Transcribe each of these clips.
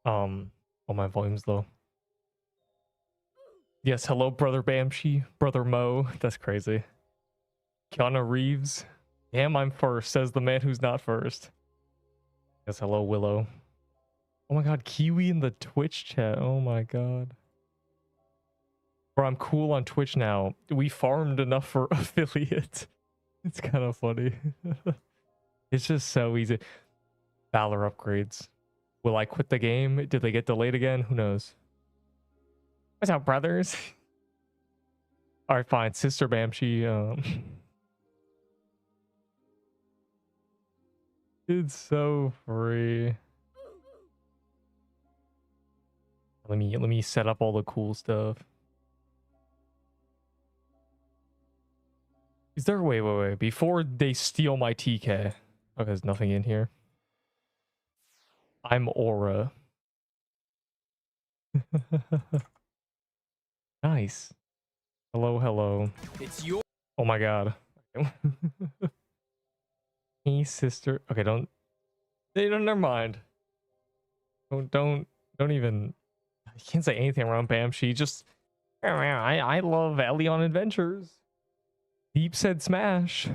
All my volumes though. Yes, hello, brother Bamshi, brother Mo. That's crazy. Keanu Reeves. Damn, I'm first, says the man who's not first. Yes, hello, Willow. Oh my god, Kiwi in the Twitch chat. Oh my god. Bro, I'm cool on Twitch now. We farmed enough for affiliate. It's kind of funny. It's just so easy. Valor upgrades. Will I quit the game? Did they get delayed again? Who knows? What's up, brothers? All right, fine. Sister Bamshi. It's so free. Let me set up all the cool stuff. Is there wait before they steal my TK? Okay, there's nothing in here. I'm Aura. Nice. Hello, hello. It's your. Oh my god. Hey, sister. Okay, don't. Never mind. Don't even. I can't say anything around Bamshi. Just. I love Elion Adventures. Deep said smash.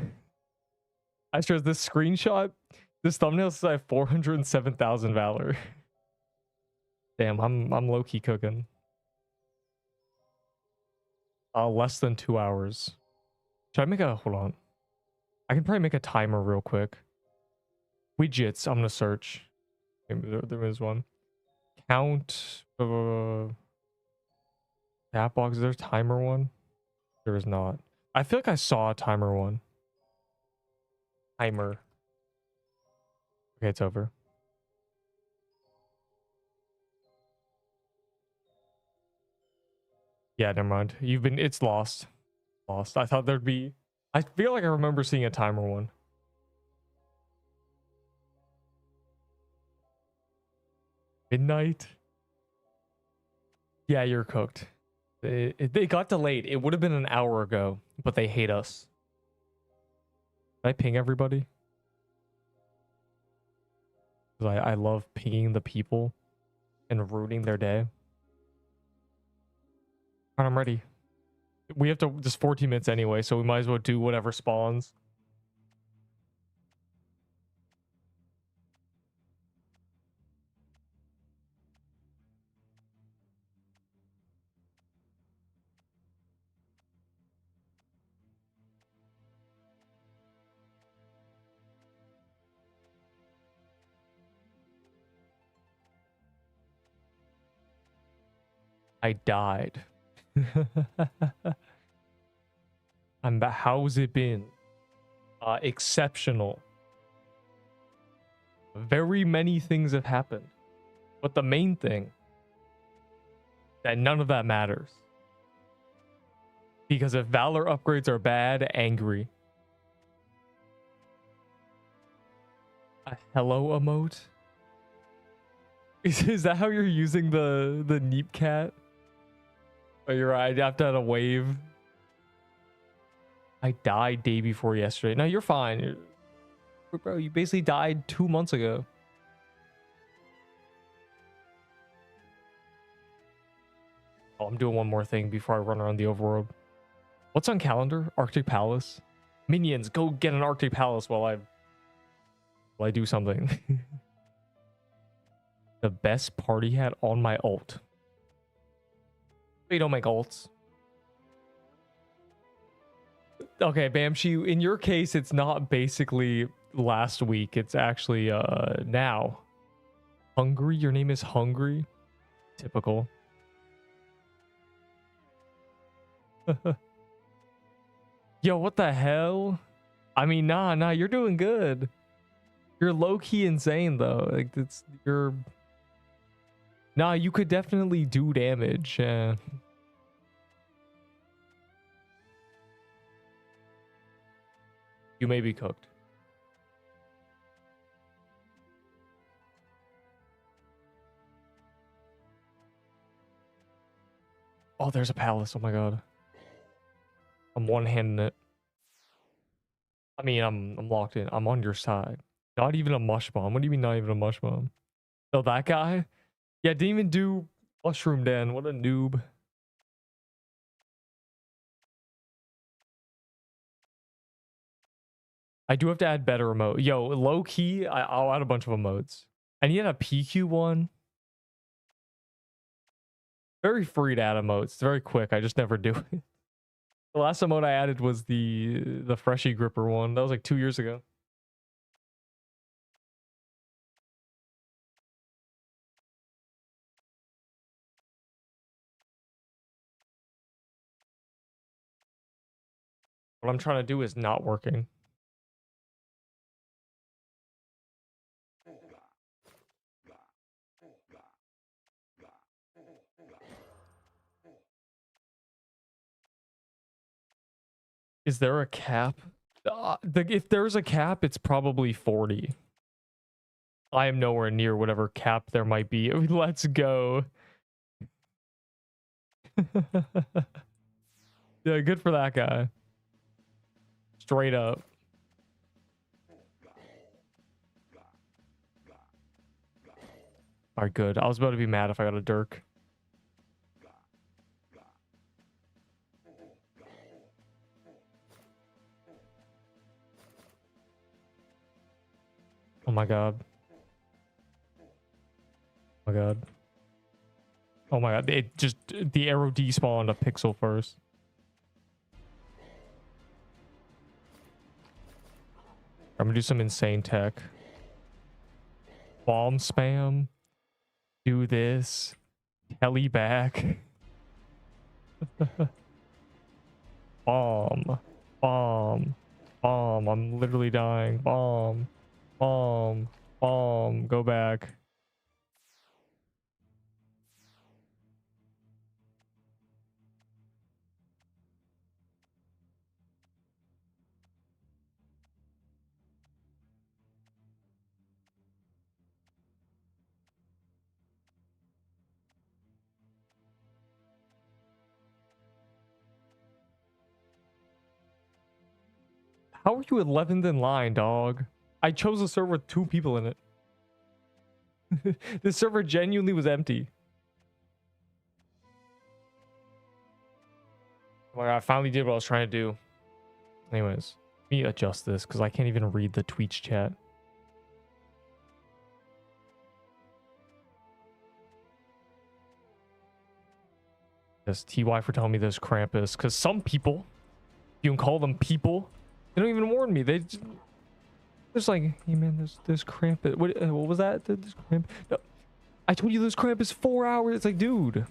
I stress this screenshot. This thumbnail says I have 407,000 Valor. Damn, I'm low key cooking. Less than 2 hours. Should I make a hold on? I can probably make a timer real quick. Widgets. I'm gonna search. Maybe there is one. Count. Chat box. Is there a timer one? There is not. I feel like I saw a timer one. Timer. Okay, it's over. Yeah, never mind. It's lost. Lost. I thought there'd be. I feel like I remember seeing a timer one. Midnight. Yeah, you're cooked. They got delayed. It would have been an hour ago, but they hate us. Can I ping everybody? I love pinging the people and ruining their day. Alright, I'm ready. We have to just 14 minutes anyway, so we might as well do whatever spawns. I died. How's it been? Exceptional. Very many things have happened. But the main thing, that none of that matters. Because if Valor upgrades are bad, angry. A hello emote? Is that how you're using the Neep cat? Oh, you're right. I have to add a wave. I died day before yesterday. No, you're fine. Bro, you basically died 2 months ago. Oh, I'm doing one more thing before I run around the overworld. What's on calendar? Arctic Palace. Minions, go get an Arctic Palace while I do something. The best party hat on my ult. We don't make ults. Okay, Bamshi, in your case, it's not basically last week. It's actually now. Hungry? Your name is Hungry? Typical. Yo, what the hell? I mean, nah, you're doing good. You're low-key insane, though. Like, you're... Nah, you could definitely do damage. You may be cooked. Oh, there's a palace. Oh my god. I'm one-handing it. I mean, I'm locked in. I'm on your side. Not even a mush bomb. What do you mean not even a mush bomb? So that guy, Yeah, didn't even do Mushroom Den. What a noob. I do have to add better emote. Yo, low key, I'll add a bunch of emotes. I need a PQ one. Very free to add emotes. It's very quick. I just never do it. The last emote I added was the Freshie Gripper one. That was like 2 years ago. What I'm trying to do is not working. Is there a cap? If there's a cap, it's probably 40. I am nowhere near whatever cap there might be. Let's go. Yeah, good for that guy. Straight up. Alright, good. I was about to be mad if I got a Dirk. Oh my god. Oh my god. Oh my god. It just, the arrow despawned a pixel first. I'm gonna do some insane tech. Bomb spam. Do this. Telly back. Bomb. Bomb. Bomb. I'm literally dying. Bomb. Bomb. Bomb. Go back. How are you 11th in line, dog? I chose a server with 2 people in it. This server genuinely was empty. Oh my god, I finally did what I was trying to do. Anyways, let me adjust this because I can't even read the Twitch chat. Yes, TY for telling me there's Krampus. Because some people, you can call them people, they don't even warn me. They just like, hey man, there's Krampus. What was that? There's Krampus. No, I told you there's Krampus 4 hours. It's like, dude,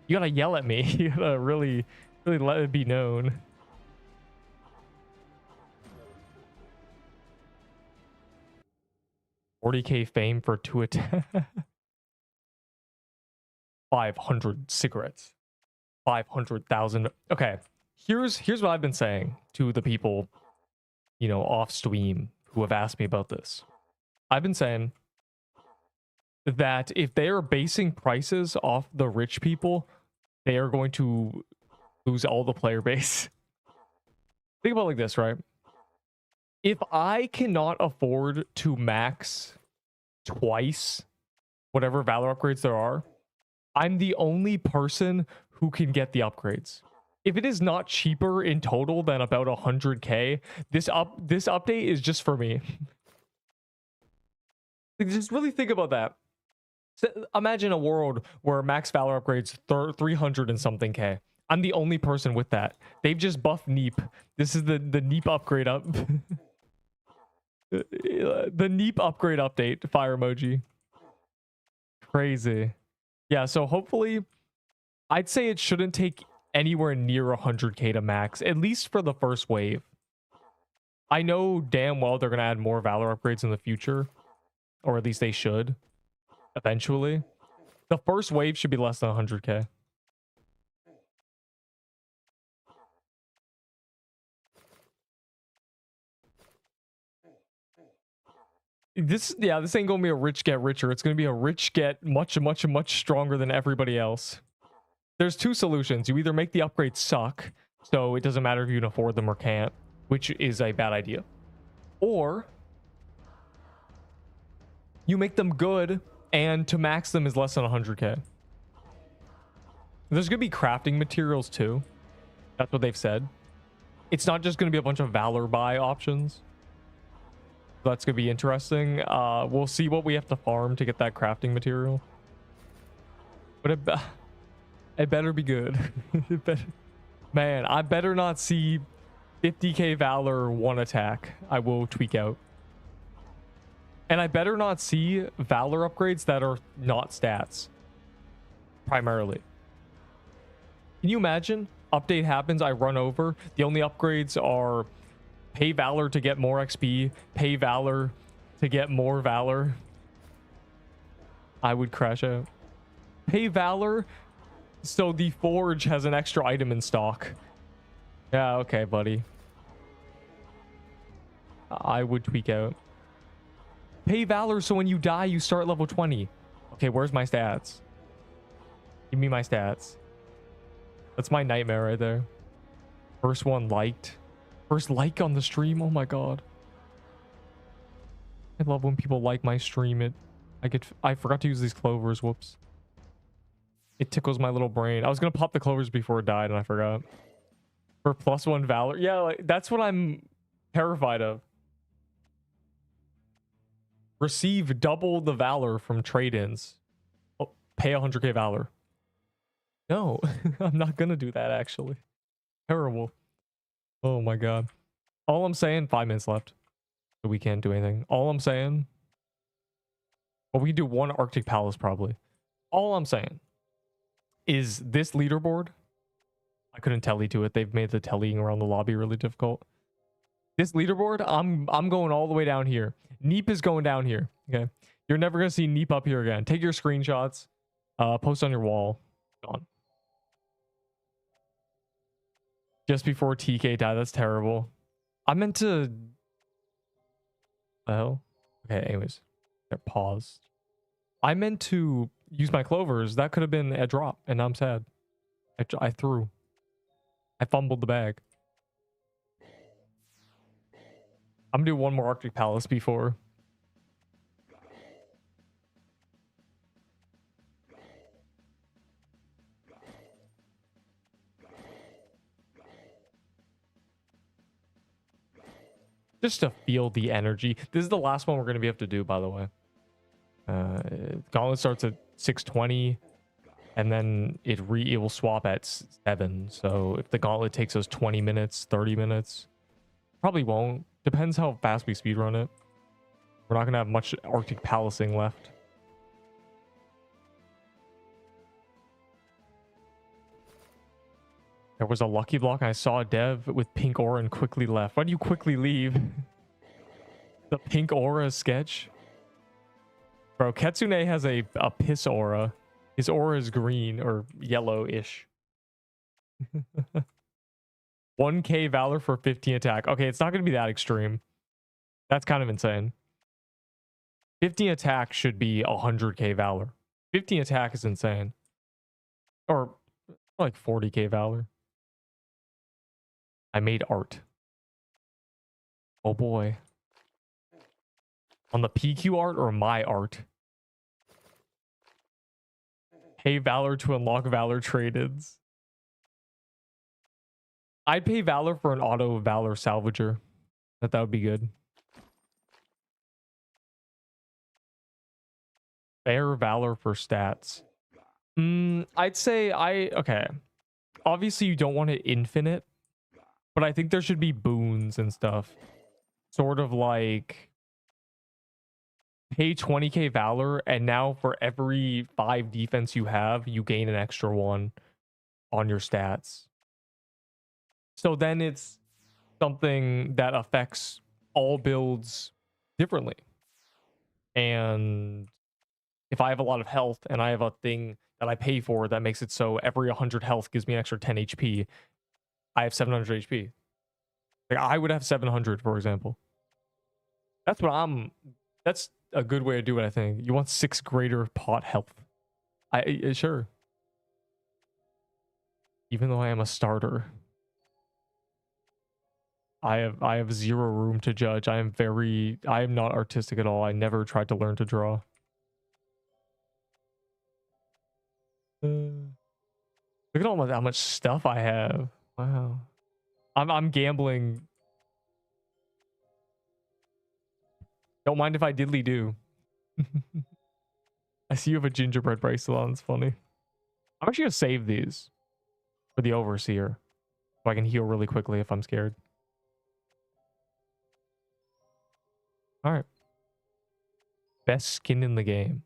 you gotta yell at me. You gotta really let it be known. $40K fame for 2 attacks. 500 cigarettes. 500,000. Okay, here's what I've been saying to the people, you know, off stream who have asked me about this. I've been saying that if they are basing prices off the rich people, they are going to lose all the player base. Think about it like this, right? If I cannot afford to max twice whatever Valor upgrades there are, I'm the only person who can get the upgrades. If it is not cheaper in total than about 100K, this update is just for me. Just really think about that. So imagine a world where max Valor upgrades 300 and something K. I'm the only person with that. They've just buffed Neep. This is the Neep upgrade up. The Neep upgrade update. Fire emoji. Crazy. Yeah, so hopefully, I'd say it shouldn't take anywhere near 100K to max, at least for the first wave. I know damn well they're going to add more Valor upgrades in the future, or at least they should, eventually. The first wave should be less than 100K. This ain't gonna be a rich get richer. It's gonna be a rich get much stronger than everybody else. There's 2 solutions. You either make the upgrades suck, so it doesn't matter if you can afford them or can't, which is a bad idea. Or you make them good, And to max them is less than 100k. There's gonna be crafting materials too. That's what they've said. It's not just gonna be a bunch of Valor buy options. That's gonna be interesting. We'll see what we have to farm to get that crafting material. But it better be good. Man, I better not see 50k Valor one attack. I will tweak out. And I better not see Valor upgrades that are not stats. Primarily. Can you imagine? Update happens, I run over. The only upgrades are pay Valor to get more XP, pay Valor to get more Valor. I would crash out. Pay Valor so the Forge has an extra item in stock. Yeah, okay, buddy. I would tweak out. Pay Valor so when you die, you start level 20. Okay, where's my stats? Give me my stats. That's my nightmare right there. First one liked. First like on the stream. Oh my god. I love when people like my stream. I forgot to use these clovers. Whoops. It tickles my little brain. I was gonna pop the clovers before it died and I forgot. For +1 Valor. Yeah, like, that's what I'm terrified of. Receive double the Valor from trade-ins. Oh, pay 100k Valor. No, I'm not gonna do that actually. Terrible. Oh my god. All I'm saying, 5 minutes left. So we can't do anything. All I'm saying. Well, we can do one Arctic Palace probably. All I'm saying is this leaderboard. I couldn't telly to it. They've made the tellying around the lobby really difficult. This leaderboard, I'm going all the way down here. Neep is going down here. Okay. You're never gonna see Neep up here again. Take your screenshots. Post on your wall. Gone. Just before TK died. That's terrible. I meant to... The hell? Okay, anyways. Pause. I meant to use my clovers. That could have been a drop, and now I'm sad. I threw. I fumbled the bag. I'm gonna do one more Arctic Palace before. Just to feel the energy. This is the last one we're going to be able to do, by the way. Gauntlet starts at 6:20, and then it will swap at 7. So if the Gauntlet takes us 20 minutes, 30 minutes, probably won't. Depends how fast we speedrun it. We're not going to have much Arctic Palacing left. There was a lucky block. I saw a dev with pink aura and quickly left. Why do you quickly leave? The pink aura sketch? Bro, Ketsune has a piss aura. His aura is green or yellow-ish. 1k Valor for 15 attack. Okay, it's not going to be that extreme. That's kind of insane. 15 attack should be 100k Valor. 15 attack is insane. Or like 40k Valor. I made art. Oh boy. On the PQ art or my art? Pay Valor to unlock Valor trade-ins. I'd pay Valor for an auto Valor salvager. That would be good. Fair Valor for stats. I'd say okay. Obviously you don't want it infinite. But I think there should be boons and stuff. Sort of like pay 20k Valor, and now for every 5 defense you have, you gain an extra 1 on your stats. So then it's something that affects all builds differently. And if I have a lot of health and I have a thing that I pay for that makes it so every 100 health gives me an extra 10 HP, I have 700 HP. Like I would have 700, for example. That's a good way to do it, I think. You want 6 greater pot health. Sure. Even though I am a starter, I have 0 room to judge. I am not artistic at all. I never tried to learn to draw. Look at how much stuff I have. Wow. I'm gambling. Don't mind if I diddly do. I see you have a gingerbread bracelet on. It's funny. I'm actually gonna save these for the overseer, so I can heal really quickly if I'm scared. All right. Best skin in the game.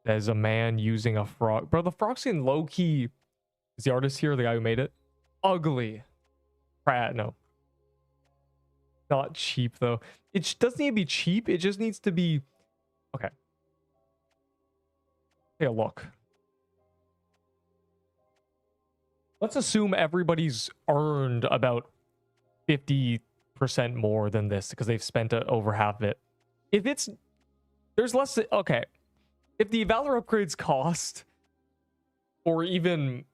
There's a man using a frog. Bro, the frog skin low key. Is the artist here the guy who made it? Ugly. No. Not cheap though. It doesn't need to be cheap. It just needs to be okay. Take a look. Let's assume everybody's earned about 50% more than this because they've spent over half of it. If it's there's less okay. If the Valor upgrades cost, or even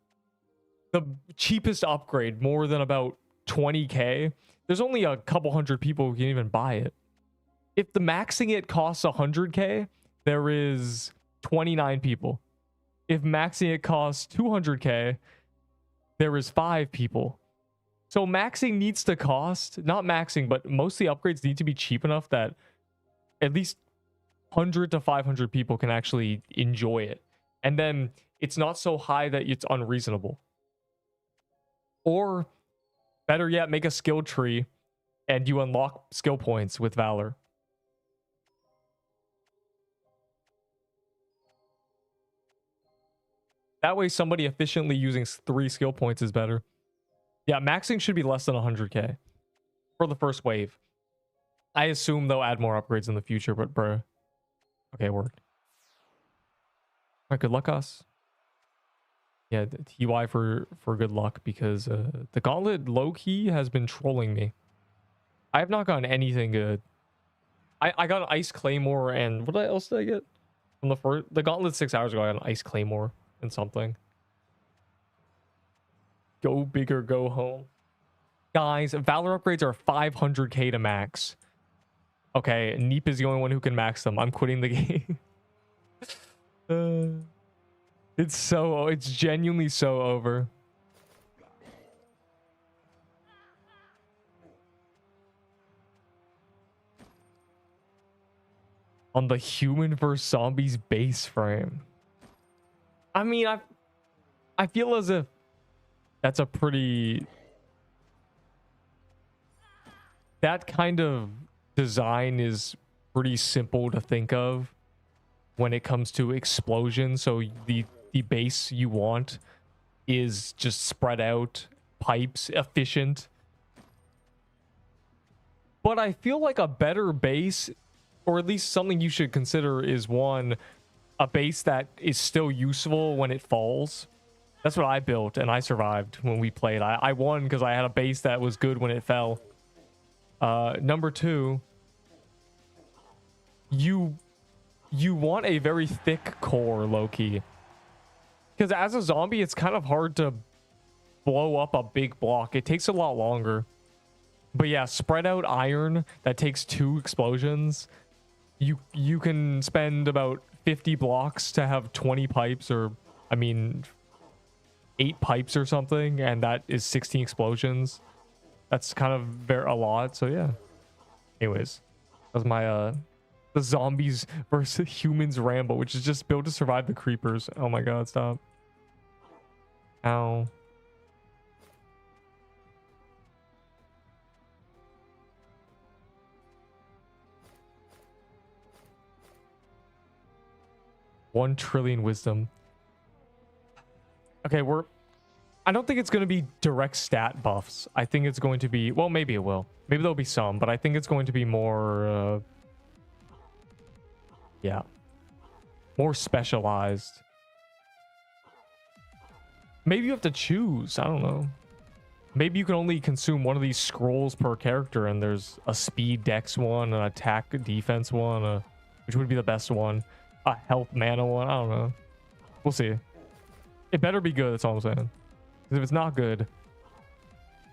the cheapest upgrade more than about 20k, there's only a couple hundred people who can even buy it. If the maxing it costs 100k, there is 29 people. If maxing it costs 200k, there is 5 people. So maxing needs to cost, not maxing, but most of the upgrades need to be cheap enough that at least 100 to 500 people can actually enjoy it. And then it's not so high that it's unreasonable. Or better yet, make a skill tree and you unlock skill points with Valor. That way somebody efficiently using 3 skill points is better. Yeah, maxing should be less than 100k for the first wave. I assume they'll add more upgrades in the future, but bruh. Okay, worked. All right, good luck, us. Yeah, TY for good luck, because the Gauntlet low-key has been trolling me. I have not gotten anything good. I got an Ice Claymore, and what else did I get? From the Gauntlet 6 hours ago, I got an Ice Claymore and something. Go big or go home. Guys, Valor upgrades are 500k to max. Okay, Neep is the only one who can max them. I'm quitting the game. It's genuinely so over. On the human vs zombies base frame. I mean, I feel as if that's a pretty... That kind of design is pretty simple to think of when it comes to explosions. So the base you want is just spread out, pipes, efficient. But I feel like a better base, or at least something you should consider, is a base that is still useful when it falls. That's what I built, and I survived when we played. I won because I had a base that was good when it fell. Number 2, you want a very thick core, low-key. Because as a zombie, it's kind of hard to blow up a big block. It takes a lot longer. But yeah, spread out iron that takes 2 explosions. You can spend about 50 blocks to have 20 pipes, or I mean 8 pipes or something, and that is 16 explosions. That's kind of a lot. So yeah. Anyways, that was my the zombies versus humans ramble, which is just built to survive the creepers. Oh my god, stop. Ow. One trillion wisdom. Okay, I don't think it's going to be direct stat buffs. I think it's going to be, well, maybe it will. Maybe there'll be some, but I think it's going to be more, yeah, more specialized. Maybe you have to choose. I don't know. Maybe you can only consume one of these scrolls per character, and there's a speed dex one, an attack defense one, which would be the best one, a health mana one. I don't know. We'll see. It better be good. That's all I'm saying. Because if it's not good,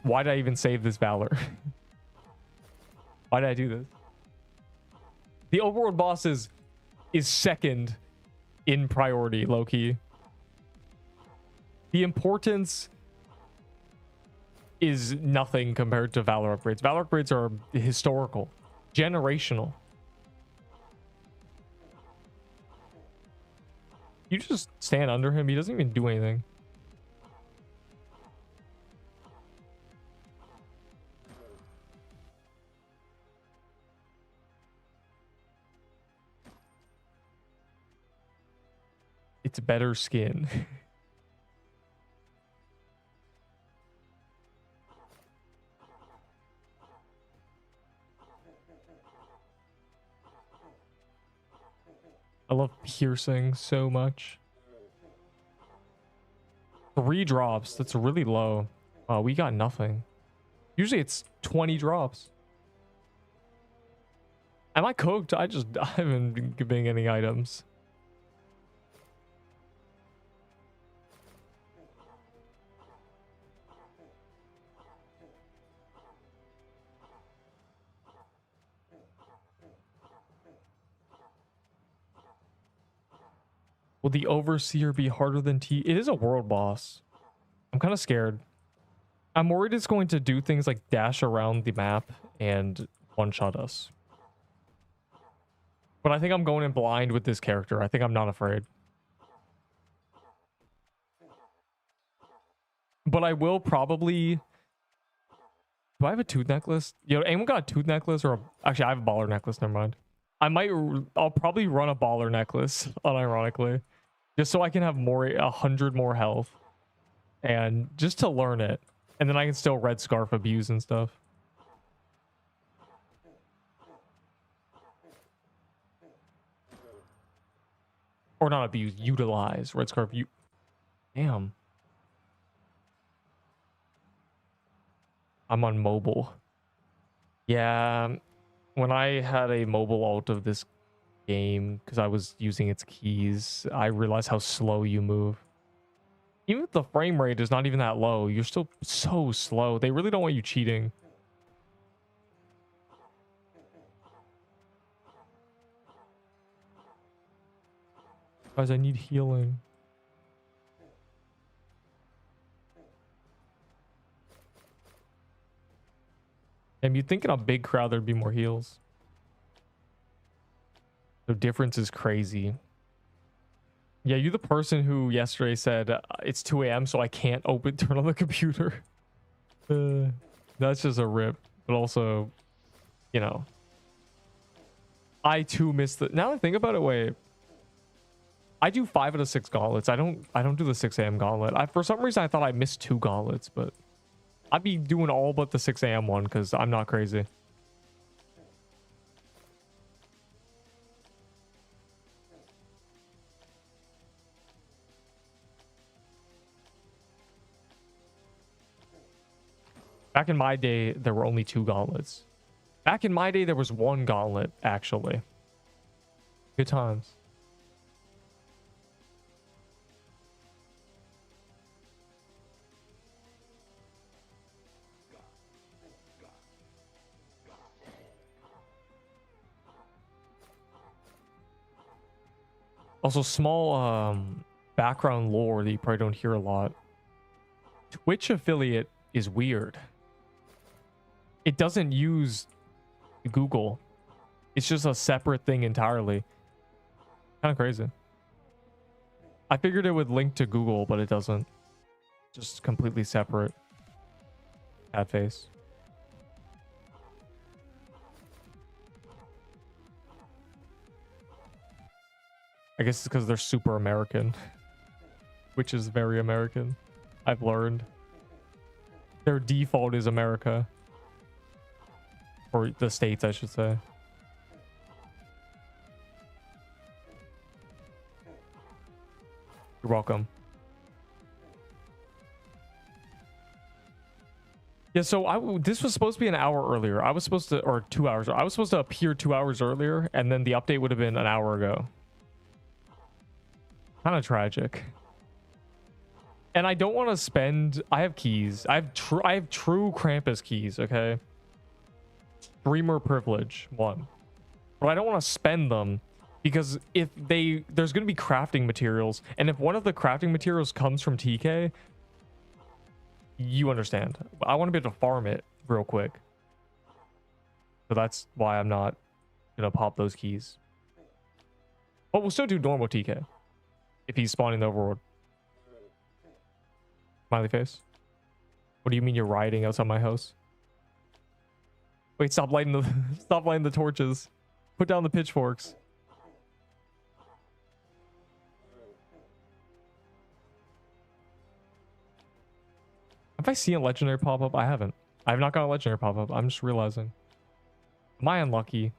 why did I even save this Valor? Why did I do this? The Overworld boss is second in priority, low-key. The importance is nothing compared to Valor upgrades. Valor upgrades are historical, generational. You just stand under him. He doesn't even do anything. It's better skin. I love piercing so much. 3 drops. That's really low. We got nothing. Usually it's 20 drops. Am I cooked? I haven't been giving any items. Will the Overseer be harder than T? It is a world boss. I'm kind of scared. I'm worried it's going to do things like dash around the map and one-shot us. But I think I'm going in blind with this character. I think I'm not afraid. But I will probably... Do I have a tooth necklace? Yo, anyone got a tooth necklace or actually I have a baller necklace, never mind. I'll probably run a baller necklace, unironically. Just so I can have 100 more health. And just to learn it. And then I can still red scarf abuse and stuff. Or not abuse, utilize. Red scarf, damn. I'm on mobile. Yeah, when I had a mobile alt of this game, because I was using its keys, I realized how slow you move. Even if the frame rate is not even that low, you're still so slow. They really don't want you cheating. Guys, I need healing. And you'd think in a big crowd there'd be more heals. The difference is crazy. Yeah, you're the person who yesterday said it's 2 a.m. so I can't turn on the computer. That's just a rip. But also, you know, I too missed the. Now I think about it, wait. I do 5 out of 6 gauntlets. I don't do the 6 a.m. gauntlet. For some reason I thought I missed 2 gauntlets, but I'd be doing all but the 6 a.m. one because I'm not crazy. Back in my day, there were only 2 gauntlets. Back in my day, there was 1 gauntlet, actually. Good times. Also, small background lore that you probably don't hear a lot. Twitch affiliate is weird. It doesn't use Google. It's just a separate thing entirely. Kind of crazy. I figured it would link to Google, but it doesn't. Just completely separate. Bad face. I guess it's because they're super American. Which is very American. I've learned. Their default is America. Or the States, I should say. You're welcome. Yeah, so this was supposed to be an hour earlier. I was supposed to, or 2 hours. I was supposed to appear 2 hours earlier, and then the update would have been an hour ago. Kind of tragic. And I don't want to spend. I have keys. I have true Krampus keys. Okay. Streamer privilege 1, but I don't want to spend them Because if there's going to be crafting materials, and if one of the crafting materials comes from TK, you understand. I want to be able to farm it real quick. So that's why I'm not going to pop those keys. But we'll still do normal TK if he's spawning the overworld. Smiley face. What do you mean you're rioting outside my house? Wait, stop lighting the torches. Put down the pitchforks. Have I seen a legendary pop up? I haven't. I have not got a legendary pop up. I'm just realizing. Am I unlucky?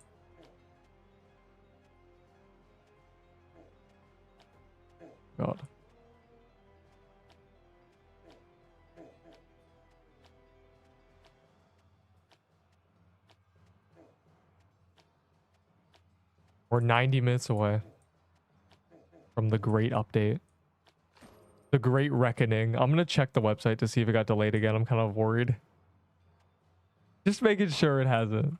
God. We're 90 minutes away from the great update. The great reckoning. I'm going to check the website to see if it got delayed again. I'm kind of worried. Just making sure it hasn't.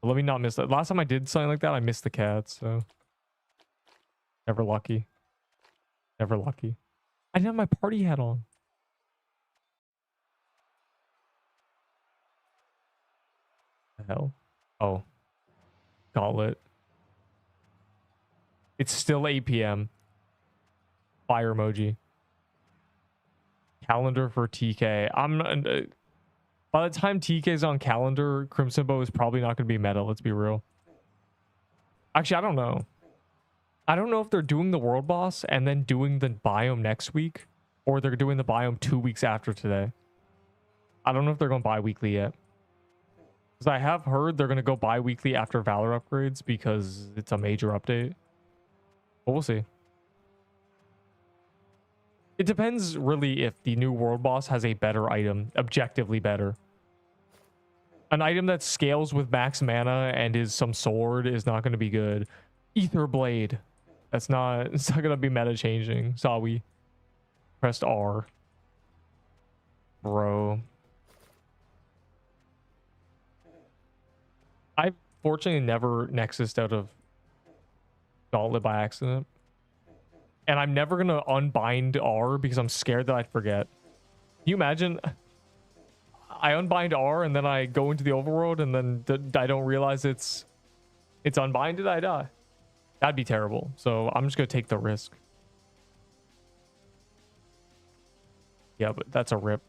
Let me not miss that. Last time I did something like that, I missed the cats, so. Never lucky. Never lucky. I didn't have my party hat on. The hell? Oh. Gauntlet. It's still 8 p.m. Fire emoji. Calendar for TK. By the time TK's on calendar, Crimson Bow is probably not going to be meta. Let's be real. Actually, I don't know. I don't know if they're doing the world boss and then doing the biome next week, or they're doing the biome 2 weeks after today. I don't know if they're going bi-weekly yet. Because I have heard they're going to go bi-weekly after Valor upgrades because it's a major update. But we'll see. It depends really if the new world boss has a better item, objectively better. An item that scales with max mana and is some sword is not going to be good. Ether Blade. It's not going to be meta changing. Saw we pressed R. Bro. I've fortunately never nexused out of Gauntlet by accident. And I'm never going to unbind R because I'm scared that I'd forget. Can you imagine? I unbind R and then I go into the overworld and then I don't realize it's unbinded. I die. That'd be terrible. So I'm just going to take the risk. Yeah, but that's a rip.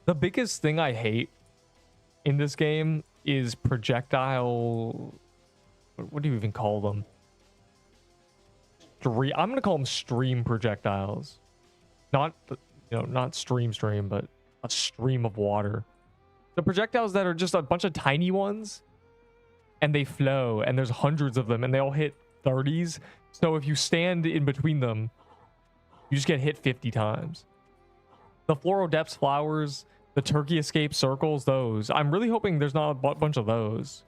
The biggest thing I hate in this game is projectile. What do you even call them? I'm gonna call them stream projectiles. Not, not stream, but a stream of water. The projectiles that are just a bunch of tiny ones, and they flow, and there's hundreds of them, and they all hit 30s. So if you stand in between them, you just get hit 50 times. The Floral Depths flowers, the turkey escape circles, those. I'm really hoping there's not a bunch of those.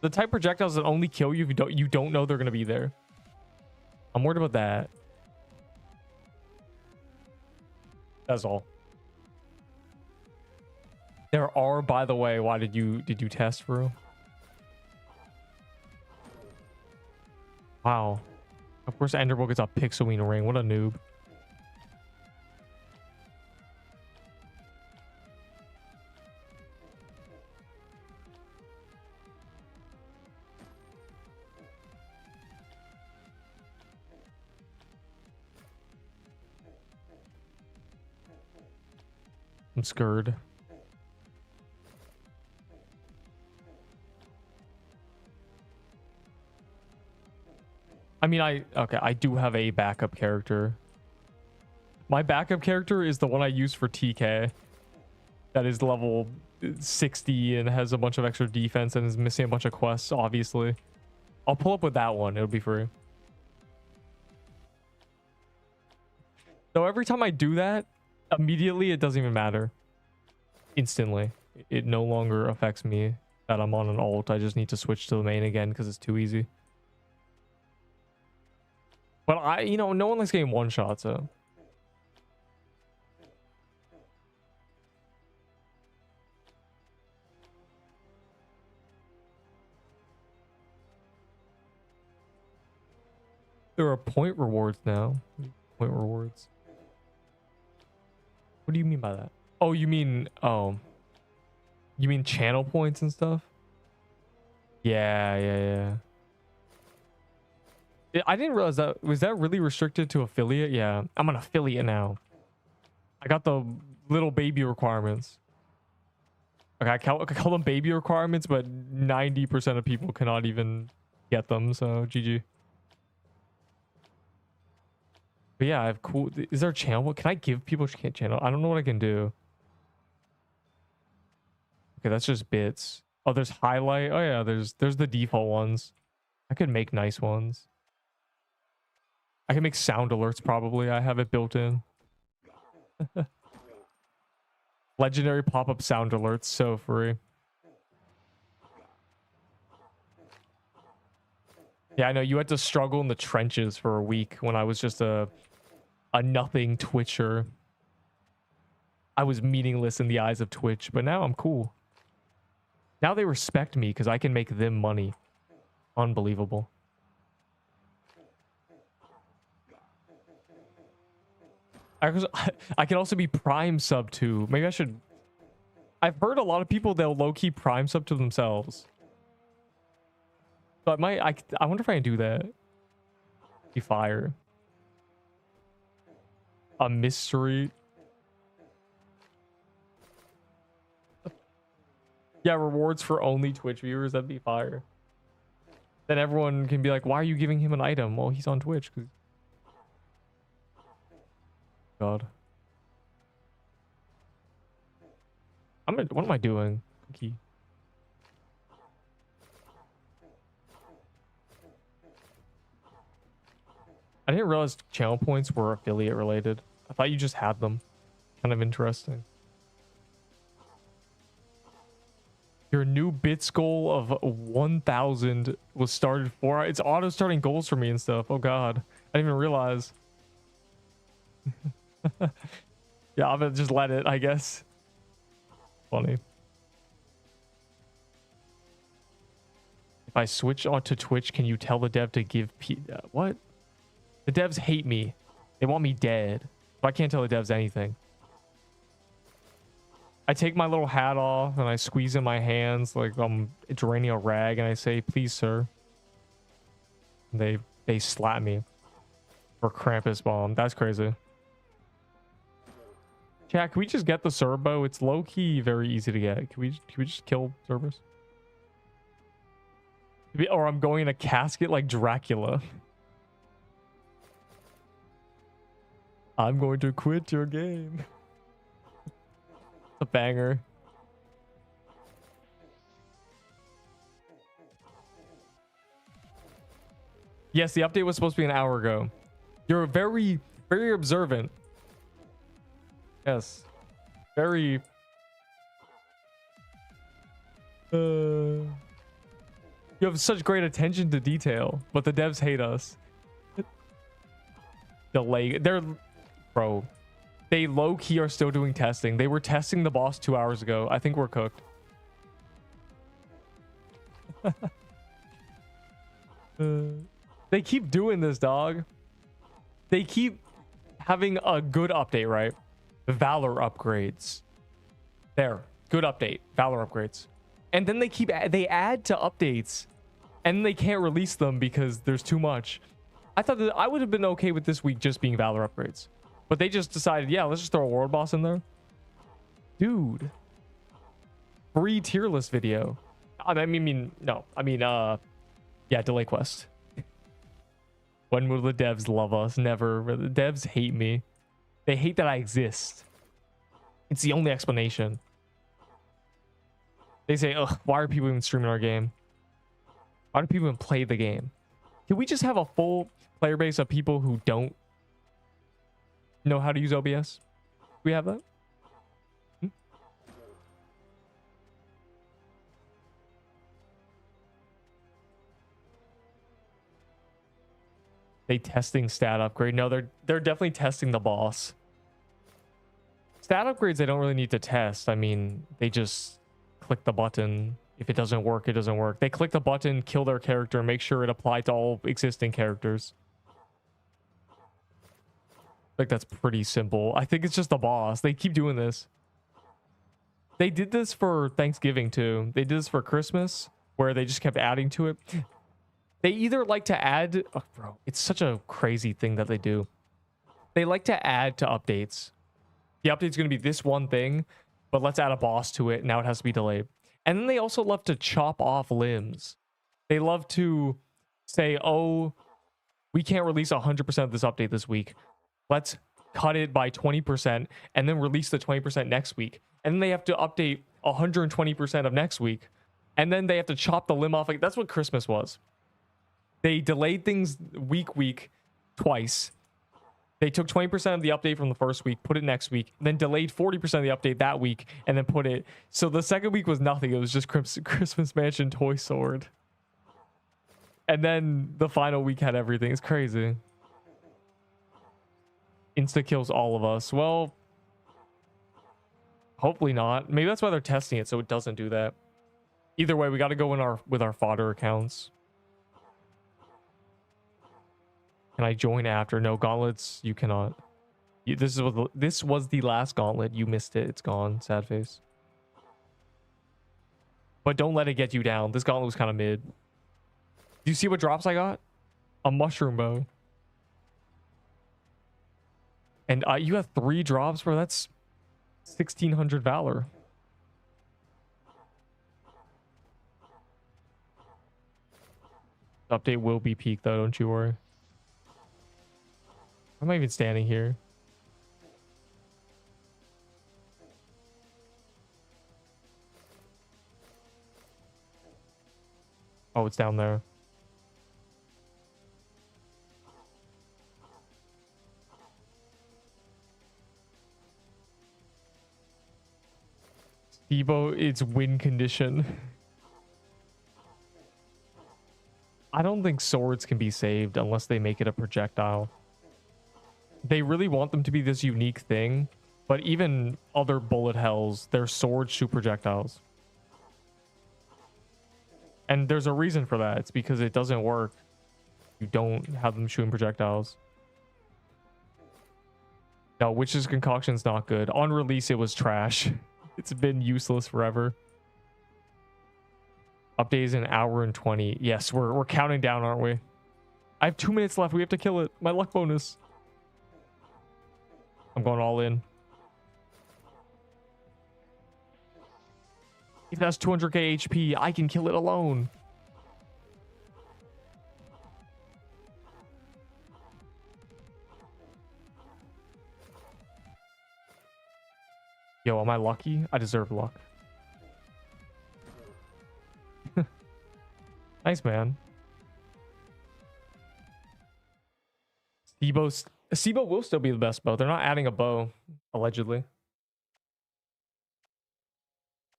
The type projectiles that only kill you if you don't know they're going to be there. I'm worried about that. That's all. There are, by the way, why did you test for? Wow. Of course Enderbolt gets a Pixelween ring. What a noob. I'm scared. I mean, I do have a backup character. My backup character is the one I use for TK. That is level 60 and has a bunch of extra defense and is missing a bunch of quests, obviously. I'll pull up with that one. It'll be free. So every time I do that, immediately it doesn't even matter. Instantly. it no longer affects me that I'm on an alt. I just need to switch to the main again because it's too easy. But no one likes getting one shot, so. There are point rewards now. Point rewards. What do you mean by that? Oh, you mean channel points and stuff? Yeah. I didn't realize that. Was that really restricted to affiliate? Yeah, I'm an affiliate now. I got the little baby requirements. Okay, I call them baby requirements, but 90% of people cannot even get them, so GG. But yeah, I have cool. Is there a channel? Can I give people channel? I don't know what I can do. Okay, that's just bits. Oh, there's highlight. Oh yeah, there's the default ones. I could make nice ones. I can make sound alerts probably. I have it built in. Legendary pop-up sound alerts, so free. Yeah, I know you had to struggle in the trenches for a week when I was just a nothing Twitcher. I was meaningless in the eyes of Twitch, but now I'm cool. Now they respect me because I can make them money. Unbelievable. I can also be prime sub to. Maybe I should. I've heard a lot of people, they'll low-key prime sub to themselves. So I wonder if I can do that. Be fire. A mystery. Yeah, rewards for only Twitch viewers. That'd be fire. Then everyone can be like, why are you giving him an item? Well, he's on Twitch. God. What am I doing? Cookie. I didn't realize channel points were affiliate related. I thought you just had them. Kind of interesting. Your new bits goal of 1,000 was started for. It's auto starting goals for me and stuff. Oh god, I didn't even realize. Yeah, I'm gonna just let it, I guess. Funny. If I switch onto Twitch, can you tell the dev to give what? The devs hate me. They want me dead. But I can't tell the devs anything. I take my little hat off and I squeeze in my hands like I'm draining a rag and I say, please, sir. And they slap me for Krampus bomb. That's crazy. Chat, can we just get the Serbo? It's low-key very easy to get. Can we just kill Cerberus? Or I'm going in a casket like Dracula. I'm going to quit your game. A banger. Yes, the update was supposed to be an hour ago. You're very, very observant. Yes. Very. You have such great attention to detail, but the devs hate us. Bro. They low-key are still doing testing. They were testing the boss 2 hours ago. I think we're cooked. They keep doing this, dog. They keep having a good update, right? Valor upgrades. There. Good update. Valor upgrades. And then they add to updates. And they can't release them because there's too much. I thought that I would have been okay with this week just being Valor upgrades. But they just decided, yeah, let's just throw a world boss in there. Dude. Free tier list video. Yeah, delay quest. When will the devs love us? Never. The devs hate me. They hate that I exist. It's the only explanation. They say, ugh, why are people even streaming our game? Why do people even play the game? Can we just have a full player base of people who don't know how to use OBS? Do we have that? They testing stat upgrade. No, they're definitely testing the boss. Stat upgrades they don't really need to test. I mean, they just click the button. If it doesn't work, it doesn't work. They click the button, kill their character, and make sure it applied to all existing characters. Like, that's pretty simple. I think it's just the boss. They keep doing this. They did this for Thanksgiving too. They did this for Christmas, where they just kept adding to it. They either like to add... Oh, bro, it's such a crazy thing that they do. They like to add to updates. The update's going to be this one thing, but let's add a boss to it. Now it has to be delayed. And then they also love to chop off limbs. They love to say, oh, we can't release 100% of this update this week. Let's cut it by 20% and then release the 20% next week. And then they have to update 120% of next week. And then they have to chop the limb off. Like, that's what Christmas was. They delayed things week twice. They took 20% of the update from the first week, put it next week, then delayed 40% of the update that week, and then put it... So the second week was nothing. It was just Christmas Mansion Toy Sword. And then the final week had everything. It's crazy. Insta kills all of us. Well, hopefully not. Maybe that's why they're testing it, so it doesn't do that. Either way, we got to go in with our fodder accounts. Can I join after? No, gauntlets, you cannot. This was the last gauntlet. You missed it. It's gone. Sad face. But don't let it get you down. This gauntlet was kind of mid. Do you see what drops I got? A mushroom bow. And you have 3 drops, bro. That's 1,600 Valor. Update will be peaked, though. Don't you worry. I'm not even standing here. Oh, it's down there. Evo, it's win condition. I don't think swords can be saved unless they make it a projectile. They really want them to be this unique thing, but even other bullet hells, their swords shoot projectiles. And there's a reason for that. It's because it doesn't work. You don't have them shooting projectiles. No, Witch's Concoction's not good. On release, it was trash. It's been useless forever. Update is an hour and 20. Yes, we're counting down, aren't we? I have 2 minutes left. We have to kill it. My luck bonus. I'm going all in. If that's 200k HP, I can kill it alone. Yo, am I lucky? I deserve luck. Nice, man. Sibo will still be the best bow. They're not adding a bow, allegedly.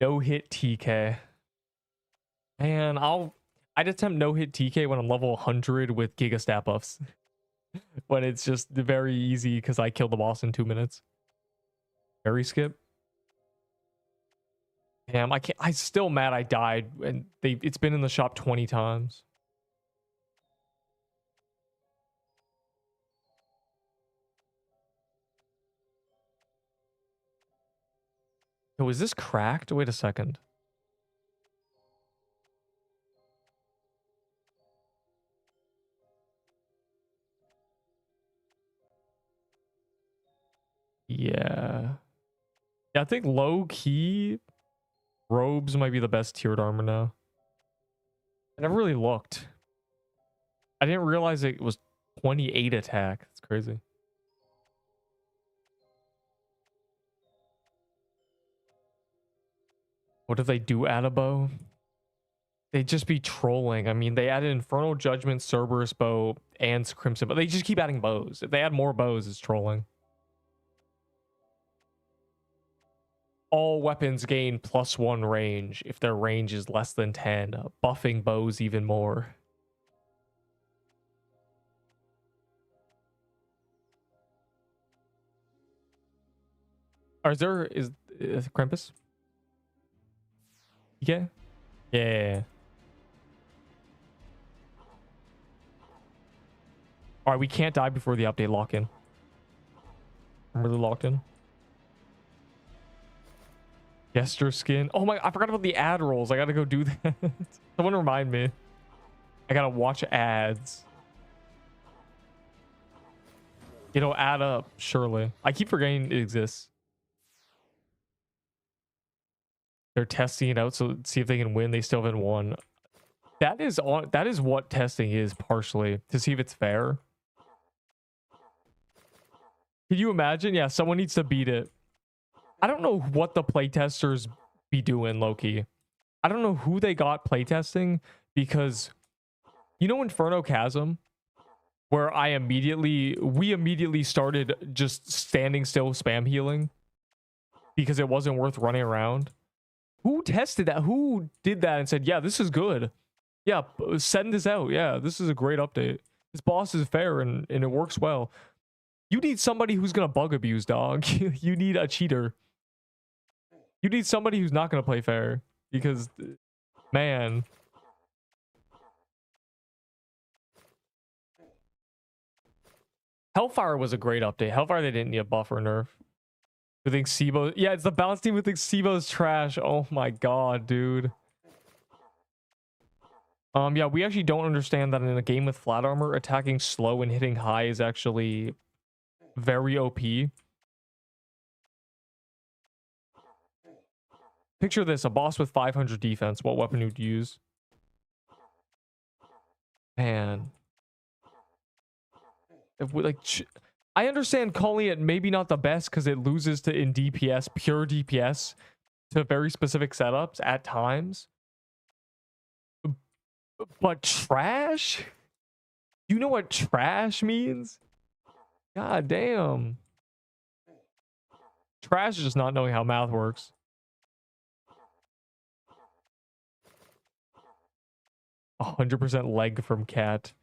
No hit TK. Man, I'd attempt no hit TK when I'm level 100 with Giga stat buffs. When it's just very easy because I killed the boss in 2 minutes. Very skip. Damn, I'm still mad I died and it's been in the shop 20 times. Oh, is this cracked? Wait a second. Yeah. Yeah, I think low key robes might be the best tiered armor now. I never really looked. I didn't realize it was 28 attack. It's crazy. What if they do add a bow? They'd just be trolling. I mean, they added Infernal Judgment, Cerberus bow, and Crimson, but they just keep adding bows. If they add more bows, it's trolling. All weapons gain +1 range if their range is less than 10, buffing bows even more. Or is Krampus? Yeah. Yeah. All right, we can't die before the update lock in. I'm really locked in. Gesture skin. Oh my, I forgot about the ad rolls. I gotta go do that. Someone remind me. I gotta watch ads. It'll add up, surely. I keep forgetting it exists. They're testing it out so see if they can win. They still haven't won. That is what testing is, partially, to see if it's fair. Can you imagine? Yeah, someone needs to beat it. I don't know what the playtesters be doing, low-key. I don't know who they got playtesting, because you know Inferno Chasm, where we immediately started just standing still spam healing because it wasn't worth running around. Who tested that? Who did that and said, yeah, this is good. Yeah, send this out. Yeah, this is a great update. This boss is fair and it works well. You need somebody who's going to bug abuse, dog. You need a cheater. You need somebody who's not going to play fair, because, man. Hellfire was a great update. Hellfire, they didn't need a buffer nerf. I think Sibo. Yeah, it's the balance team who thinks Sibo's trash. Oh my god, dude. Yeah, we actually don't understand that in a game with flat armor, attacking slow and hitting high is actually very OP. Picture this, a boss with 500 defense. What weapon would you use? Man. If we, like, I understand calling it maybe not the best because it loses to in DPS, pure DPS, to very specific setups at times. But trash? You know what trash means? God damn. Trash is just not knowing how math works. 100% leg from cat.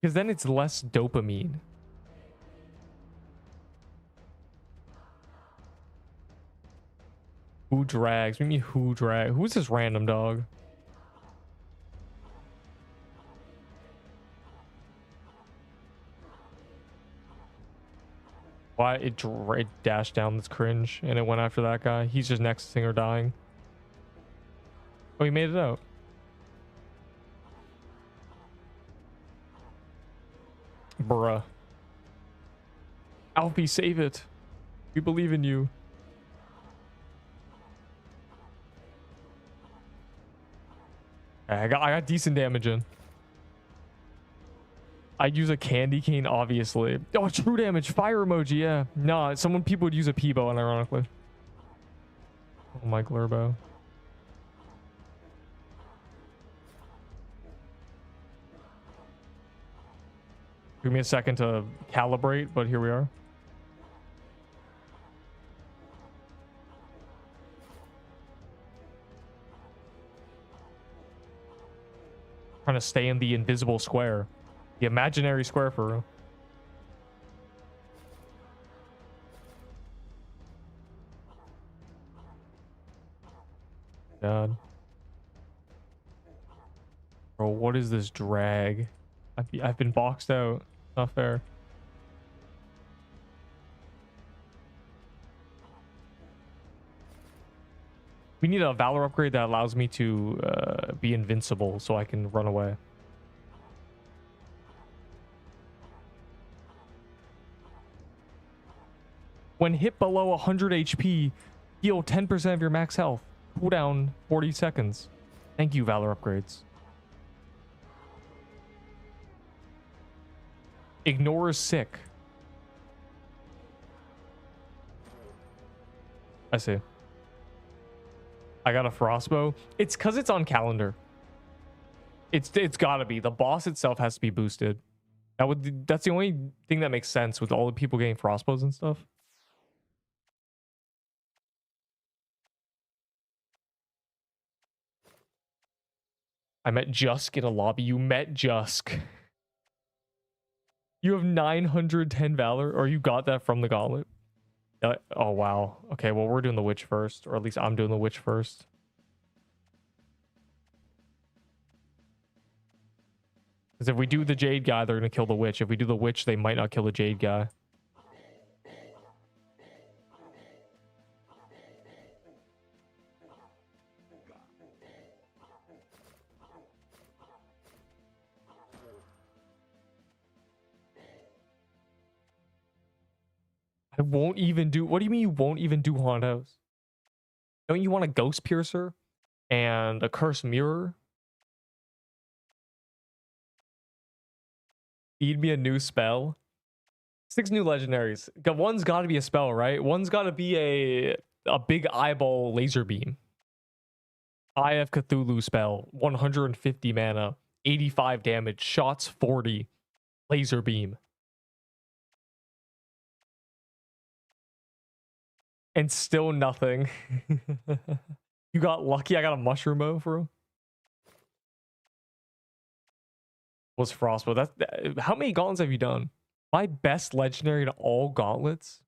Because then it's less dopamine. Who drags? We mean who drag? Who's this random dog? Why it dashed down this cringe and it went after that guy? He's just nexusing or dying. Oh, he made it out. Bruh. Alfie, save it. We believe in you. I got decent damage in. I'd use a candy cane, obviously. Oh, true damage. Fire emoji, yeah. Nah, people would use a P-bow, unironically. Oh my glurbo. Give me a second to calibrate, but here we are. Trying to stay in the invisible square. The imaginary square for real. God. Bro, what is this drag? I've been boxed out. Not fair. We need a Valor upgrade that allows me to be invincible so I can run away. When hit below 100 HP, heal 10% of your max health. Cooldown 40 seconds. Thank you, Valor upgrades. Ignore is sick. I see. I got a frostbow. It's because it's on calendar. It's gotta be. The boss itself has to be boosted. That's the only thing that makes sense with all the people getting frostbows and stuff. I met Jusk in a lobby. You met Jusk. You have 910 Valor, or you got that from the Gauntlet. Oh, wow. Okay, well, we're doing the witch first. Or at least I'm doing the witch first. Because if we do the jade guy, they're going to kill the witch. If we do the witch, they might not kill the jade guy. I won't even do... What do you mean you won't even do Haunted House? Don't you want a Ghost Piercer and a Cursed Mirror? Feed me a new spell. 6 new legendaries. One's got to be a spell, right? One's got to be a big eyeball laser beam. Eye of Cthulhu spell. 150 mana. 85 damage. Shots 40. Laser beam. And still nothing. You got lucky. I got a mushroom bow for him. Was Frostbow. How many gauntlets have you done? My best legendary in all gauntlets?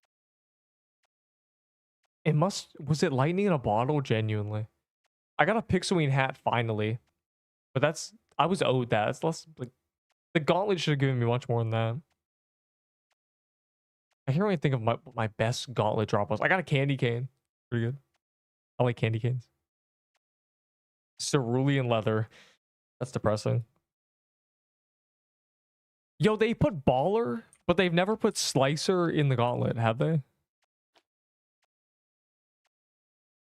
Was it lightning in a bottle? Genuinely. I got a Pixelween hat finally. But I was owed that. It's less, like, the gauntlet should have given me much more than that. I can't really think of my best gauntlet drop was. I got a candy cane. Pretty good. I like candy canes. Cerulean leather. That's depressing. Yo, they put Baller, but they've never put Slicer in the gauntlet, have they?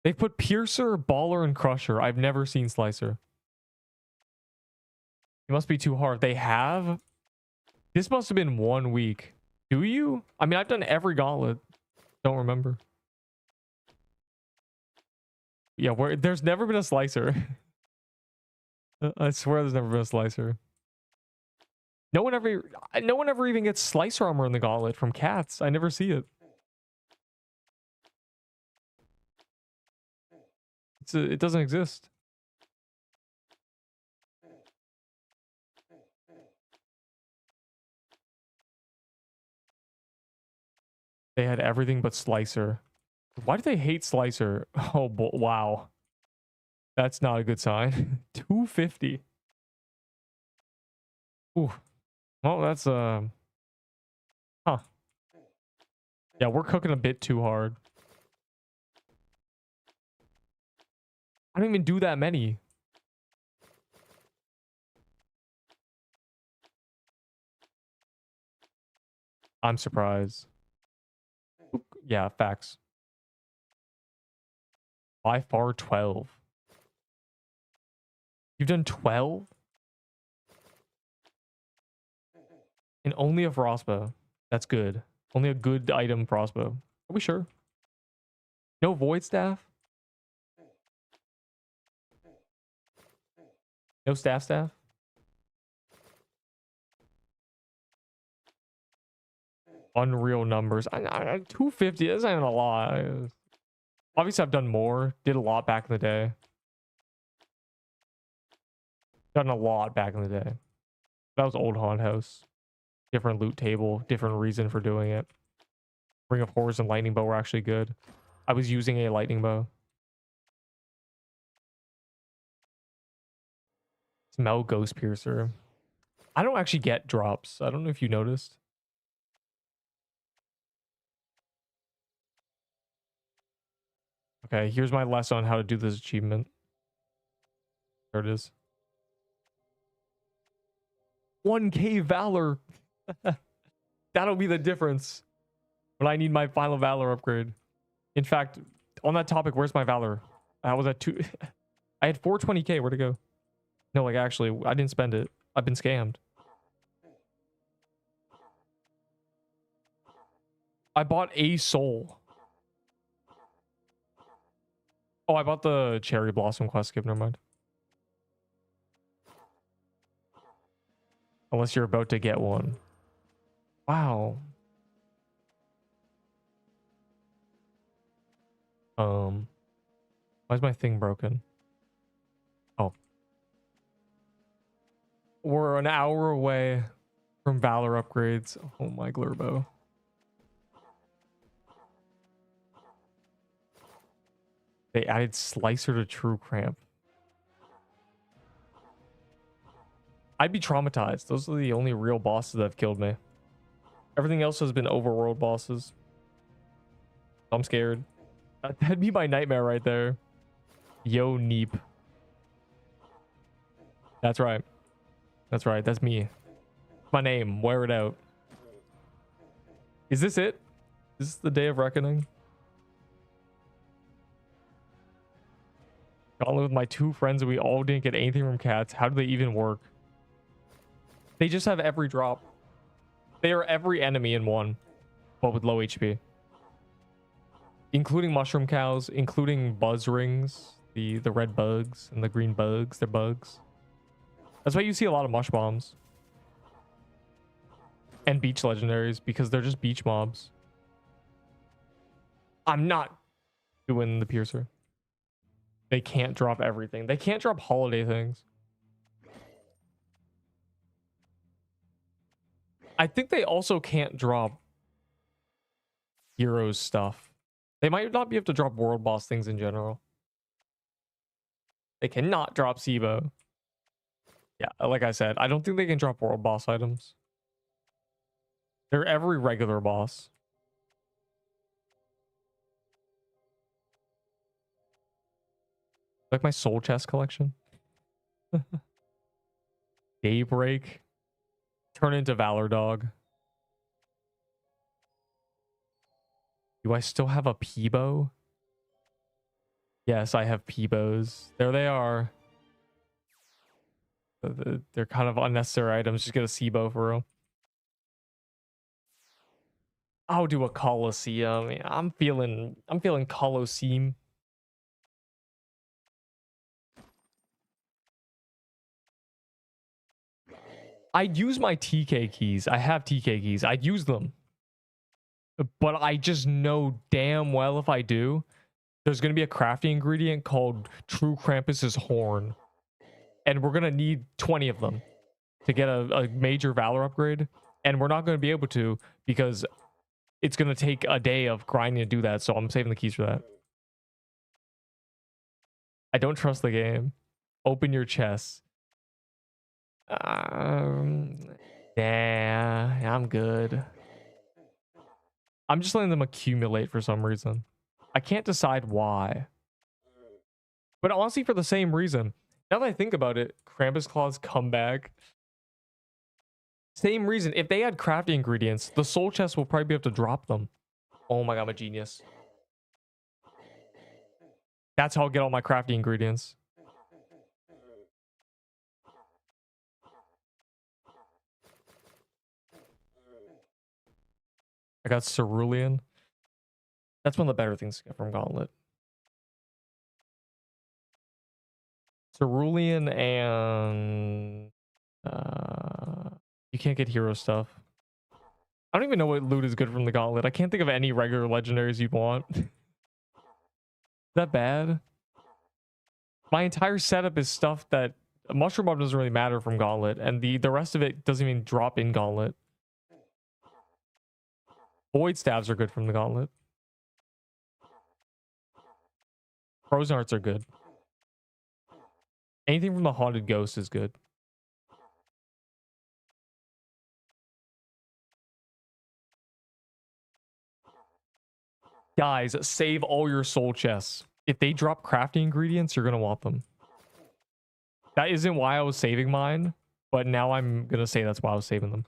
They've put Piercer, Baller, and Crusher. I've never seen Slicer. It must be too hard. They have? This must have been 1 week. Do you? I mean, I've done every gauntlet. Don't remember. Yeah, there's never been a Slicer. I swear there's never been a Slicer. No one ever even gets Slicer armor in the gauntlet from cats. I never see it. It doesn't exist. They had everything but Slicer. Why do they hate Slicer? Oh, wow. That's not a good sign. 250. Ooh. Well, that's huh. Yeah, we're cooking a bit too hard. I don't even do that many. I'm surprised. Yeah, facts. By far 12. You've done 12? And only a Frostbow. That's good. Only a good item Frostbow. Are we sure? No Void Staff? No staff? Unreal numbers. 250, that's not even a lot. Obviously, I've done more. Did a lot back in the day. Done a lot back in the day. That was old Haunted House. Different loot table. Different reason for doing it. Ring of Horrors and Lightning Bow were actually good. I was using a Lightning Bow. Smell Ghost Piercer. I don't actually get drops. I don't know if you noticed. Okay, here's my lesson on how to do this achievement. There it is. 1K Valor. That'll be the difference when I need my final Valor upgrade. In fact, on that topic, where's my Valor? I was at 2. I had 420K. Where'd it go? No, like, actually, I didn't spend it. I've been scammed. I bought a soul. Oh, I bought the Cherry Blossom quest skip. Never mind. Unless you're about to get one. Wow. Why is my thing broken? Oh. We're an hour away from Valor upgrades. Oh my Glurbo. They added Slicer to True Cramp. I'd be traumatized. Those are the only real bosses that have killed me. Everything else has been overworld bosses. I'm scared. That'd be my nightmare right there. Yo, Neep. That's right. That's right. That's me. My name. Wear it out. Is this it? Is this the day of reckoning? Gauntlet with my 2 friends and we all didn't get anything from cats. How do they even work? They just have every drop. They are every enemy in one, but with low HP. Including mushroom cows, including buzz rings, the red bugs and the green bugs. They're bugs. That's why you see a lot of mush bombs. And beach legendaries, because they're just beach mobs. I'm not doing the piercer. They can't drop everything. They can't drop holiday things. I think they also can't drop heroes stuff. They might not be able to drop world boss things in general. They cannot drop SIBO. Yeah, like I said, I don't think they can drop world boss items. They're every regular boss. Like my soul chest collection. Daybreak. Turn into Valor dog. Do I still have a Peebo? Yes, I have Peebos. There they are. They're kind of unnecessary items. Just get a SIBO for real. I'll do a Colosseum. I'm feeling Colosseum. I'd use my TK keys. I have TK keys. I'd use them. But I just know damn well if I do, there's going to be a crafting ingredient called True Krampus's Horn. And we're going to need 20 of them to get a major Valor upgrade. And we're not going to be able to because it's going to take a day of grinding to do that. So I'm saving the keys for that. I don't trust the game. Open your chest. Yeah, I'm good. I'm just letting them accumulate for some reason. I can't decide why. But honestly, for the same reason. Now that I think about it, Krampus Claws come back. Same reason. If they had crafting ingredients, the soul chest will probably be able to drop them. Oh my god, I'm a genius. That's how I'll get all my crafting ingredients. I got Cerulean. That's one of the better things to get from Gauntlet. Cerulean and you can't get hero stuff. I don't even know what loot is good from the Gauntlet. I can't think of any regular legendaries you'd want. Is that bad? My entire setup is stuff that Mushroom Bomb doesn't really matter from Gauntlet, and the rest of it doesn't even drop in Gauntlet. Void Stabs are good from the Gauntlet. Frozen Hearts are good. Anything from the Haunted Ghost is good. Guys, save all your soul chests. If they drop crafting ingredients, you're going to want them. That isn't why I was saving mine, but now I'm going to say that's why I was saving them.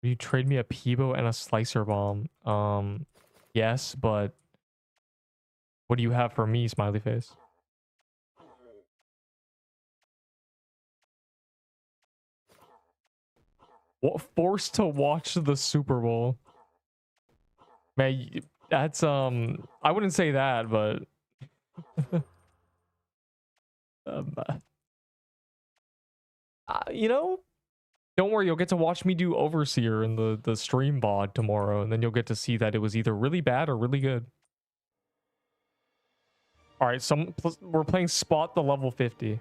You trade me a Peebo and a Slicer Bomb. Yes, but what do you have for me, smiley face? What, forced to watch the Super Bowl? Man, that's I wouldn't say that, but you know, don't worry, you'll get to watch me do Overseer in the stream VOD tomorrow, and then you'll get to see that it was either really bad or really good. All right, we're playing spot the level 50.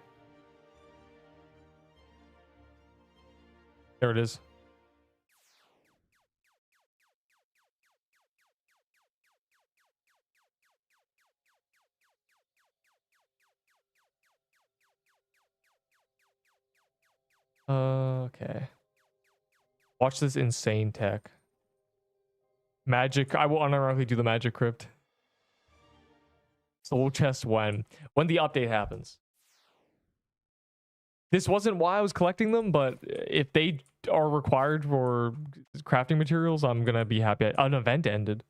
There it is. Okay. Watch this insane tech. Magic. I will unironically do the magic crypt. Soul chest when the update happens. This wasn't why I was collecting them, but if they are required for crafting materials, I'm gonna be happy. An event ended.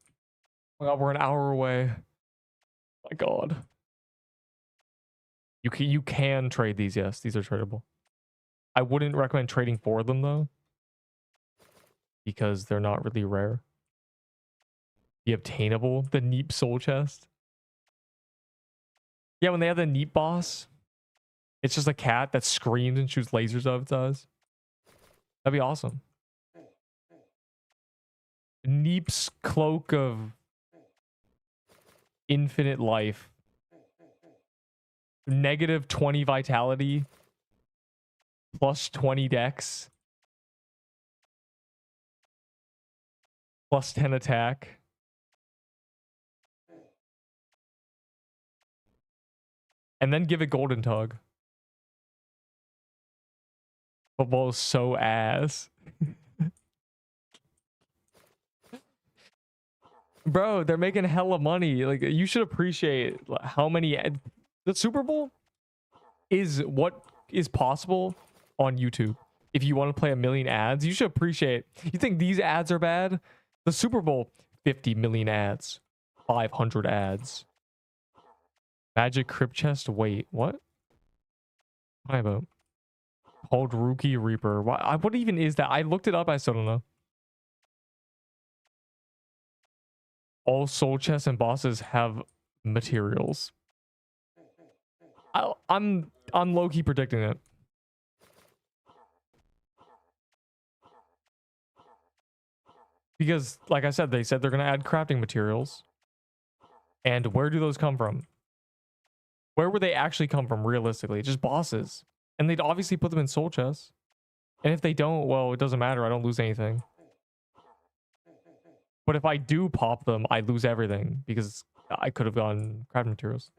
Oh my god, we're an hour away. Oh my god. You can trade these. Yes, these are tradable. I wouldn't recommend trading for them though, because they're not really rare. The obtainable, the Neep soul chest. Yeah, when they have the Neep boss, it's just a cat that screams and shoots lasers out of its eyes. That'd be awesome. Neep's cloak of infinite life. Negative 20 vitality. Plus 20 dex. Plus 10 attack. And then give it golden tug. Football is so ass. Bro, they're making hella money. Like, you should appreciate how many... The Super Bowl is what is possible on YouTube. If you want to play a million ads, you should appreciate... You think these ads are bad? The Super Bowl, 50 million ads. 500 ads. Magic Crypt chest? Wait, what? What am I about? Hold Rookie Reaper. What even is that? I looked it up. I still don't know. All soul chests and bosses have materials. I'm low-key predicting it. Because, like I said, they said they're going to add crafting materials. And where do those come from? Where would they actually come from, realistically? Just bosses. And they'd obviously put them in soul chests. And if they don't, well, it doesn't matter. I don't lose anything. But if I do pop them, I lose everything. Because I could have gone crafting materials.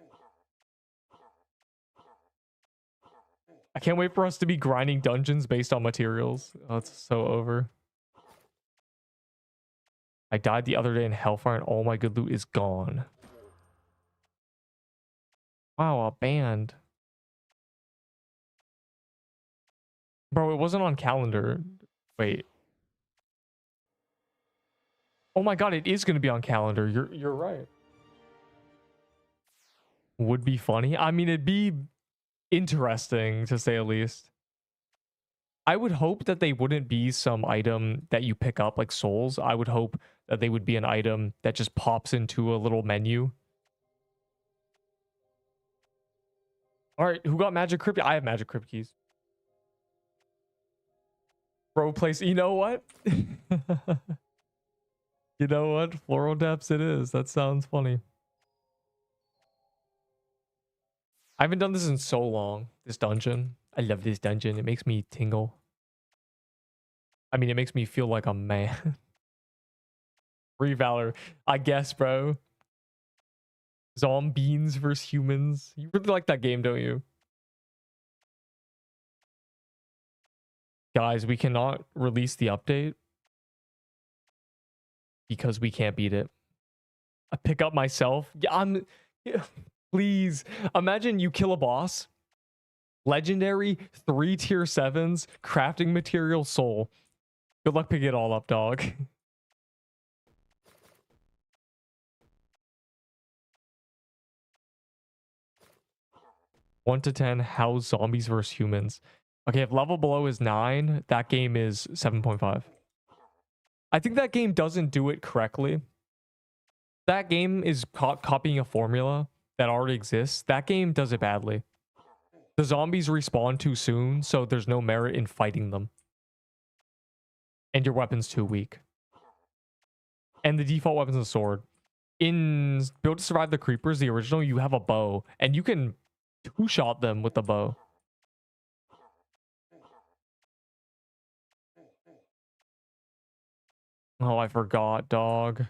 I can't wait for us to be grinding dungeons based on materials. Oh, it's so over. I died the other day in Hellfire and all my good loot is gone. Wow, a band. Bro, it wasn't on calendar. Wait. Oh my god, it is going to be on calendar. You're right. Would be funny. I mean, it'd be interesting to say the least. I would hope that they wouldn't be some item that you pick up like souls. I would hope that they would be an item that just pops into a little menu. All right, who got Magic Crypt? I have Magic Crypt keys. Bro, place. You know what? You know what? Floral Depths it is. That sounds funny. I haven't done this in so long. This dungeon. I love this dungeon. It makes me tingle. I mean, it makes me feel like a man. Free Valor. I guess, bro. Zombies versus humans. You really like that game, don't you? Guys, we cannot release the update because we can't beat it. I pick up myself. Yeah, please. Imagine you kill a boss. Legendary, 3 tier 7s, crafting material, soul. Good luck picking it all up, dog. One to 10, how zombies versus humans. Okay, if level below is 9, that game is 7.5. I think that game doesn't do it correctly. That game is copying a formula that already exists. That game does it badly. The zombies respawn too soon, so there's no merit in fighting them. And your weapon's too weak. And the default weapon's a sword. In Build to Survive the Creepers, the original, you have a bow, and you can two-shot them with the bow. Oh, I forgot, dog.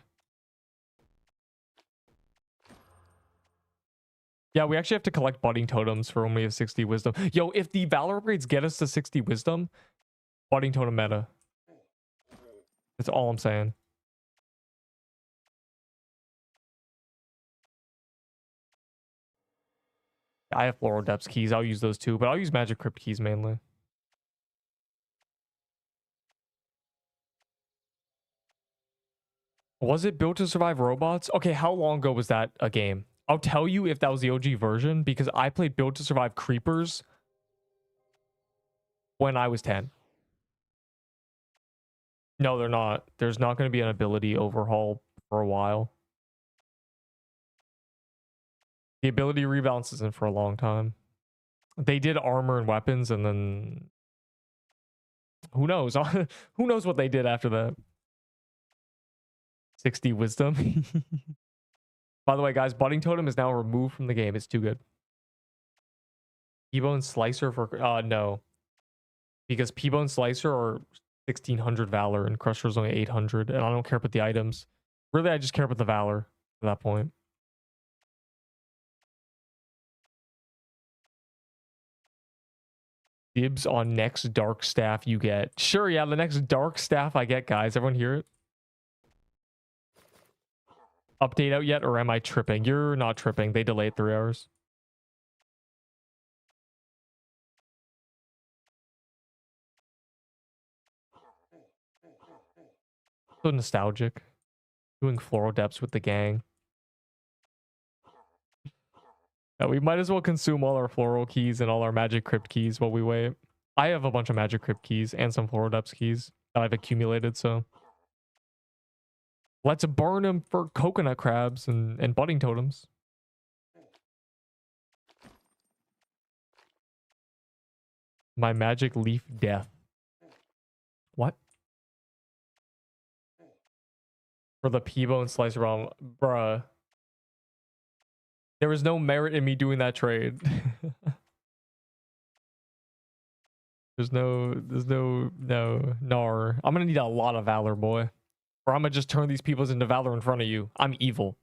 Yeah, we actually have to collect budding totems for when we have 60 wisdom. Yo, if the Valor upgrades get us to 60 wisdom, budding totem meta. That's all I'm saying. I have Floral Depths keys. I'll use those too, but I'll use Magic Crypt keys mainly. Was it Built to Survive Robots? Okay, how long ago was that a game? I'll tell you if that was the OG version, because I played Built to Survive Creepers when I was 10. No, they're not. There's not going to be an ability overhaul for a while. The ability rebalance isn't for a long time. They did armor and weapons, and then who knows? Who knows what they did after that? 60 wisdom. By the way, guys, budding totem is now removed from the game. It's too good. P-bone slicer for no, because P-bone slicer are 1600 valor and crusher's only 800, and I don't care about the items. Really, I just care about the valor at that point. Dibs on next dark staff you get. Sure, yeah, the next dark staff I get, guys. Everyone hear it? Update out yet, or am I tripping? You're not tripping. They delayed 3 hours. So nostalgic. Doing Floral Depths with the gang. Yeah, we might as well consume all our Floral keys and all our Magic Crypt keys while we wait. I have a bunch of Magic Crypt keys and some Floral Depths keys that I've accumulated, so... Let's burn them for coconut crabs and budding totems. My magic leaf death. What? For the P-bone slicer bomb. Bruh. There was no merit in me doing that trade. no, nar. I'm gonna need a lot of valor, boy. Or I'm gonna just turn these peoples into valor in front of you. I'm evil.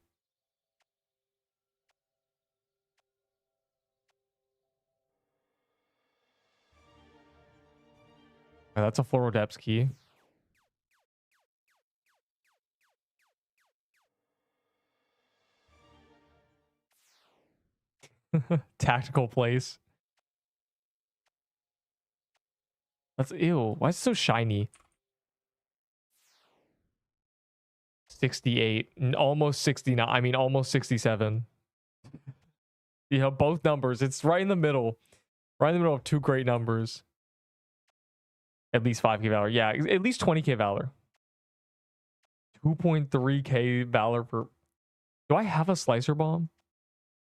That's a Floral Depths key. Tactical place. That's ew. Why is it so shiny? 68. Almost 69. I mean, almost 67. You know, both numbers. It's right in the middle. Right in the middle of two great numbers. At least 5k valor. Yeah, at least 20k valor. 2.3k valor for... Do I have a slicer bomb?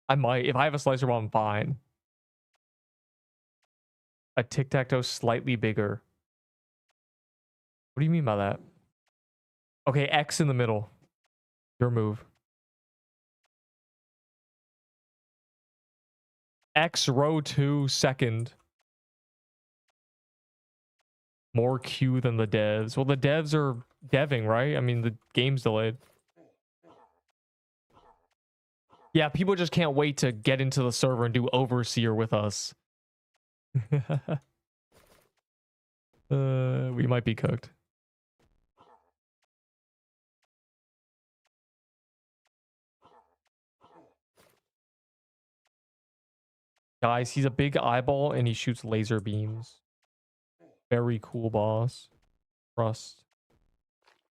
I might. If I have a slicer bomb, fine. A tic-tac-toe slightly bigger. What do you mean by that? Okay, X in the middle. Your move. X row 2 second. More Q than the devs. Well, the devs are deving, right? I mean, the game's delayed. Yeah, people just can't wait to get into the server and do Overseer with us. We might be cooked. Guys, he's a big eyeball and he shoots laser beams. Very cool, boss. Trust.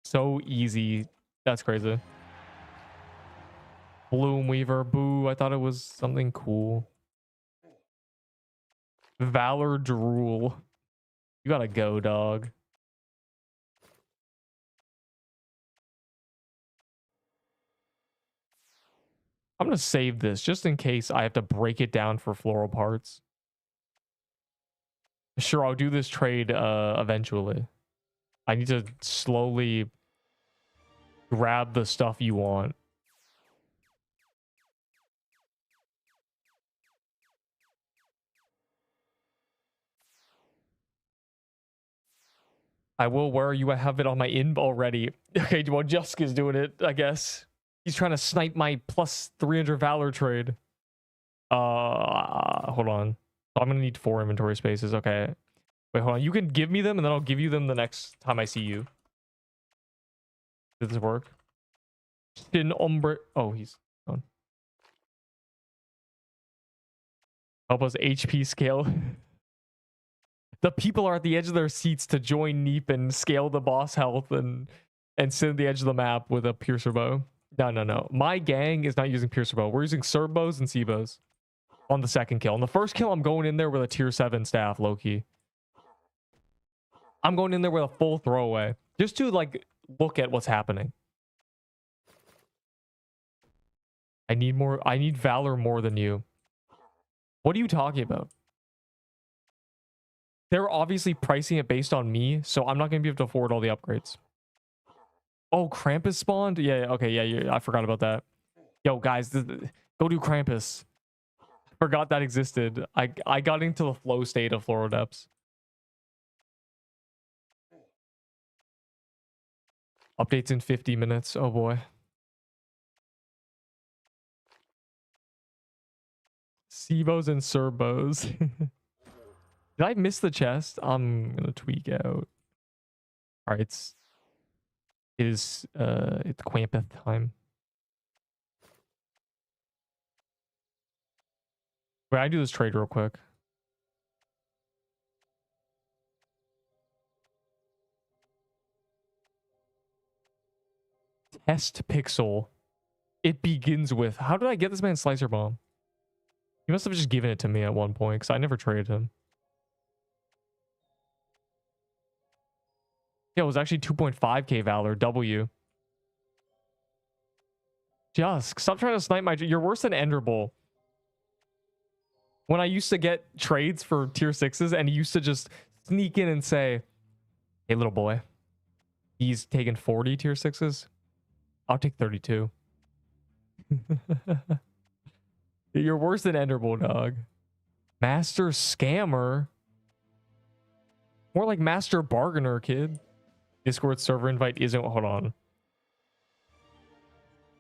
So easy. That's crazy. Bloom Weaver. Boo. I thought it was something cool. Valor Drool. You gotta go, dog. I'm gonna save this just in case I have to break it down for floral parts. Sure, I'll do this trade eventually. I need to slowly grab the stuff you want. I will. Where are you? I have it on my in already. Okay, well, Juska's doing it, I guess. He's trying to snipe my plus 300 Valor trade. Hold on. I'm gonna need 4 inventory spaces. Okay. Wait, hold on. You can give me them, and then I'll give you them the next time I see you. Does this work? Shin Ombre. Oh, he's gone. Help us HP scale. The people are at the edge of their seats to join Neep and scale the boss health and sit at the edge of the map with a piercer bow. No. My gang is not using piercer bow. We're using serb bows and C-bows on the second kill. On the first kill, I'm going in there with a tier 7 staff, low-key. I'm going in there with a full throwaway. Just to, like, look at what's happening. I need Valor more than you. What are you talking about? They're obviously pricing it based on me, so I'm not going to be able to afford all the upgrades. Oh, Krampus spawned? Yeah, okay, yeah, I forgot about that. Yo, guys, go do Krampus. Forgot that existed. I got into the flow state of Floral Depths. Updates in 50 minutes. Oh, boy. Sebos and Serbos. Did I miss the chest? I'm gonna tweak out. All right, it's Krampus time. Wait, I do this trade real quick. Test pixel. It begins with. How did I get this man Slicer Bomb? He must have just given it to me at one point because I never traded him. Yeah, it was actually 2.5k Valor W. Just stop trying to snipe my. You're worse than Enderbull. When I used to get trades for tier 6s and he used to just sneak in and say, "Hey, little boy, he's taking 40 tier 6s. I'll take 32." You're worse than Enderbull, dog. Master Scammer. More like Master Bargainer, kid. Discord server invite isn't. Hold on.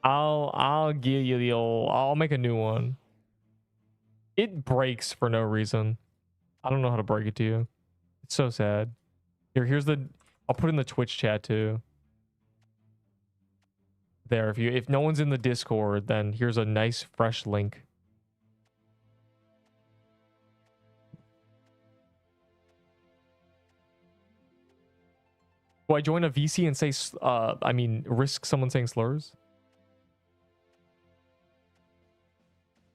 I'll give you the old. I'll make a new one. It breaks for no reason. I don't know how to break it to you. It's so sad. Here's the. I'll put in the Twitch chat too. There, if no one's in the Discord, then here's a nice fresh link. Do I join a VC and say, risk someone saying slurs?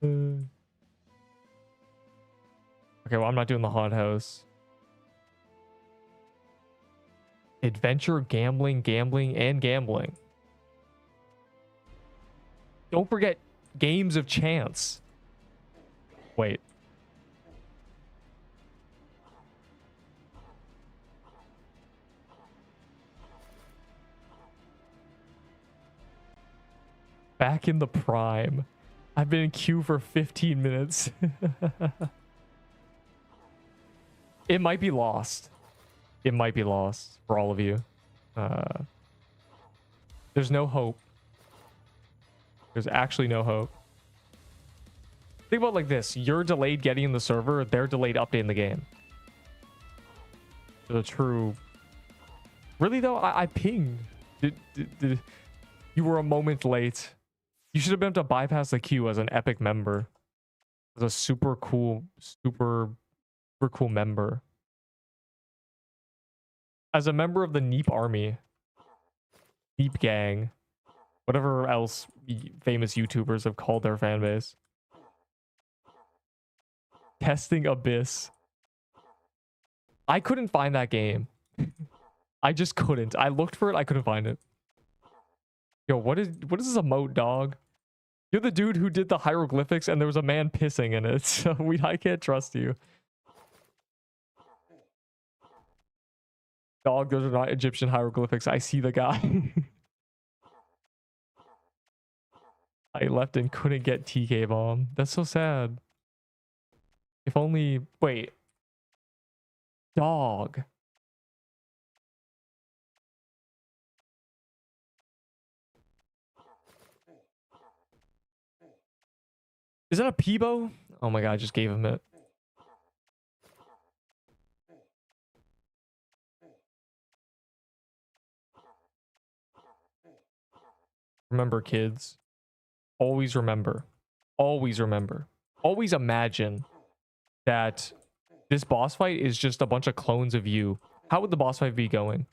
Okay, well, I'm not doing the hot house. Adventure, gambling. Don't forget games of chance. Wait. Back in the prime. I've been in queue for 15 minutes. It might be lost. It might be lost for all of you. There's no hope. There's actually no hope. Think about it like this. You're delayed getting in the server. They're delayed updating the game. The true... Really, though? I pinged. You were a moment late. You should have been able to bypass the queue as an epic member. As a super cool member. As a member of the Neep army. Neep gang. Whatever else famous YouTubers have called their fan base. Testing Abyss. I couldn't find that game. I just couldn't. I looked for it. I couldn't find it. Yo, what is this emote, dog? You're the dude who did the hieroglyphics and there was a man pissing in it. So I can't trust you. Dog, those are not Egyptian hieroglyphics. I see the guy. I left and couldn't get TK bomb. That's so sad. If only... Wait. Dog. Is that a Peebo? Oh my god, I just gave him it. Remember, kids. Always remember. Always remember. Always imagine that this boss fight is just a bunch of clones of you. How would the boss fight be going?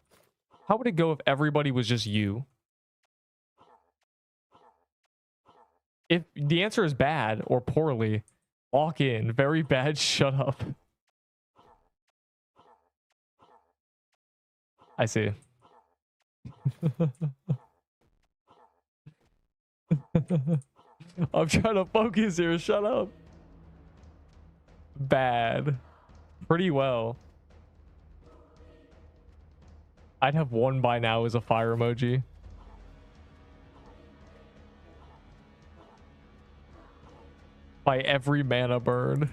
How would it go if everybody was just you? If the answer is bad or poorly, walk in. Very bad, shut up. I see. I'm trying to focus here, shut up. Bad. Pretty well. I'd have one by now as a fire emoji. By every mana burn.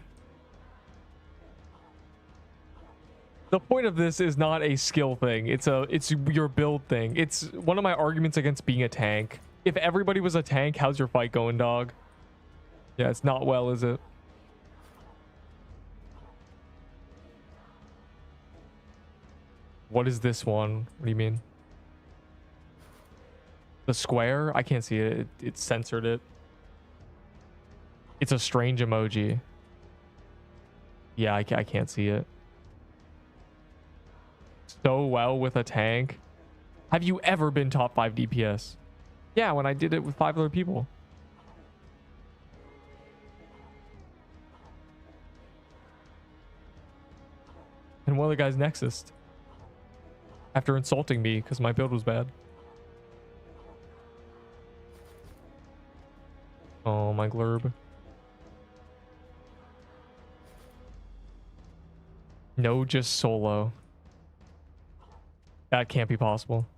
The point of this is not a skill thing. It's your build thing. It's one of my arguments against being a tank. If everybody was a tank, how's your fight going, dog? Yeah, it's not well, is it? What is this one? What do you mean? The square? I can't see it. It censored it. It's a strange emoji. Yeah, I can't see it. So well with a tank. Have you ever been top 5 DPS? Yeah, when I did it with 5 other people. And one of the guys Nexus. After insulting me because my build was bad. Oh, my glurb. No, just solo. That can't be possible.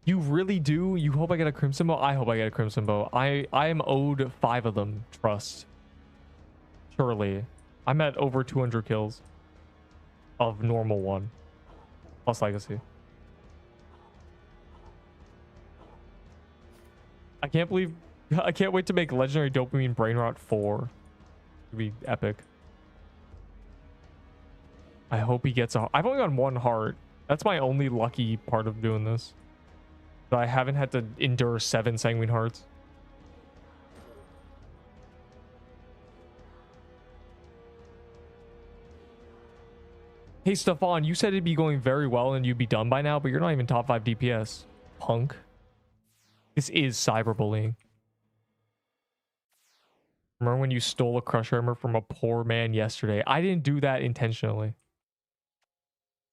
You really do? You hope I get a Crimson Bow? I hope I get a Crimson Bow. I am owed 5 of them. Trust. Surely. I'm at over 200 kills. Of normal 1. Plus legacy. I can't wait to make Legendary Dopamine Brain Rot 4. It'd be epic. I hope he gets a... I've only got 1 heart. That's my only lucky part of doing this. I haven't had to endure 7 sanguine hearts. Hey, Stefan, you said it'd be going very well and you'd be done by now, but you're not even top 5 DPS. Punk. This is cyberbullying. Remember when you stole a crush armor from a poor man yesterday? I didn't do that intentionally.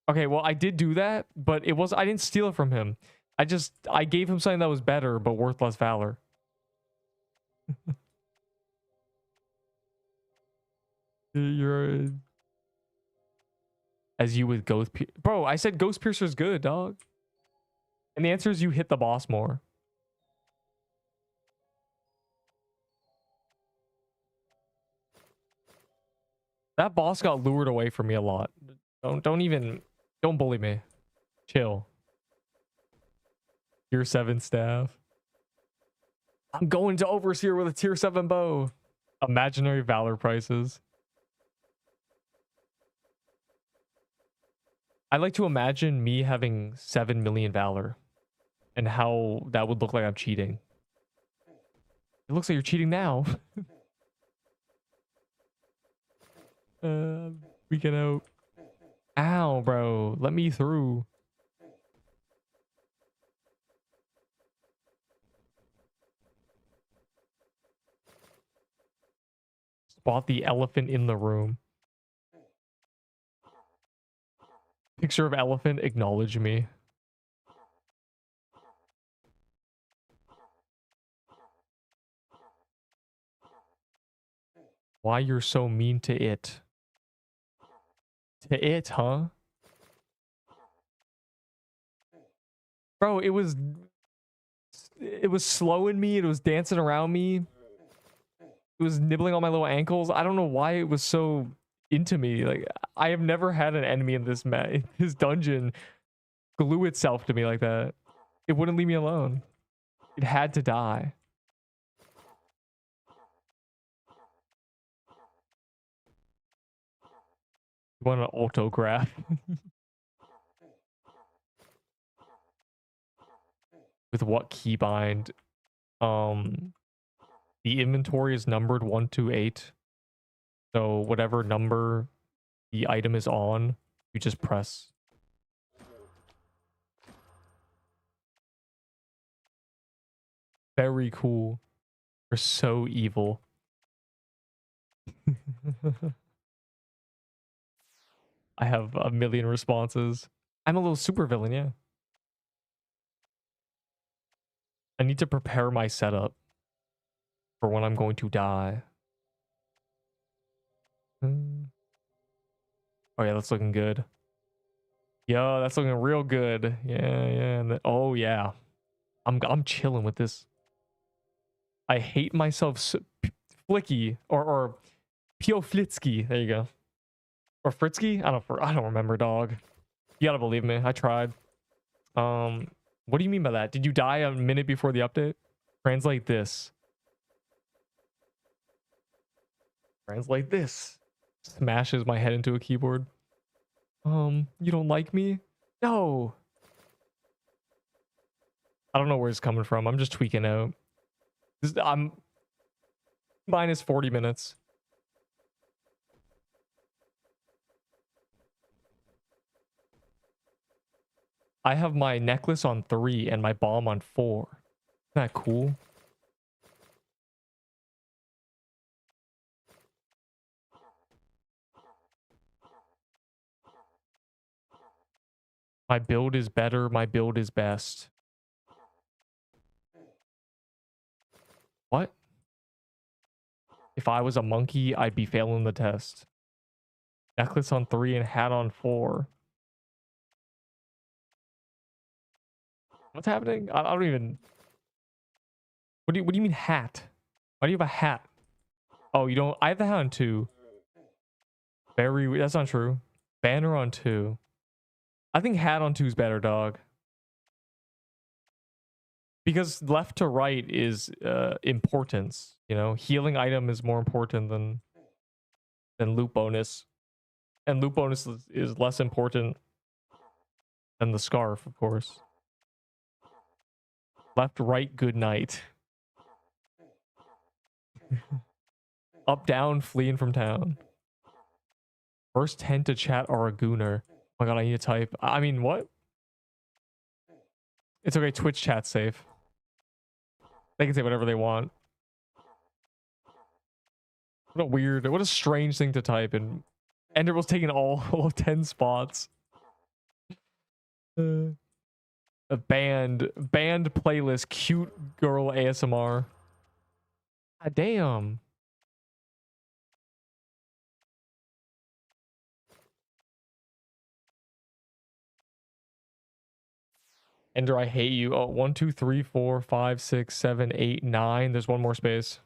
Okay, well, I did do that, but I didn't steal it from him. I gave him something that was better, but worth less valor. You're... As you with Ghost Piercer. Bro, I said Ghost Piercer's good, dog. And the answer is you hit the boss more. That boss got lured away from me a lot. Don't bully me. Chill. Tier 7 staff. I'm going to Overseer with a tier 7 bow. Imaginary Valor prices. I like to imagine me having 7 million Valor and how that would look like I'm cheating. It looks like you're cheating now. We get out. Ow, bro. Let me through. Spot the elephant in the room. Picture of elephant, acknowledge me. Why you're so mean to it? To it, huh? Bro, it was slowing me, it was dancing around me. It was nibbling on my little ankles. I don't know why it was so into me. Like, I have never had an enemy in this dungeon glue itself to me like that. It wouldn't leave me alone. It had to die. You want an autograph? With what keybind? The inventory is numbered 1 to 8. So whatever number the item is on, you just press. Very cool. We're so evil. I have a million responses. I'm a little supervillain, yeah. I need to prepare my setup for when I'm going to die. Oh yeah, that's looking good. Yo, that's looking real good. Yeah, yeah. Oh yeah, I'm chilling with this. I hate myself. Flicky or Pio Flitsky. There you go. Or Fritzky. I don't remember, dog. You gotta believe me. I tried. What do you mean by that? Did you die a minute before the update? Translate this. Translate this. Smashes my head into a keyboard. You don't like me? No. I don't know where it's coming from. I'm just tweaking out. I'm minus 40 minutes. I have my necklace on 3 and my bomb on 4. Isn't that cool? My build is better. My build is best. What? If I was a monkey, I'd be failing the test. Necklace on 3 and hat on 4. What's happening? I don't even... What do you mean hat? Why do you have a hat? Oh, you don't... I have the hat on 2. Very... That's not true. Banner on 2. I think hat on 2 is better, dog. Because left to right is importance. You know, healing item is more important than loot bonus. And loot bonus is less important than the scarf, of course. Left, right, good night. Up, down, fleeing from town. First 10 to chat are a gooner. Oh my god, I need to type. I mean, what? It's okay, Twitch chat's safe. They can say whatever they want. What a strange thing to type, and Enderwell's taking all 10 spots. A banned playlist, cute girl ASMR. Ah, damn. Ender, I hate you. Oh, 1, 2, 3, 4, 5, 6, 7, 8, 9. There's one more space.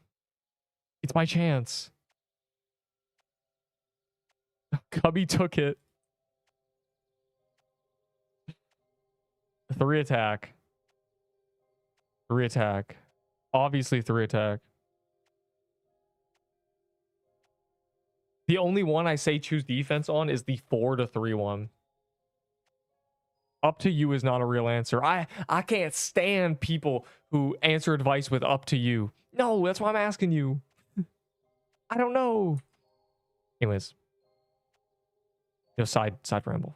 It's my chance. Cubby took it. 3 attack. 3 attack. Obviously 3 attack. The only one I say choose defense on is the 4 to 3 one. Up to you is not a real answer. I can't stand people who answer advice with up to you. No, that's why I'm asking you. I don't know. Anyways. Yo, side ramble.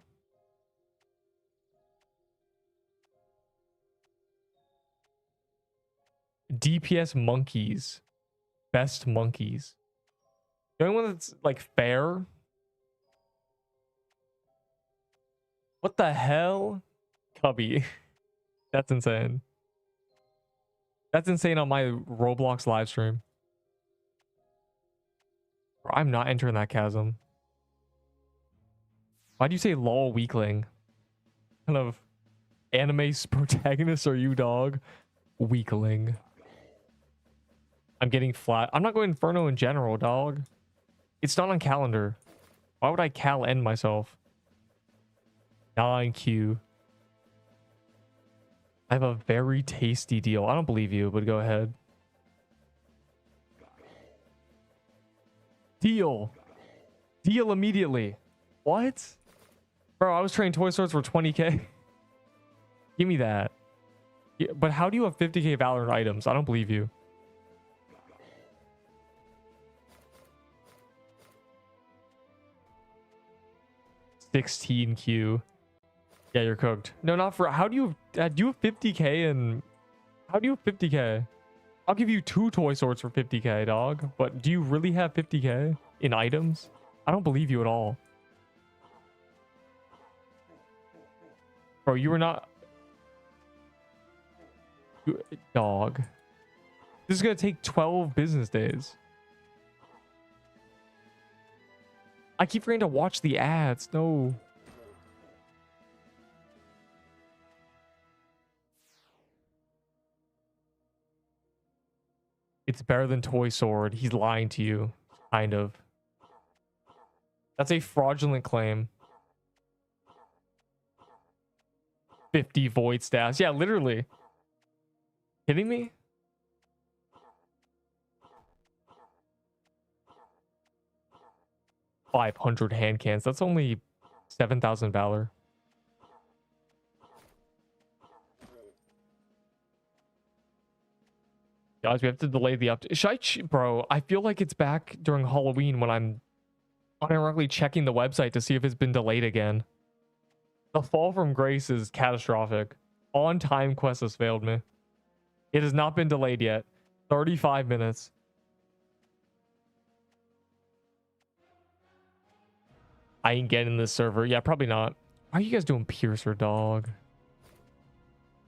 DPS monkeys. Best monkeys. The only one that's like fair. What the hell? Cubby. That's insane. That's insane on my Roblox live stream. I'm not entering that chasm. Why do you say lol weakling? What kind of anime protagonist are you, dog? Weakling. I'm getting flat. I'm not going Inferno in general, dog. It's not on calendar. Why would I cal end myself? 9Q. I have a very tasty deal. I don't believe you, but go ahead. Deal. Deal immediately. What? Bro, I was trading toy stores for 20k. Give me that. Yeah, but how do you have 50k Valor items? I don't believe you. $16Q. Yeah, you're cooked. No, not for... How do you have 50k and... How do you have 50k? I'll give you 2 toy swords for 50k, dog. But do you really have 50k in items? I don't believe you at all. Bro, you were not... Dog. This is gonna take 12 business days. I keep forgetting to watch the ads. No. It's better than Toy Sword. He's lying to you. Kind of. That's a fraudulent claim. 50 void stats. Yeah, literally. Kidding me? $500 hand cans. That's only 7,000 Valor. Guys, we have to delay the update. Should I, bro? I feel like it's back during Halloween when I'm unironically checking the website to see if it's been delayed again. The fall from grace is catastrophic. On time quest has failed me. It has not been delayed yet. 35 minutes. I ain't getting this server. Yeah, probably not. Why are you guys doing Piercer, dog?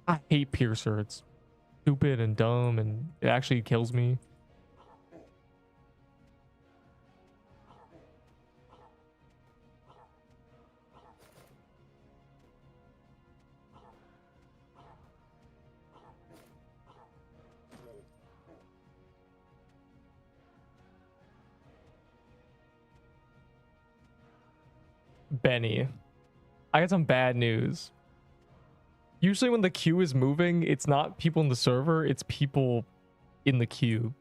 I hate Piercer. It's stupid and dumb, and it actually kills me. Benny, I got some bad news. Usually when the queue is moving, it's not people in the server, it's people in the queue.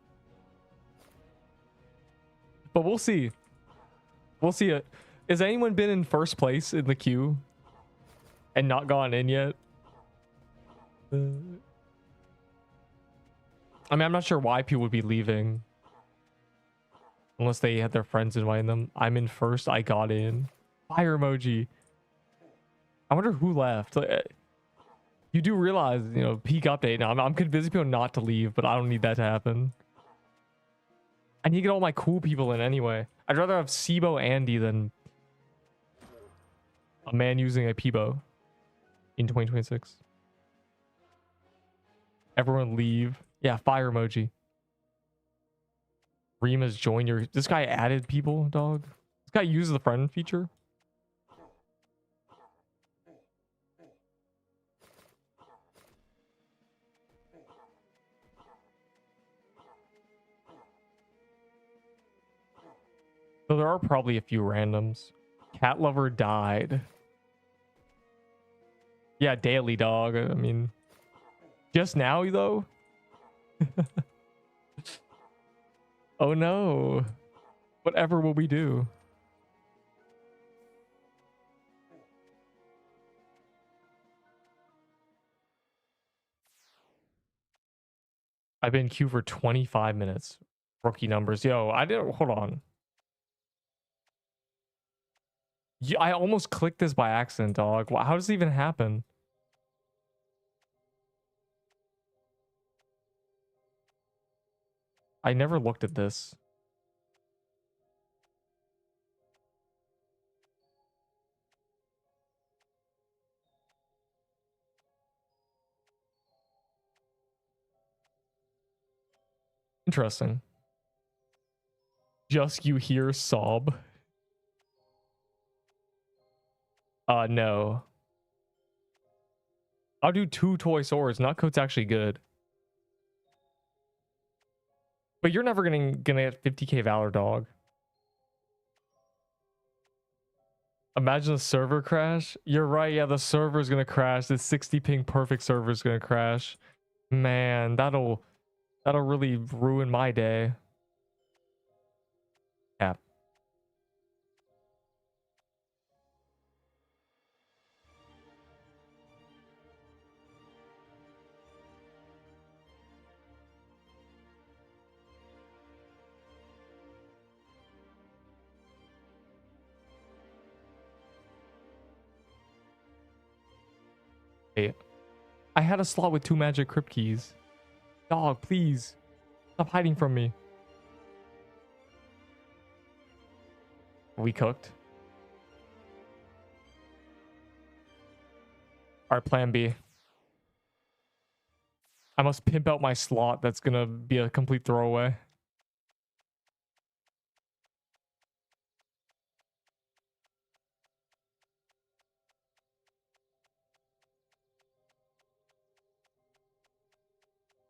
But we'll see. We'll see. Has anyone been in first place in the queue and not gone in yet? I mean, I'm not sure why people would be leaving. Unless they had their friends inviting them. I'm in first. I got in. Fire emoji. I wonder who left. You do realize, you know, peak update now. I'm convincing people not to leave, but I don't need that to happen. I need to get all my cool people in anyway. I'd rather have Sibo Andy than a man using a Peebo in 2026. Everyone leave. Yeah, fire emoji. Rima's join your... This guy added people, dog. This guy uses the friend feature. So there are probably a few randoms. Cat lover died. Yeah, daily, dog. I mean, just now, though? Oh, no. Whatever will we do? I've been in queue for 25 minutes. Rookie numbers. Yo, I didn't... Hold on. Yeah, I almost clicked this by accident, dog. How does it even happen? I never looked at this. Interesting. Just you hear sob. No. I'll do 2 toy swords. Nutcoat's actually good. But you're never gonna get 50k Valor, dog. Imagine a server crash. You're right. Yeah, the server's gonna crash. This 60 ping perfect server is gonna crash. Man, that'll really ruin my day. Yeah. Hey, I had a slot with 2 magic crypt keys. Dog, please. Stop hiding from me. We cooked. Alright, plan B. I must pimp out my slot. That's gonna be a complete throwaway.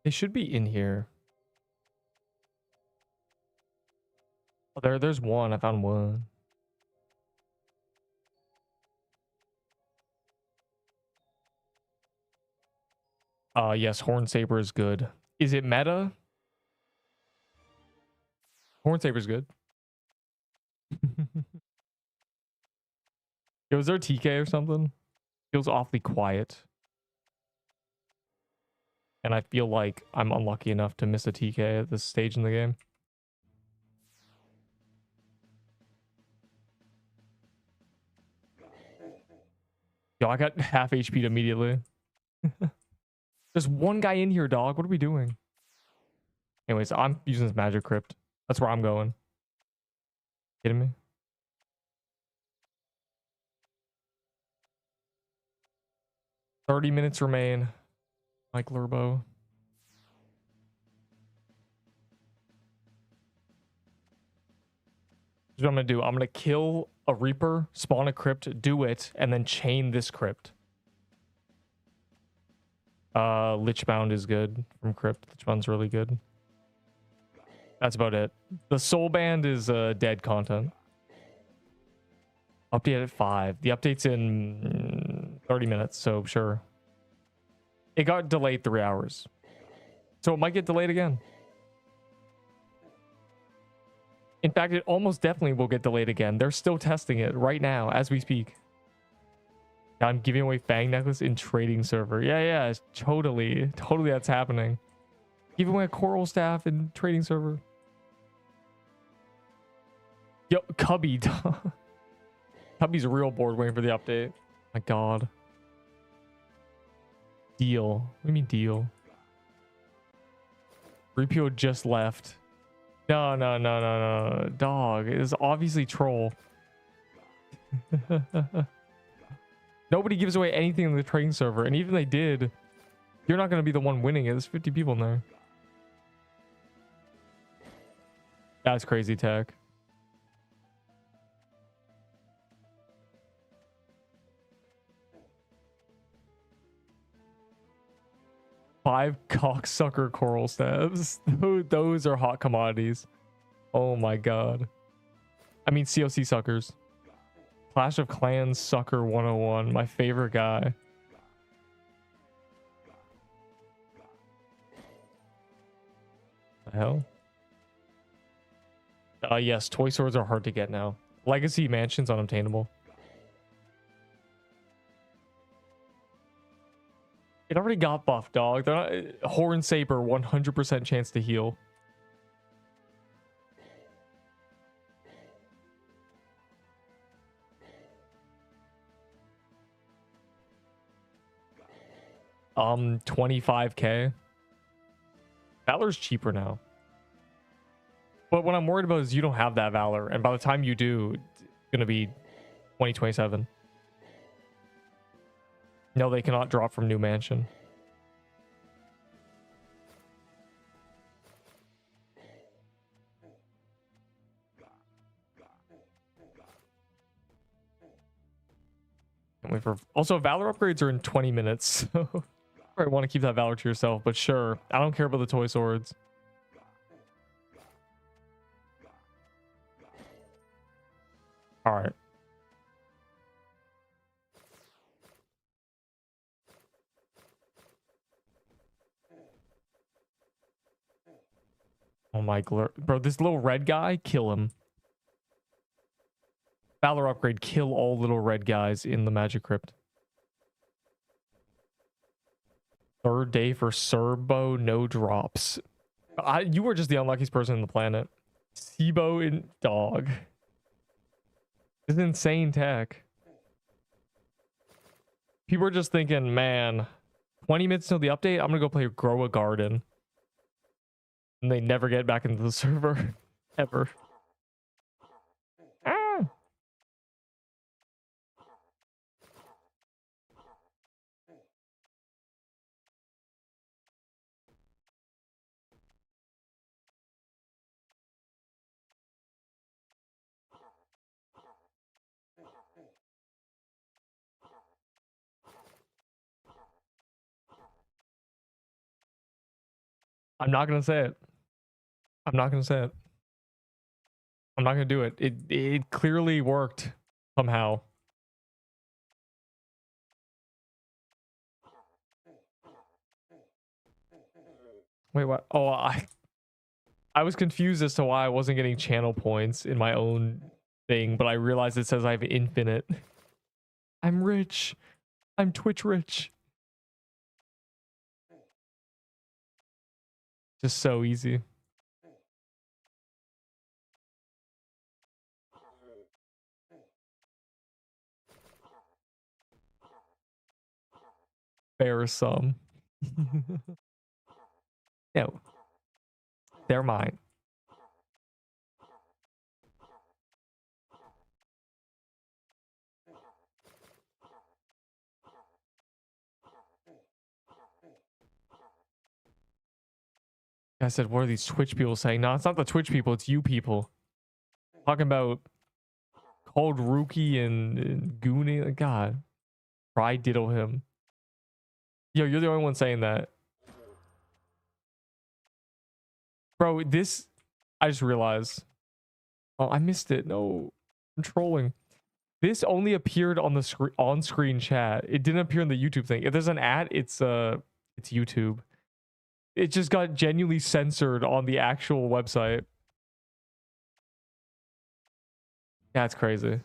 They should be in here. Oh, there's one. I found one. Yes, Horn Saber is good. Is it meta? Horn Saber's good. Yo, is there TK or something? Feels awfully quiet. And I feel like I'm unlucky enough to miss a TK at this stage in the game. Yo, I got half HP'd immediately. There's one guy in here, dog. What are we doing? Anyways, I'm using this magic crypt. That's where I'm going. Kidding me? "30 minutes remain." Mike Lurbo. Here's what I'm gonna do. I'm gonna kill a Reaper, spawn a crypt, do it, and then chain this crypt. Lichbound is good from Crypt. Lichbound's really good. That's about it. The Soul Band is dead content. Update at 5. The update's in 30 minutes, so sure. It got delayed 3 hours. So it might get delayed again. In fact, it almost definitely will get delayed again. They're still testing it right now as we speak. I'm giving away Fang Necklace in trading server. Yeah, totally that's happening. Giving away a Coral Staff in trading server. Yo, Cubby. Cubby's real bored waiting for the update. My god. Deal. What do you mean deal? Repo just left. No. Dog. It is obviously troll. Nobody gives away anything in the trading server. And even if they did, you're not going to be the one winning it. There's 50 people in there. That's crazy tech. Five cocksucker coral stabs. Those are hot commodities. Oh my god. I mean COC suckers. Clash of Clans Sucker 101. My favorite guy. The hell? Yes, toy swords are hard to get now. Legacy Mansion's unobtainable. It already got buffed, dog. They're not, Horn Saber, 100% chance to heal. $25k. Valor's cheaper now. But what I'm worried about is you don't have that Valor, and by the time you do, it's gonna be 2027. No, they cannot drop from New Mansion. Can't wait for... Also, Valor upgrades are in 20 minutes, so you probably want to keep that Valor to yourself, but sure. I don't care about the toy swords. All right. Oh my bro, this little red guy, kill him. Valor upgrade, kill all little red guys in the magic crypt. Third day for Serbo, no drops. You were just the unluckiest person on the planet. Sibo in dog. This is insane tech. People are just thinking, man, 20 minutes till the update, I'm gonna go play Grow a Garden. And they never get back into the server. Ever. Ah. I'm not gonna say it. I'm not gonna say it. I'm not gonna do it. It clearly worked somehow. Wait, what? Oh, I was confused as to why I wasn't getting channel points in my own thing, but I realized it says I have infinite. I'm rich. I'm Twitch rich. Just so easy. Bear some. No. They're mine. I said, what are these Twitch people saying? No, it's not the Twitch people, it's you people. Talking about Cold Rookie and Goonie. God. Try diddle him. Yo, you're the only one saying that. Bro, this... I just realized. Oh, I missed it. No. I'm trolling. This only appeared on the on-screen chat. It didn't appear in the YouTube thing. If there's an ad, it's YouTube. It just got genuinely censored on the actual website. That's crazy.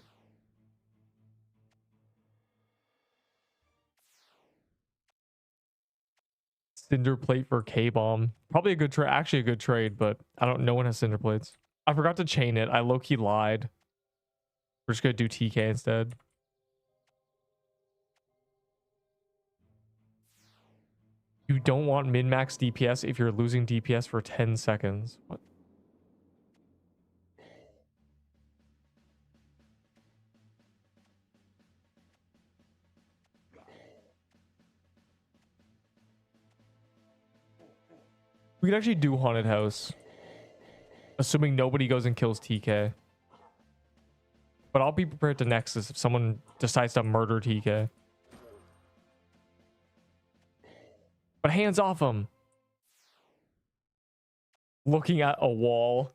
Cinder plate for K-bomb. Probably a good trade. Actually a good trade, but I don't. No one has cinder plates. I forgot to chain it. I low-key lied. We're just gonna do TK instead. You don't want min-max DPS if you're losing DPS for 10 seconds. What? We could actually do haunted house. Assuming nobody goes and kills TK. But I'll be prepared to Nexus if someone decides to murder TK. But hands off him. Looking at a wall.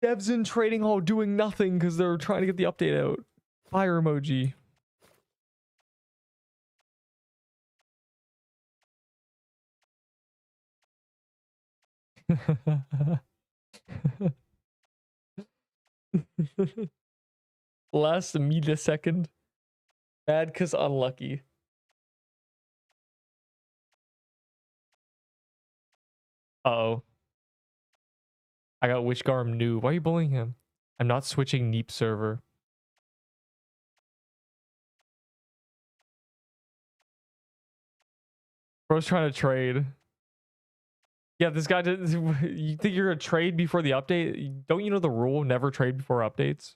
Devs in trading hall doing nothing because they're trying to get the update out. Fire emoji. Last millisecond. Bad because unlucky. Uh-oh. I got Witchgarm new. Why are you bullying him? I'm not switching Neep server. Bro's trying to trade. Yeah, this guy did. You think you're gonna trade before the update? Don't you know the rule? Never trade before updates.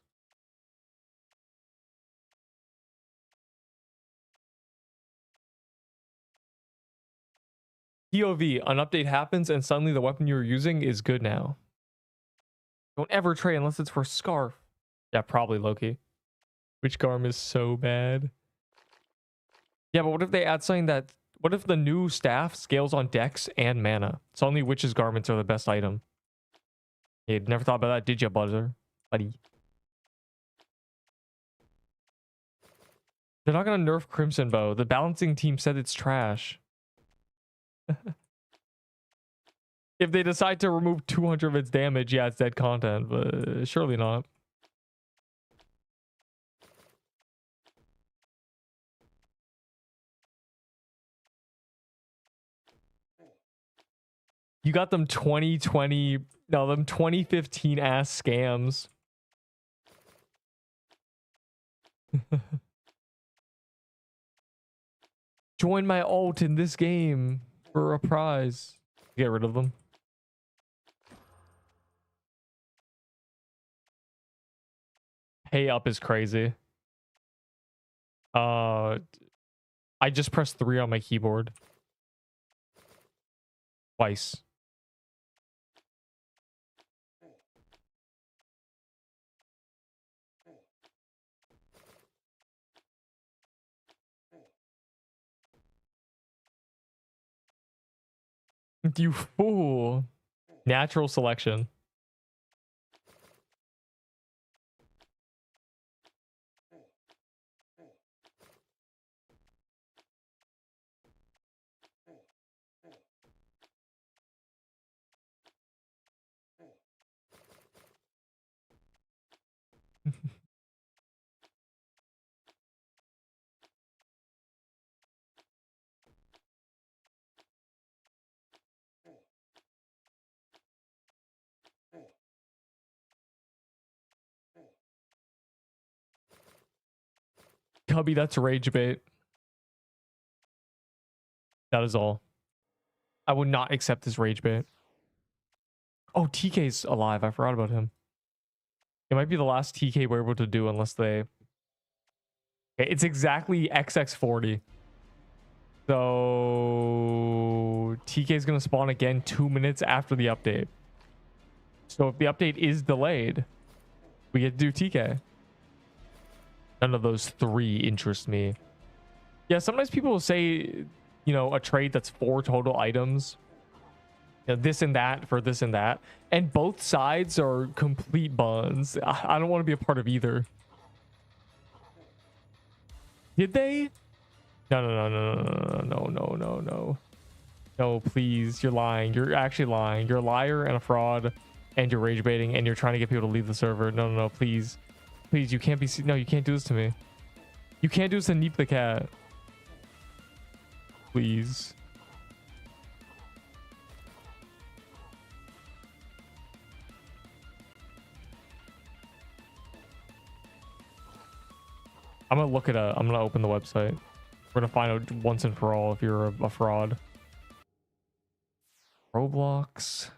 POV, an update happens and suddenly the weapon you were using is good now. Don't ever trade unless it's for Scarf. Yeah, probably Loki. Witchgarm is so bad. Yeah, but what if they add something that... What if the new staff scales on dex and mana? Suddenly Witch's garments are the best item. You never thought about that, did you, Buzzer? Buddy. They're not gonna nerf Crimson Bow. The balancing team said it's trash. If they decide to remove 200 of its damage, yeah, it's dead content, but surely not. You got them 2020, no, them 2015 ass scams. Join my alt in this game for a prize. Get rid of them. Pay up is crazy. I just pressed 3 on my keyboard. Twice. You fool. Natural selection. Cubby, that's rage bait. That is all. I would not accept this rage bait. Oh, TK's alive. I forgot about him. It might be the last TK we're able to do unless they... Okay, it's exactly XX40. So... TK is going to spawn again 2 minutes after the update. So if the update is delayed, we get to do TK. None of those 3 interest me. Yeah, sometimes people will say, you know, a trade that's 4 total items. You know, this and that for this and that. And both sides are complete buns. I don't want to be a part of either. Did they? No. No, please. You're lying. You're actually lying. You're a liar and a fraud. And you're rage baiting. And you're trying to get people to leave the server. No, please. Please, you can't be... No, you can't do this to me. You can't do this to Neep the cat. Please. I'm gonna look at I'm gonna open the website. We're gonna find out once and for all if you're a fraud. Roblox.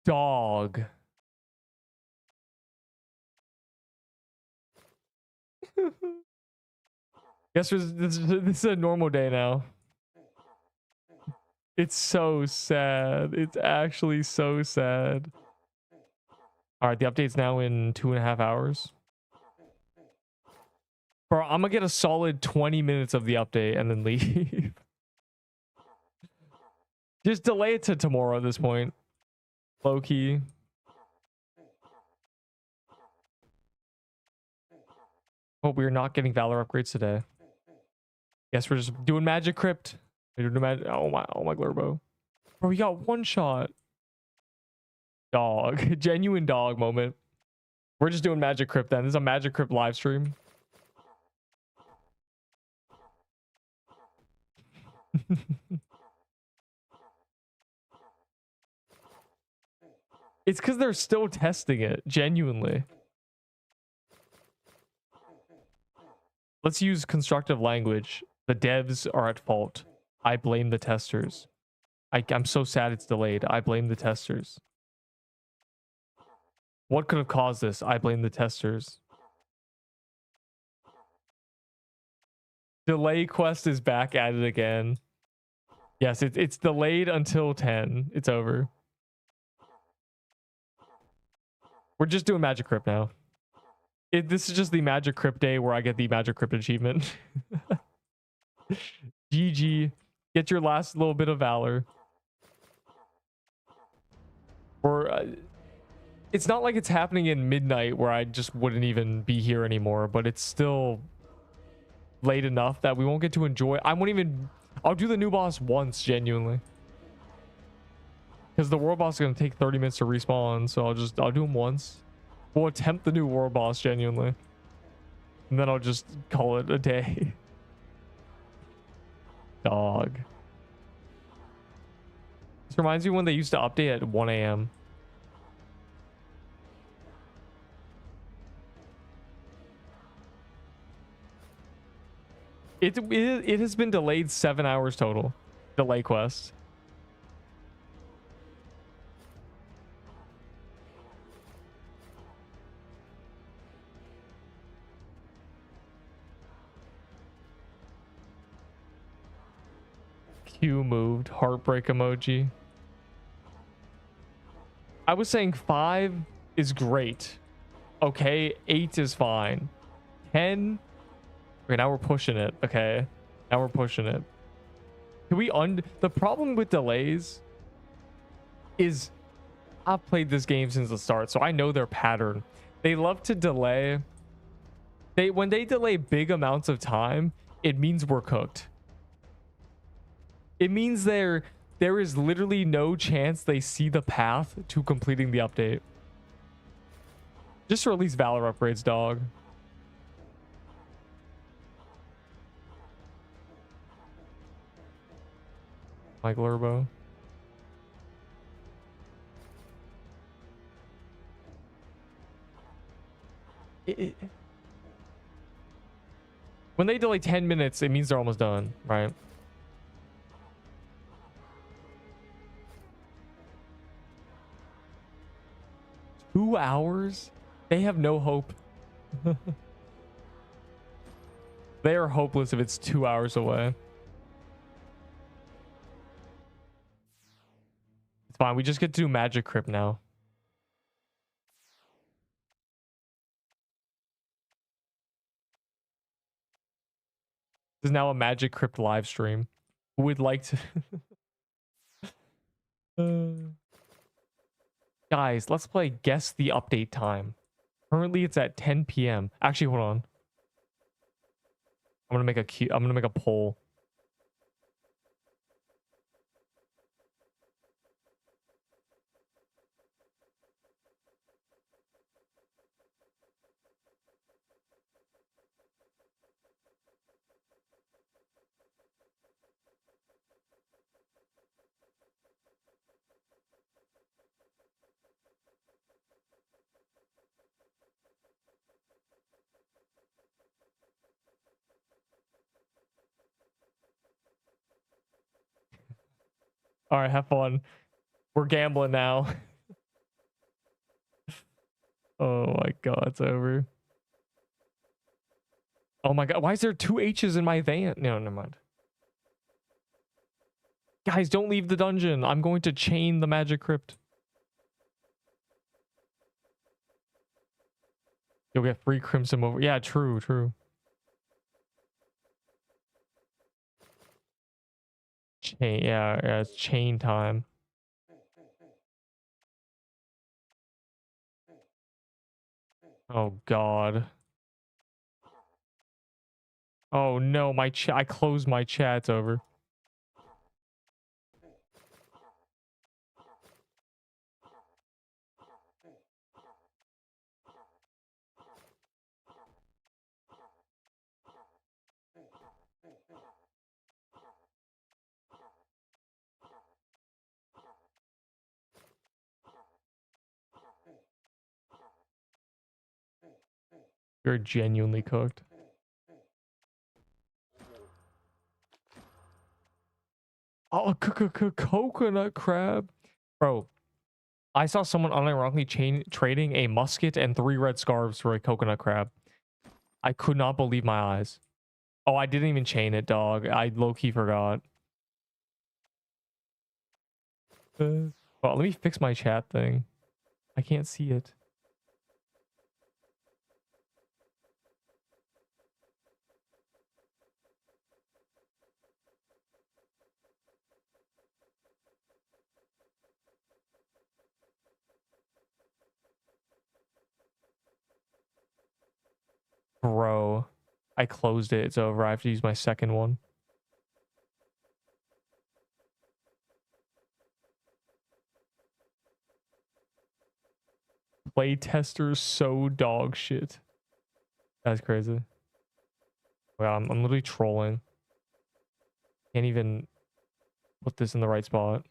Dog. Guess this is a normal day now. It's so sad. It's actually so sad. All right, the update's now in 2.5 hours. Bro, I'm gonna get a solid 20 minutes of the update and then leave. Just delay it to tomorrow at this point. Low key. Hope we are not getting Valor upgrades today. Guess we're just doing magic crypt. We're doing magic. Oh my glurbo. Bro, we got one shot. Dog. Genuine dog moment. We're just doing magic crypt then. This is a magic crypt live stream. It's because they're still testing it. Genuinely. Let's use constructive language. The devs are at fault. I blame the testers. I'm so sad it's delayed. I blame the testers. What could have caused this? I blame the testers. Delay quest is back at it again. Yes, it's delayed until 10. It's over. We're just doing Magic Crypt now. This is just the Magic Crypt day where I get the Magic Crypt achievement. GG. Get your last little bit of Valor. Or it's not like it's happening in midnight where I just wouldn't even be here anymore, but it's still late enough that we won't get to enjoy. I won't even I'll do the new boss once, genuinely. Because the world boss is going to take 30 minutes to respawn, so I'll do him once. We'll attempt the new world boss, genuinely. And then I'll just call it a day. Dog. This reminds me when they used to update at 1 a.m. It has been delayed 7 hours total. Delay quest. Q moved. Heartbreak emoji. I was saying 5 is great. Okay, 8 is fine. 10. Okay, now we're pushing it. Okay, now we're pushing it. Can we the problem with delays is I've played this game since the start, so I know their pattern. They love to delay. When they delay big amounts of time, it means we're cooked. It means there is literally no chance they see the path to completing the update. Just release Valor upgrades, dog. Like Lurbo. When they delay 10 minutes, it means they're almost done, right? Two hours? They have no hope. They are hopeless if it's 2 hours away. It's fine. We just get to do Magic Crypt now. This is now a Magic Crypt live stream. Who would like to... Guys, let's play Guess the Update Time. Currently, it's at 10 p.m. Actually, hold on. I'm gonna make a poll. All right, have fun. We're gambling now. Oh my god, it's over. Oh my god, why is there 2 H's in my van? No, never mind. Guys, don't leave the dungeon. I'm going to chain the Magic Crypt. You'll get free Crimson over. Yeah, true, true. Chain, yeah, it's chain time. Oh god. Oh no, my chat. I closed my chat. It's over. You're genuinely cooked. Oh, coconut crab. Bro, I saw someone unironically trading a musket and 3 red scarves for a coconut crab. I could not believe my eyes. Oh, I didn't even chain it, dog. I low-key forgot. Well, let me fix my chat thing. I can't see it. Bro, I closed it. It's over. I have to use my second one. playtesters so dog shit. That's crazy. Wow, I'm literally trolling. Can't even put this in the right spot.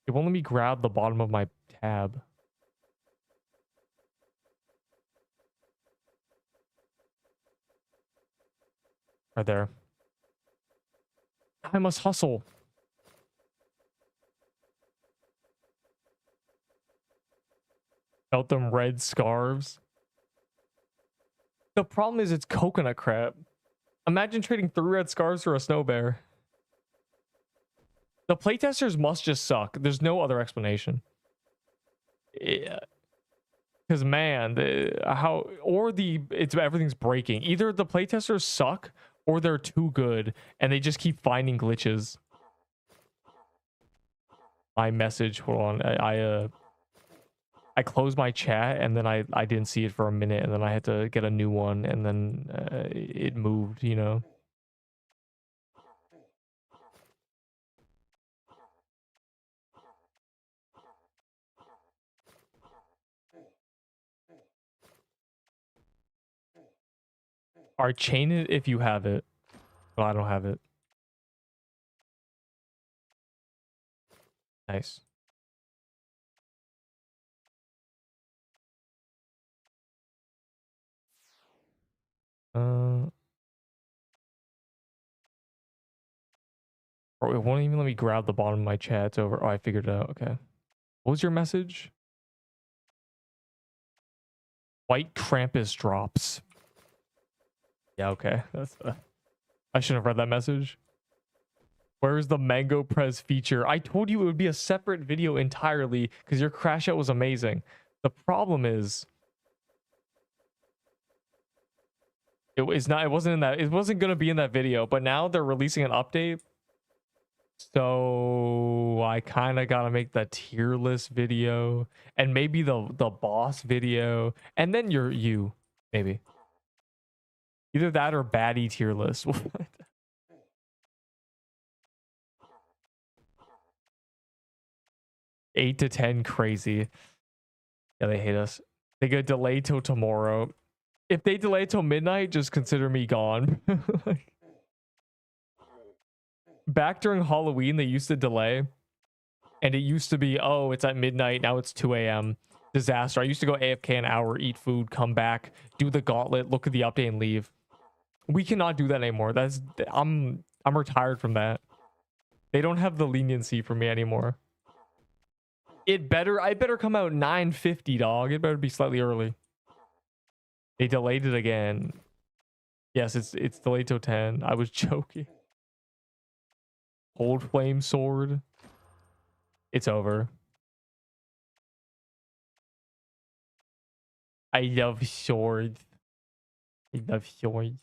It won't let me grab the bottom of my tab. Right there. I must hustle. Felt them red scarves. The problem is it's coconut crap. Imagine trading 3 red scarves for a snow bear. The playtesters must just suck. There's no other explanation. Yeah. Because man, everything's breaking. Either the playtesters suck or they're too good and they just keep finding glitches. My message, hold on. I closed my chat and then I didn't see it for a minute and then I had to get a new one and then it moved, you know. Or chain it if you have it. But I don't have it. Nice. Bro, it won't even let me grab the bottom of my chat. It's over. Oh, I figured it out. Okay. What was your message? White Krampus drops. Yeah, okay. That's I shouldn't have read that message. Where's the Mango Prez feature? I told you it would be a separate video entirely because your crash out was amazing. The problem is it wasn't gonna be in that video, but now they're releasing an update. So I kind of gotta make the tier list video and maybe the boss video and then you maybe either that or baddie tier list. 8 to 10 crazy. Yeah, they hate us. They get delayed till tomorrow. If they delay till midnight, just consider me gone. Back during Halloween, they used to delay. And it used to be, oh, it's at midnight. Now it's 2 a.m. Disaster. I used to go AFK an hour, eat food, come back, do the gauntlet, look at the update, and leave. We cannot do that anymore. I'm retired from that. They don't have the leniency for me anymore. I better come out 9:50, dog. It better be slightly early. They delayed it again. Yes, it's delayed till 10. I was joking. Cold flame sword. It's over. I love swords. I love swords.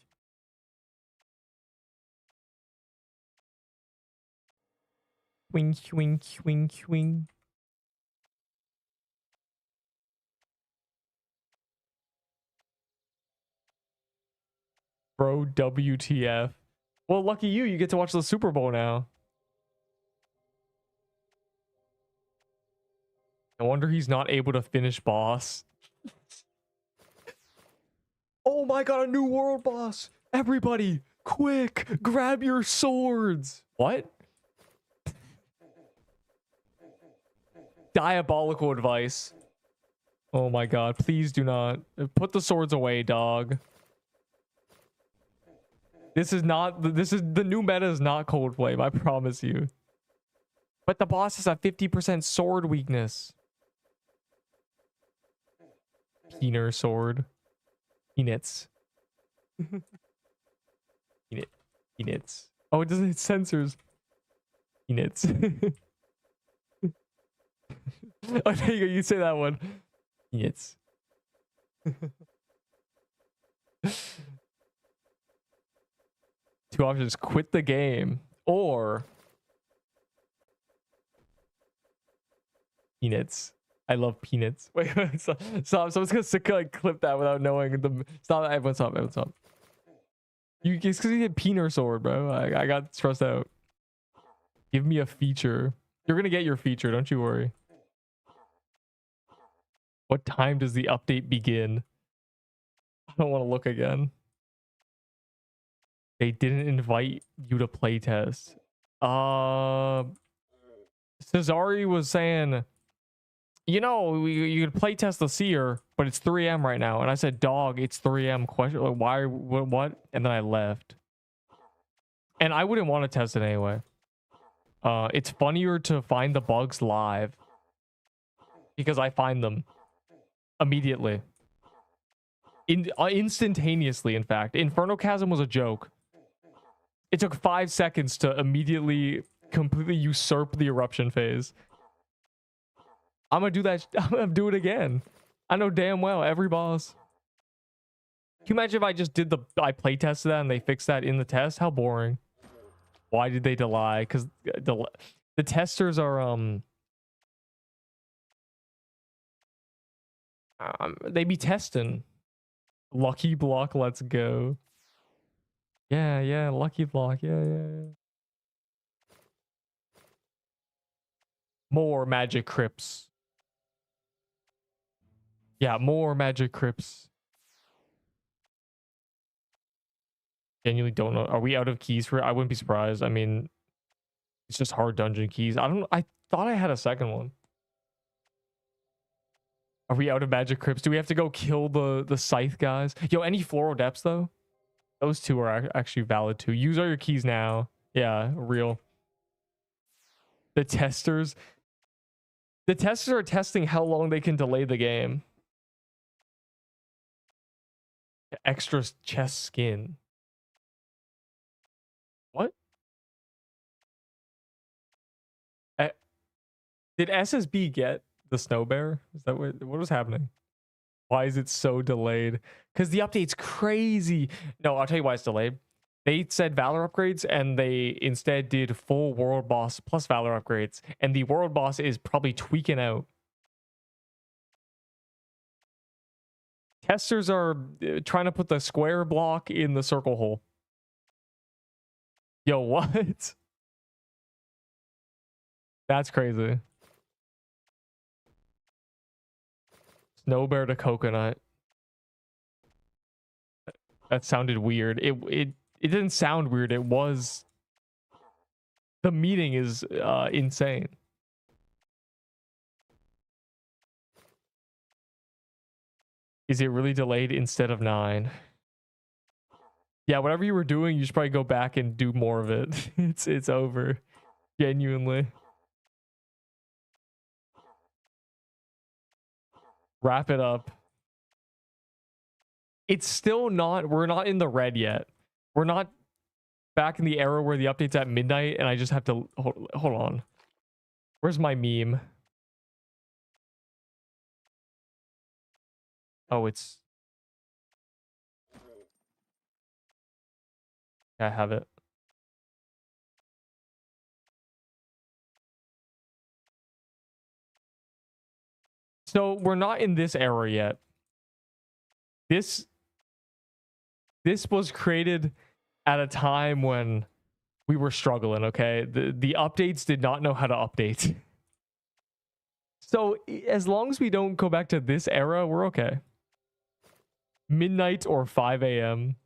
Swing, swing, swing, swing. Bro, WTF. Well, lucky you. You get to watch the Super Bowl now. No wonder he's not able to finish boss. Oh my god, a new world boss. Everybody, quick, grab your swords. What? Diabolical advice. Oh my god, please do not. Put the swords away, dog. The new meta is not cold flame, I promise you. But the boss has a 50% sword weakness. Keener sword. Peanuts. Peanuts. Oh, it doesn't hit sensors. Peanuts. Oh, there you go. You say that one. Peanuts. Two options: quit the game or peanuts. I love peanuts. Wait, stop. Someone's gonna like clip that without knowing the. Stop. Everyone stop. Everyone stop. It's because you get peanut sword, bro. I got stressed out. Give me a feature. You're gonna get your feature. Don't you worry. What time does the update begin? I don't want to look again. They didn't invite you to playtest. Cesari was saying, you know, you could playtest the Seer, but it's 3 a.m. right now. And I said, dog, it's 3 a.m. Question, like, why, what? And then I left. And I wouldn't want to test it anyway. It's funnier to find the bugs live because I find them immediately. Instantaneously, in fact. Inferno Chasm was a joke. It took 5 seconds to immediately completely usurp the eruption phase. I'm gonna do that. I'm gonna do it again. I know damn well every boss. Can you imagine if I just did I play tested that and they fixed that in the test? How boring. Why did they delay? Because the testers are they be testing. Lucky block, let's go. Yeah, lucky block. Yeah. More magic crypts. Yeah, more magic crypts. Genuinely don't know. Are we out of keys for it? I wouldn't be surprised. I mean, it's just hard dungeon keys. I thought I had a second one. Are we out of magic crypts? Do we have to go kill the scythe guys? Yo, any floral depths though? Those two are actually valid too. Use all your keys now. Yeah, real. The testers are testing how long they can delay the game. Extra chest skin. What? Did SSB get the snow bear? Is that what was happening? Why is it so delayed? Because the update's crazy. No, I'll tell you why it's delayed. They said Valor upgrades, and they instead did full world boss plus Valor upgrades. And the world boss is probably tweaking out. Testers are trying to put the square block in the circle hole. Yo, what? That's crazy. Snow bear to coconut. That sounded weird. It didn't sound weird. It was. The meaning is insane. Is it really delayed instead of 9? Yeah, whatever you were doing, you should probably go back and do more of it. It's over. Genuinely. Wrap it up. It's still not, we're not in the red yet. We're not back in the era where the update's at midnight and I just have to hold on. Where's my meme? Oh, it's, I have it. So we're not in this era yet. This was created at a time when we were struggling, okay? The updates did not know how to update. So as long as we don't go back to this era, we're okay. Midnight or 5 a.m.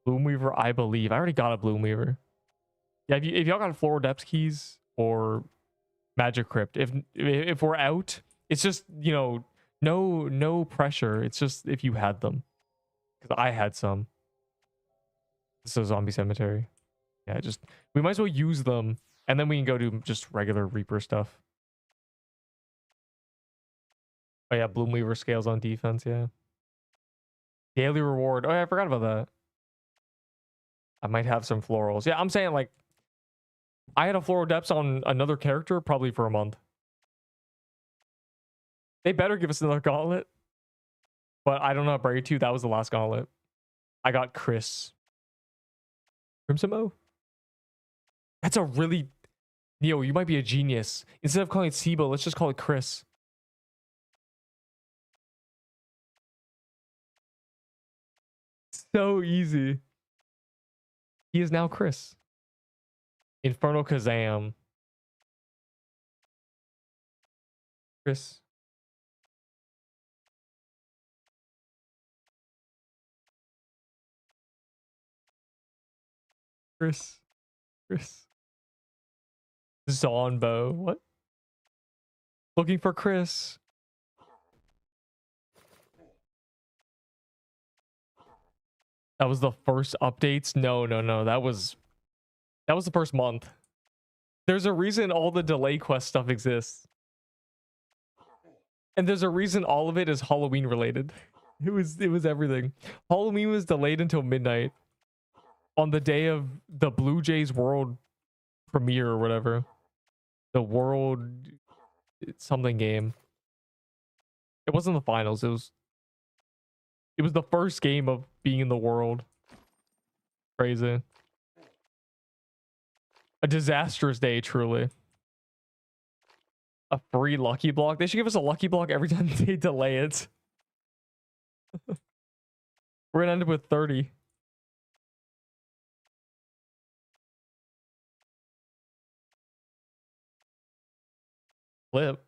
Bloomweaver, I believe. I already got a Bloomweaver. Yeah, if y'all got Floral Depths keys or Magic Crypt, if we're out, it's just, you know, no pressure. It's just if you had them. Because I had some. This is a zombie cemetery. Yeah, just we might as well use them, and then we can go do just regular Reaper stuff. Oh yeah, Bloomweaver scales on defense, yeah. Daily reward. Oh yeah, I forgot about that. I might have some florals. Yeah, I'm saying like I had a Floral Depths on another character probably for a month. They better give us another Gauntlet. But I don't know, Brave 2, that was the last Gauntlet. I got Chris. Crimson Mo? That's a really... Neo, you might be a genius. Instead of calling it Sibo, let's just call it Chris. So easy. He is now Chris. Infernal Kazam. Chris. Chris. Chris. Zonbo. What? Looking for Chris. That was the first updates? No. That was the first month. There's a reason all the delay quest stuff exists. And there's a reason all of it is Halloween related. It was everything. Halloween was delayed until midnight on the day of the Blue Jays World premiere or whatever. The World something game. It wasn't the finals. It was the first game of being in the world. Crazy. A disastrous day, truly. A free lucky block. They should give us a lucky block every time they delay it. We're gonna end up with 30. Flip.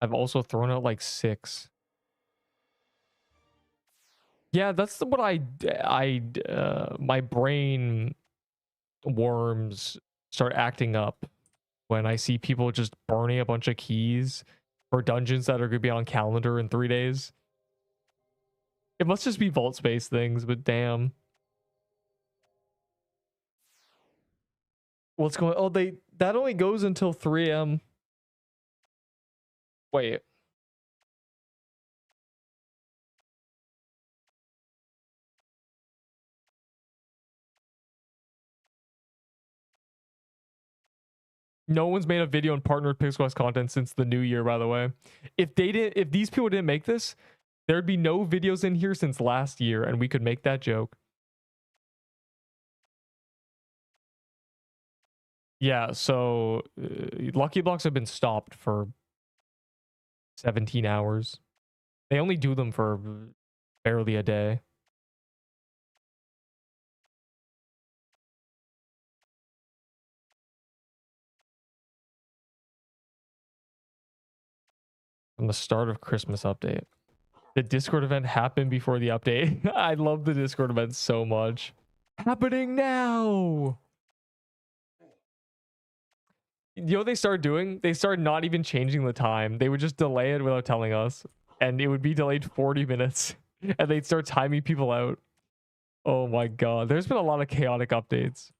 I've also thrown out like 6. Yeah, that's what my brain worms start acting up when I see people just burning a bunch of keys for dungeons that are going to be on calendar in 3 days. It must just be vault space things, but damn. What's going on? Oh, that only goes until 3 a.m. Wait. No one's made a video and partnered with Pixquest content since the new year, by the way. If these people didn't make this, there'd be no videos in here since last year, and we could make that joke. Yeah, so lucky blocks have been stopped for 17 hours. They only do them for barely a day. From the start of Christmas update. The Discord event happened before the update. I love the Discord event so much. Happening now! You know what they started doing? They started not even changing the time. They would just delay it without telling us. And it would be delayed 40 minutes. And they'd start timing people out. Oh my god. There's been a lot of chaotic updates.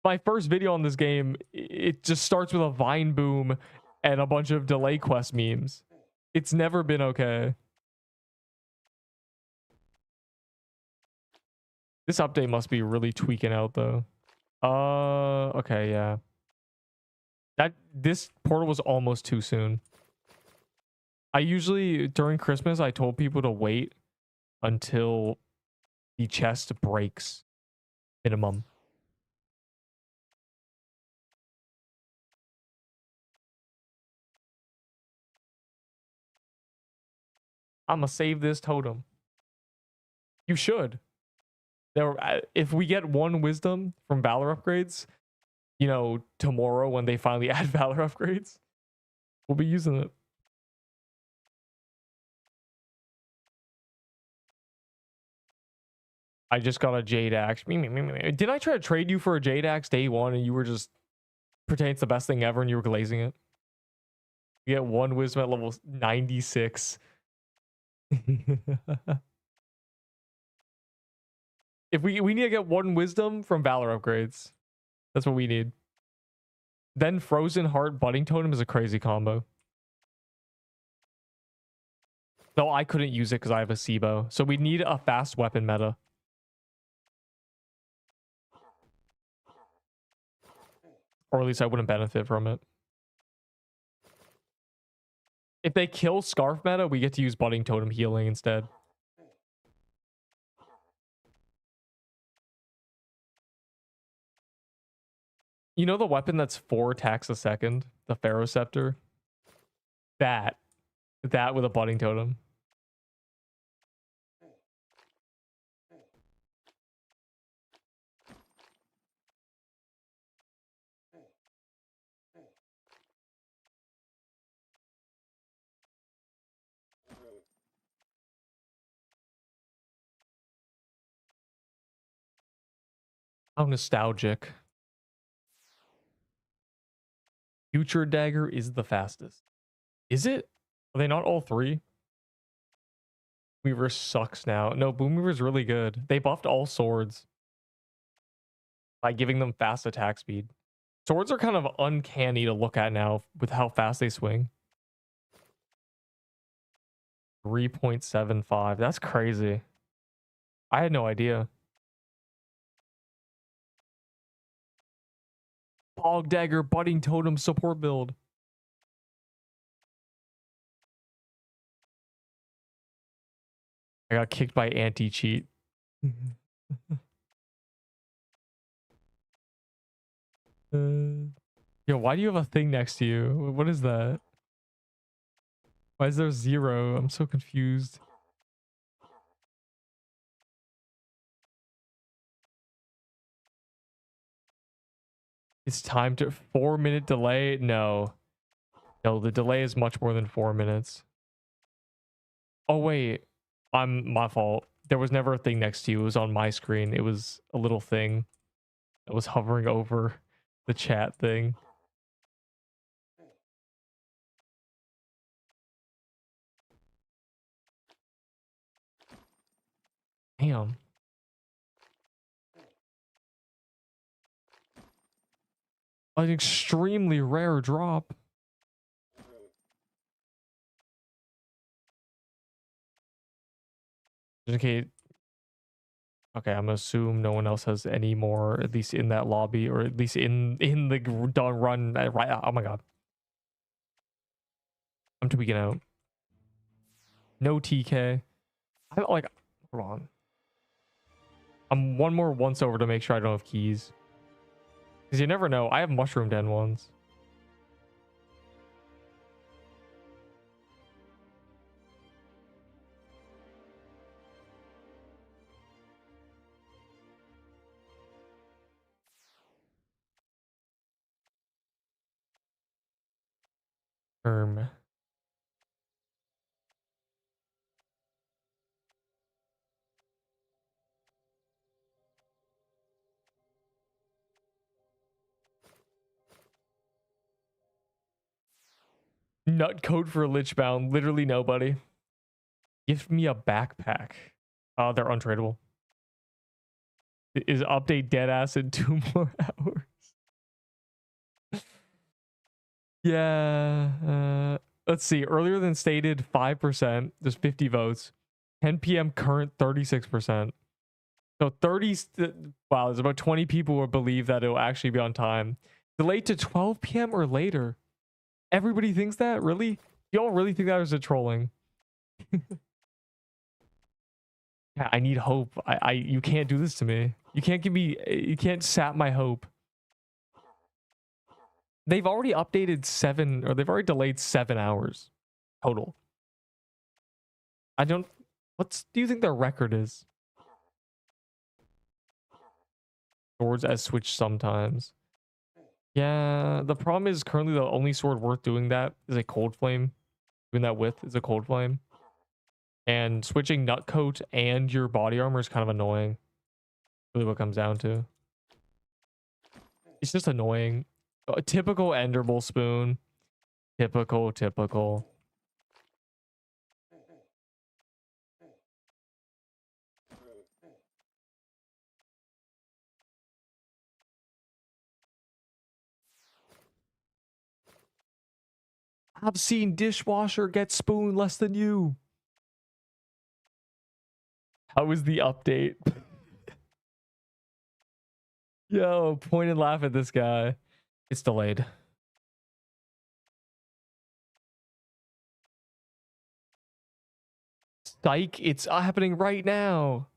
My first video on this game, it just starts with a vine boom and a bunch of delay quest memes. It's never been okay. This update must be really tweaking out though. Okay, yeah. This portal was almost too soon. I usually, during Christmas, I told people to wait until the chest breaks minimum. I'ma save this totem. You should. If we get 1 wisdom from Valor upgrades, you know, tomorrow when they finally add Valor upgrades, we'll be using it. I just got a Jade Axe. Did I try to trade you for a Jade Axe day 1 and you were just pretending it's the best thing ever and you were glazing it? You get 1 wisdom at level 96. If we need to get 1 wisdom from Valor upgrades. That's what we need. Then Frozen Heart Budding Totem is a crazy combo. Though I couldn't use it because I have a SIBO. So we need a fast weapon meta. Or at least I wouldn't benefit from it. If they kill Scarf meta, we get to use Budding Totem healing instead. You know the weapon that's 4 attacks a second? The Pharaoh Scepter? That with a Budding Totem. How nostalgic. Future dagger is the fastest. Is it? Are they not all three? Weaver sucks now. No, Boom Weaver's really good. They buffed all swords by giving them fast attack speed. Swords are kind of uncanny to look at now with how fast they swing. 3.75. That's crazy. I had no idea. Bog Dagger Budding Totem support build. I got kicked by anti-cheat. Yo, why do you have a thing next to you? What is that? Why is there 0? I'm so confused. It's time to 4-minute delay. No, the delay is much more than 4 minutes. Oh wait, my fault. There was never a thing next to you. It was on my screen. It was a little thing that was hovering over the chat thing. Damn. An extremely rare drop. Okay. Okay, I'm gonna assume no one else has any more, at least in that lobby, or at least in the run. Right. Oh my god. I'm tweaking out. No TK. I like. Hold on. I'm one more once over to make sure I don't have keys. Because you never know. I have mushroom den ones. Nut code for Lichbound. Literally nobody. Gift me a backpack. They're untradeable. Is update dead ass in 2 more hours? Yeah. Let's see. Earlier than stated, 5%. There's 50 votes. 10 p.m. current, 36%. So 30. Wow, there's about 20 people who believe that it'll actually be on time. Delayed to 12 p.m. or later. Everybody thinks that? Really? Y'all really think that was a trolling? Yeah, I need hope. You can't do this to me. You can't sap my hope. They've already updated 7, or they've already delayed 7 hours total. What do you think their record is? Swords as switch sometimes. Yeah, the problem is currently the only sword worth doing that is a cold flame. Doing that with is a cold flame. And switching nutcoat and your body armor is kind of annoying. Really what it comes down to. It's just annoying. A typical Enderable spoon. Typical. I've seen dishwasher get spoon less than you. How was the update? Yo, point and laugh at this guy. It's delayed. Psych, it's happening right now.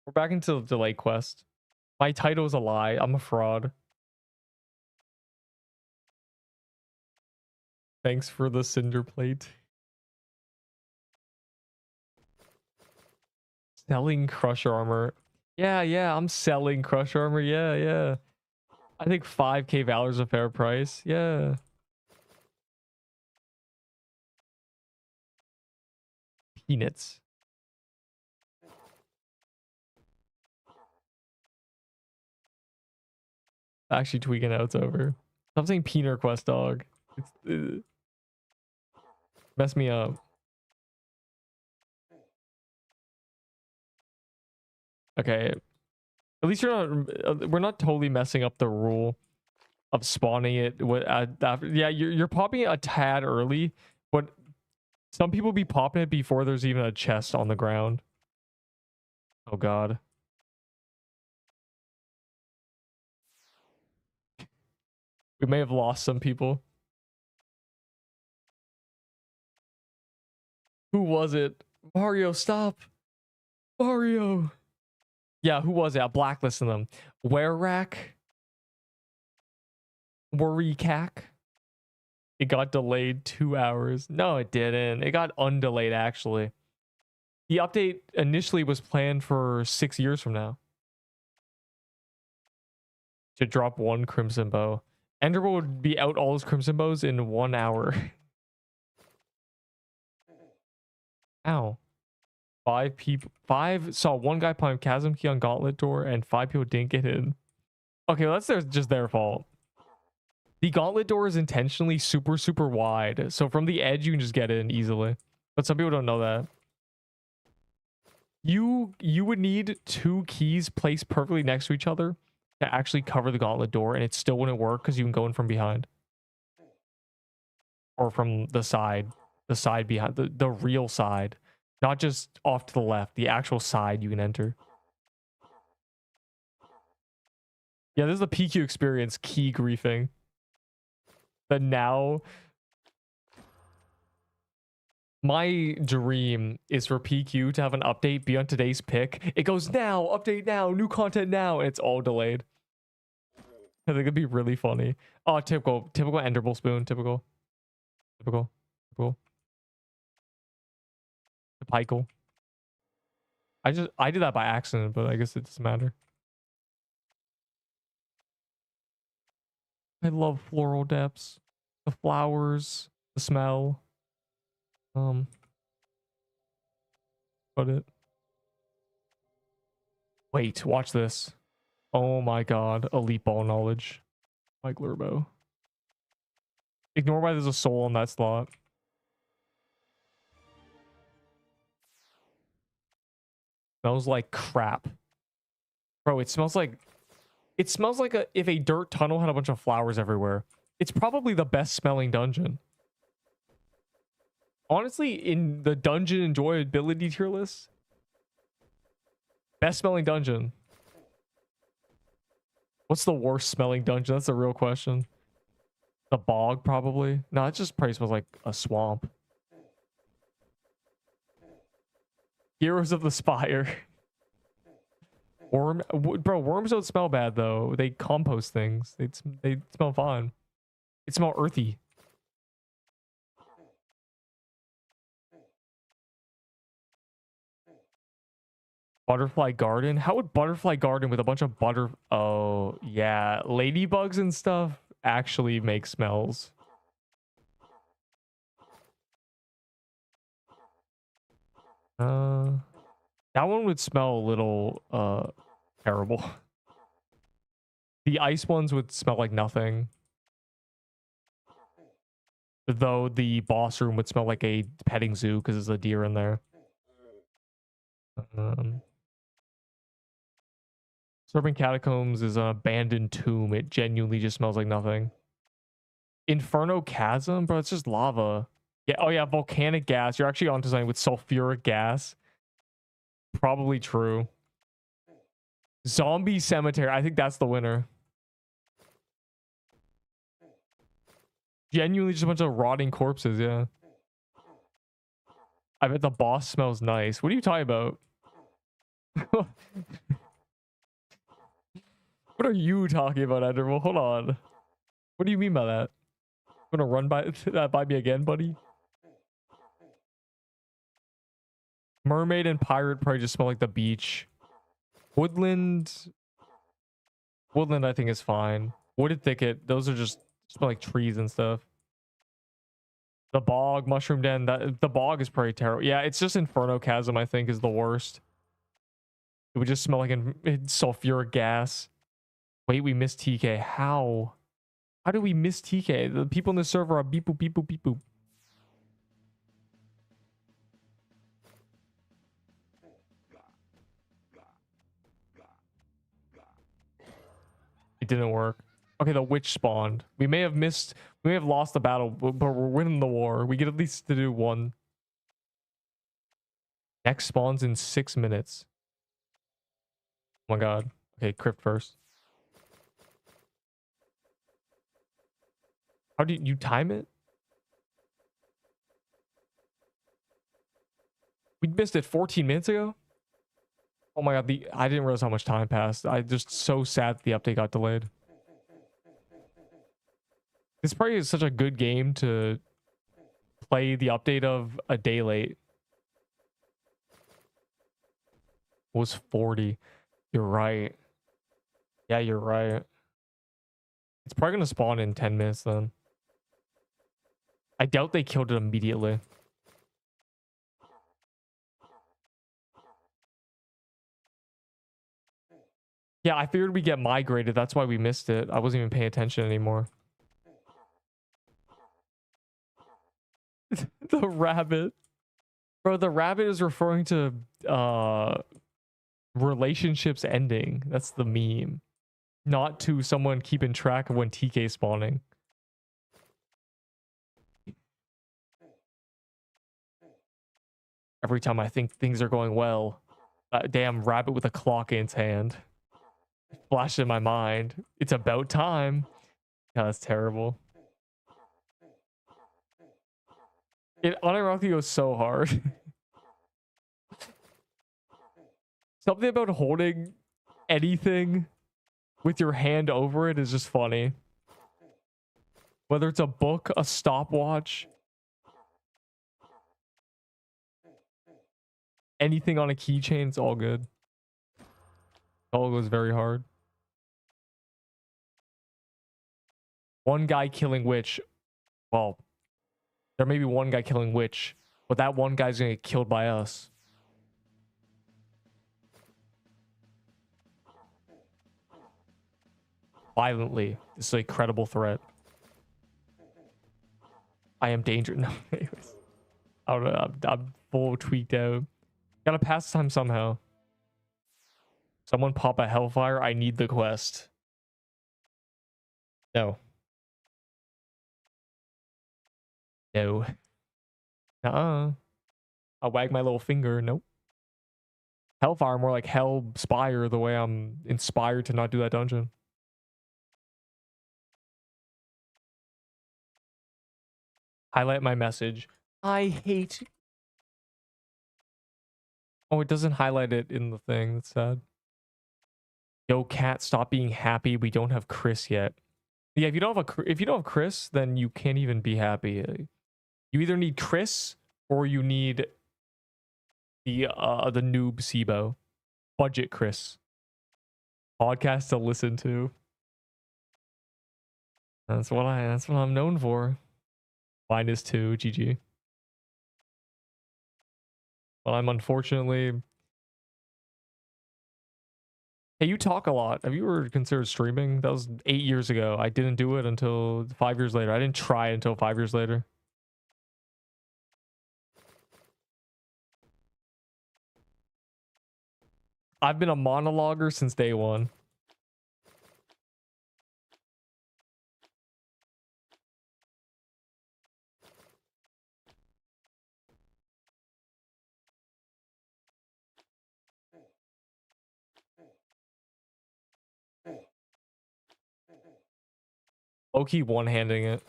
We're back into the delay quest. My title is a lie. I'm a fraud. Thanks for the cinder plate. Selling crusher armor. Yeah, I'm selling crusher armor. Yeah. I think 5k Valor's a fair price. Yeah. Peanuts. Actually tweaking out, it's over. Stop saying Peener Quest, dog. It's mess me up. Okay. At least we're not totally messing up the rule of spawning it. Yeah, you're popping it a tad early, but some people be popping it before there's even a chest on the ground. Oh god. We may have lost some people. Who was it? Mario, stop. Mario. Yeah, who was it? I'm blacklisting them. Wererack. Worrycack. It got delayed 2 hours. No, it didn't. It got undelayed, actually. The update initially was planned for 6 years from now. To drop 1 Crimson Bow. Enderbow would be out all his Crimson Bows in 1 hour. Ow. 5 saw 1 guy climb Chasm Key on Gauntlet door and 5 people didn't get in. Okay, well, that's just their fault. The Gauntlet door is intentionally super, super wide. So from the edge, you can just get in easily. But some people don't know that. You would need 2 keys placed perfectly next to each other to actually cover the Gauntlet door, and it still wouldn't work because you can go in from behind. Or from the side. The side behind. The real side. Not just off to the left. The actual side you can enter. Yeah, this is the PQ experience key griefing. But now, my dream is for PQ to have an update, be on today's pick. It goes now, update now, new content now, and it's all delayed. I think it'd be really funny. Oh, typical Enderable spoon, typical. The Pikel. I did that by accident, but I guess it doesn't matter. I love Floral Depths. The flowers, the smell. But it. Wait, watch this. Oh my god, elite ball knowledge. Mike Lurbo. Ignore why there's a soul on that slot. Smells like crap. Bro, it smells like if a dirt tunnel had a bunch of flowers everywhere. It's probably the best smelling dungeon. Honestly, in the dungeon enjoyability tier list, best smelling dungeon. What's the worst smelling dungeon? That's a real question. The bog, probably. No, it just probably smells like a swamp. Heroes of the Spire. Bro, worms don't smell bad though. They compost things. They smell fine. It smell earthy. Butterfly Garden? How would Butterfly Garden with a bunch of oh yeah, ladybugs and stuff actually make smells? That one would smell a little terrible. The ice ones would smell like nothing. Though the boss room would smell like a petting zoo because there's a deer in there. Serpent Catacombs is an abandoned tomb. It genuinely just smells like nothing. Inferno Chasm? Bro, it's just lava. Yeah, oh yeah, volcanic gas. You're actually onto something with sulfuric gas. Probably true. Zombie Cemetery. I think that's the winner. Genuinely just a bunch of rotting corpses, yeah. I bet the boss smells nice. What are you talking about? What are you talking about, Enderable? Hold on. What do you mean by that? Gonna run by that by me again, buddy? Mermaid and pirate probably just smell like the beach. Woodland, I think is fine. Wooded thicket, those are just smell like trees and stuff. The bog, mushroom den, the bog is pretty terrible. Yeah, it's just Inferno Chasm, I think, is the worst. It would just smell like sulfuric gas Wait, we missed TK. How? How did we miss TK? The people in the server are beep boop, beep boop, beep boop. It didn't work. Okay, the witch spawned. We may have lost the battle, but we're winning the war. We get at least to do one. Next spawns in 6 minutes. Oh my god. Okay, Crypt first. How do you time it? We missed it 14 minutes ago? Oh my god, I didn't realize how much time passed. I just so sad that the update got delayed. This probably is such a good game to play the update of a day late. It was 40. You're right. Yeah, you're right. It's probably gonna spawn in 10 minutes then. I doubt they killed it immediately. Yeah, I figured we'd get migrated. That's why we missed it. I wasn't even paying attention anymore. The rabbit. Bro, the rabbit is referring to relationships ending. That's the meme. Not to someone keeping track of when TK is spawning. Every time I think things are going well, that damn rabbit with a clock in its hand flashed in my mind. It's about time. Yeah, that's terrible. It unironically goes so hard. Something about holding anything with your hand over it is just funny. Whether it's a book, a stopwatch, anything on a keychain, it's all good. It all goes very hard. One guy killing witch. Well, there may be one guy killing witch, but that one guy's gonna get killed by us. Violently. This is a credible threat. I am dangerous. No, anyways. I don't know. I'm full tweaked out. Gotta pass time somehow. Someone pop a hellfire. I need the quest. No. No. I'll wag my little finger. Nope. Hellfire, more like Hell Spire, the way I'm inspired to not do that dungeon. Highlight my message. I hate. Oh, it doesn't highlight it in the thing. That's sad. Yo, cat, stop being happy. We don't have Chris yet. Yeah, if you don't have Chris, then you can't even be happy. You either need Chris or you need the noob SIBO. Budget Chris. Podcast to listen to. That's what I'm known for. Mine is too, GG. Well, I'm unfortunately. Hey, you talk a lot. Have you ever considered streaming? That was 8 years ago. I didn't do it until 5 years later. I didn't try it until 5 years later. I've been a monologuer since day one. Low-key one-handing it.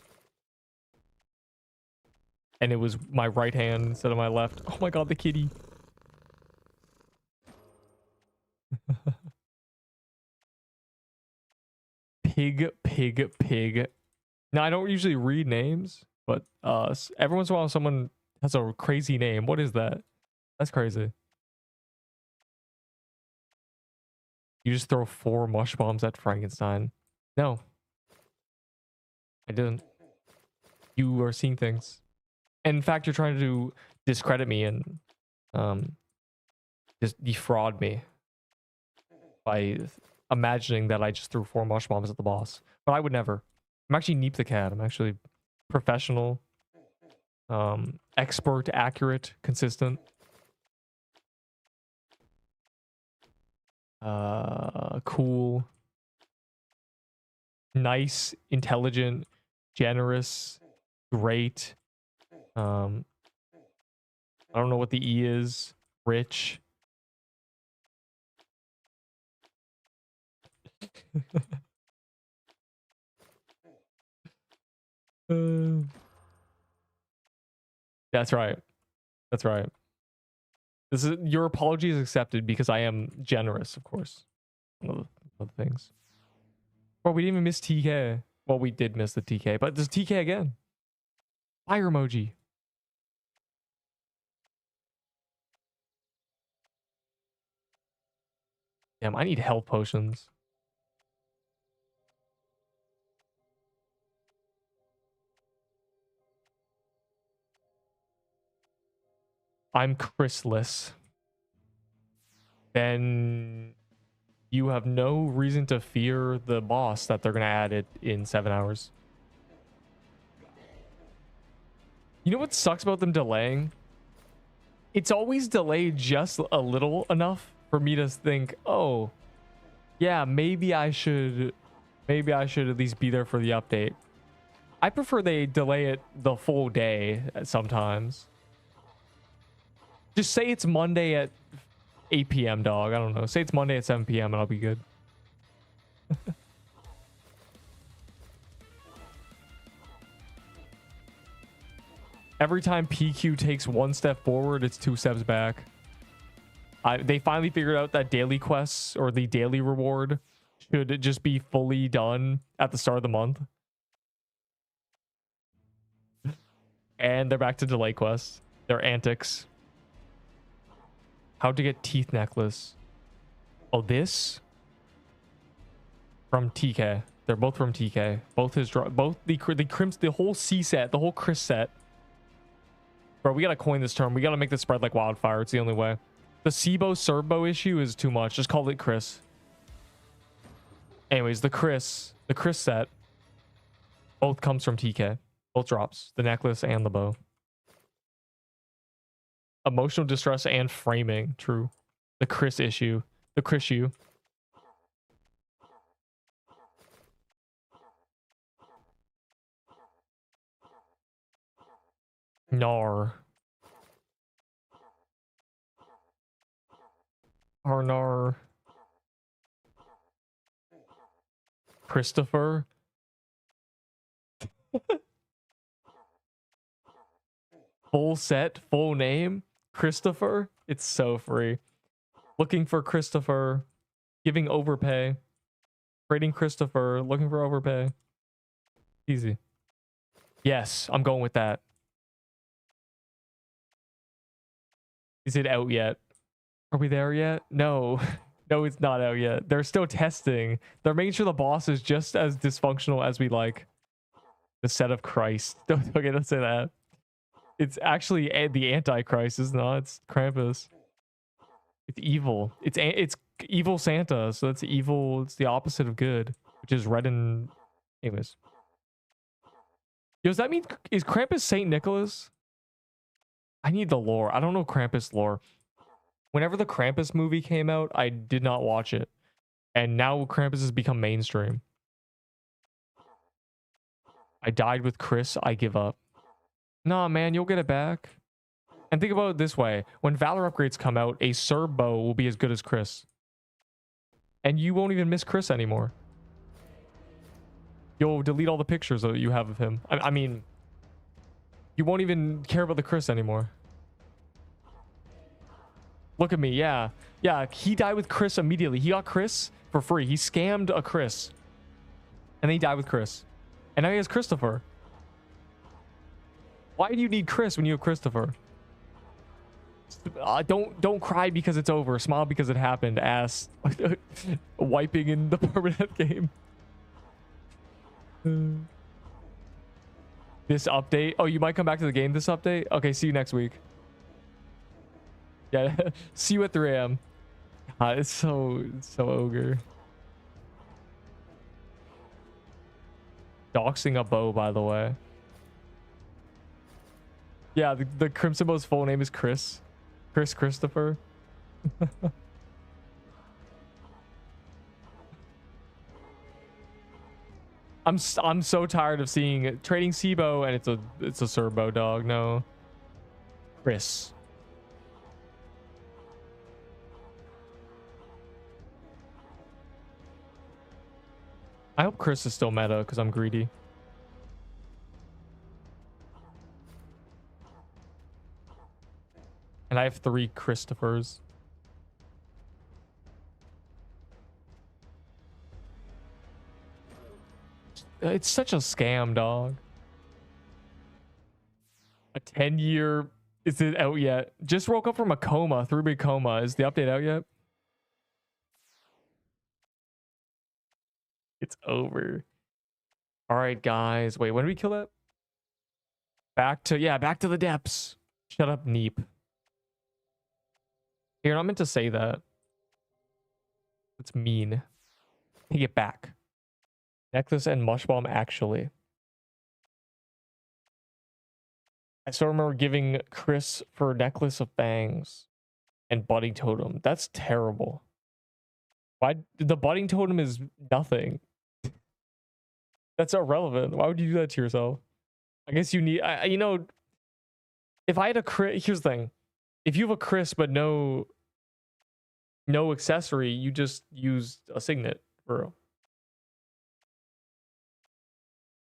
And it was my right hand instead of my left. Oh my god, the kitty. Pig. Now, I don't usually read names, but every once in a while someone has a crazy name. What is that? That's crazy. You just throw 4 mush bombs at Frankenstein. No. I didn't. You are seeing things. And in fact, you're trying to discredit me and just defraud me by imagining that I just threw 4 mush bombs at the boss. But I would never. I'm actually Neep the cat. I'm actually professional, expert, accurate, consistent. Cool, nice, intelligent, generous, great. I don't know what the E is. Rich. That's right. That's right. This is your apology is accepted because I am generous, of course. Other things. Well, we didn't even miss TK. Well, we did miss the TK, but there's TK again. Fire emoji. Damn, I need health potions. I'm Chrisless. Then you have no reason to fear the boss that they're gonna add it in 7 hours. You know what sucks about them delaying? It's always delayed just a little enough for me to think, oh, yeah, maybe I should at least be there for the update. I prefer they delay it the full day sometimes. Just say it's Monday at 8 p.m, dog. I don't know. Say it's Monday at 7 p.m. and I'll be good. Every time PQ takes 1 step forward, it's 2 steps back. They finally figured out that daily quests or the daily reward should just be fully done at the start of the month. And they're back to delay quests. Their antics. How to get teeth necklace. Oh, this? From TK. They're both from TK. Both the crimps, the whole C set, the whole Chris set. Bro, we gotta coin this term. We gotta make this spread like wildfire. It's the only way. The Sibo Serbo issue is too much. Just call it Chris. Anyways, the Chris set both comes from TK. Both drops. The necklace and the bow. Emotional distress and framing. True. The Chris issue. The Chris issue. Nar. Arnar. Christopher. Full set, full name. Christopher. It's so free. Looking for Christopher. Giving overpay. Trading Christopher. Looking for overpay. Easy. Yes, I'm going with that. Is it out yet? Are we there yet? No. No, it's not out yet. They're still testing. They're making sure the boss is just as dysfunctional as we like. The set of Christ. Okay, don't say that. It's actually the Antichrist, it's not. It's Krampus. It's evil. It's evil Santa, so that's evil. It's the opposite of good, which is red and... Anyways. Yo, does that mean... Is Krampus Saint Nicholas? I need the lore. I don't know Krampus lore. Whenever the Krampus movie came out, I did not watch it. And now Krampus has become mainstream. I died with Chris. I give up. Nah, man, you'll get it back. And think about it this way. When Valor upgrades come out, a Serbo will be as good as Chris. And you won't even miss Chris anymore. You'll delete all the pictures that you have of him. I mean, you won't even care about the Chris anymore. Look at me, yeah. Yeah, he died with Chris immediately. He got Chris for free. He scammed a Chris. And then he died with Chris. And now he has Christopher. Why do you need Chris when you have Christopher? Don't cry because it's over. Smile because it happened. Ass. Wiping in the permanent game. This update. Oh, you might come back to the game this update? Okay, see you next week. Yeah, see you at 3 a.m. It's so ogre. Doxing a bow, by the way. Yeah, the Crimson Bow's full name is Chris. Chris Christopher. I'm so tired of seeing trading Seabow and it's a Serbo dog. No. Chris. I hope Chris is still meta because I'm greedy. And I have 3 Christophers. It's such a scam, dog. A 10-year... Is it out yet? Just woke up from a coma, 3-big coma. Is the update out yet? It's over. All right, guys. Wait, when did we kill that? Back to the depths. Shut up, Neep. You're not meant to say that. It's mean. Take it back. Necklace and mush bomb, actually. I still remember giving Chris for necklace of fangs and budding totem. That's terrible. Why? The budding totem is nothing. That's irrelevant. Why would you do that to yourself? I guess you need, you know, if I had a Chris, here's the thing. If you have a Chris but no accessory, you just use a signet, bro.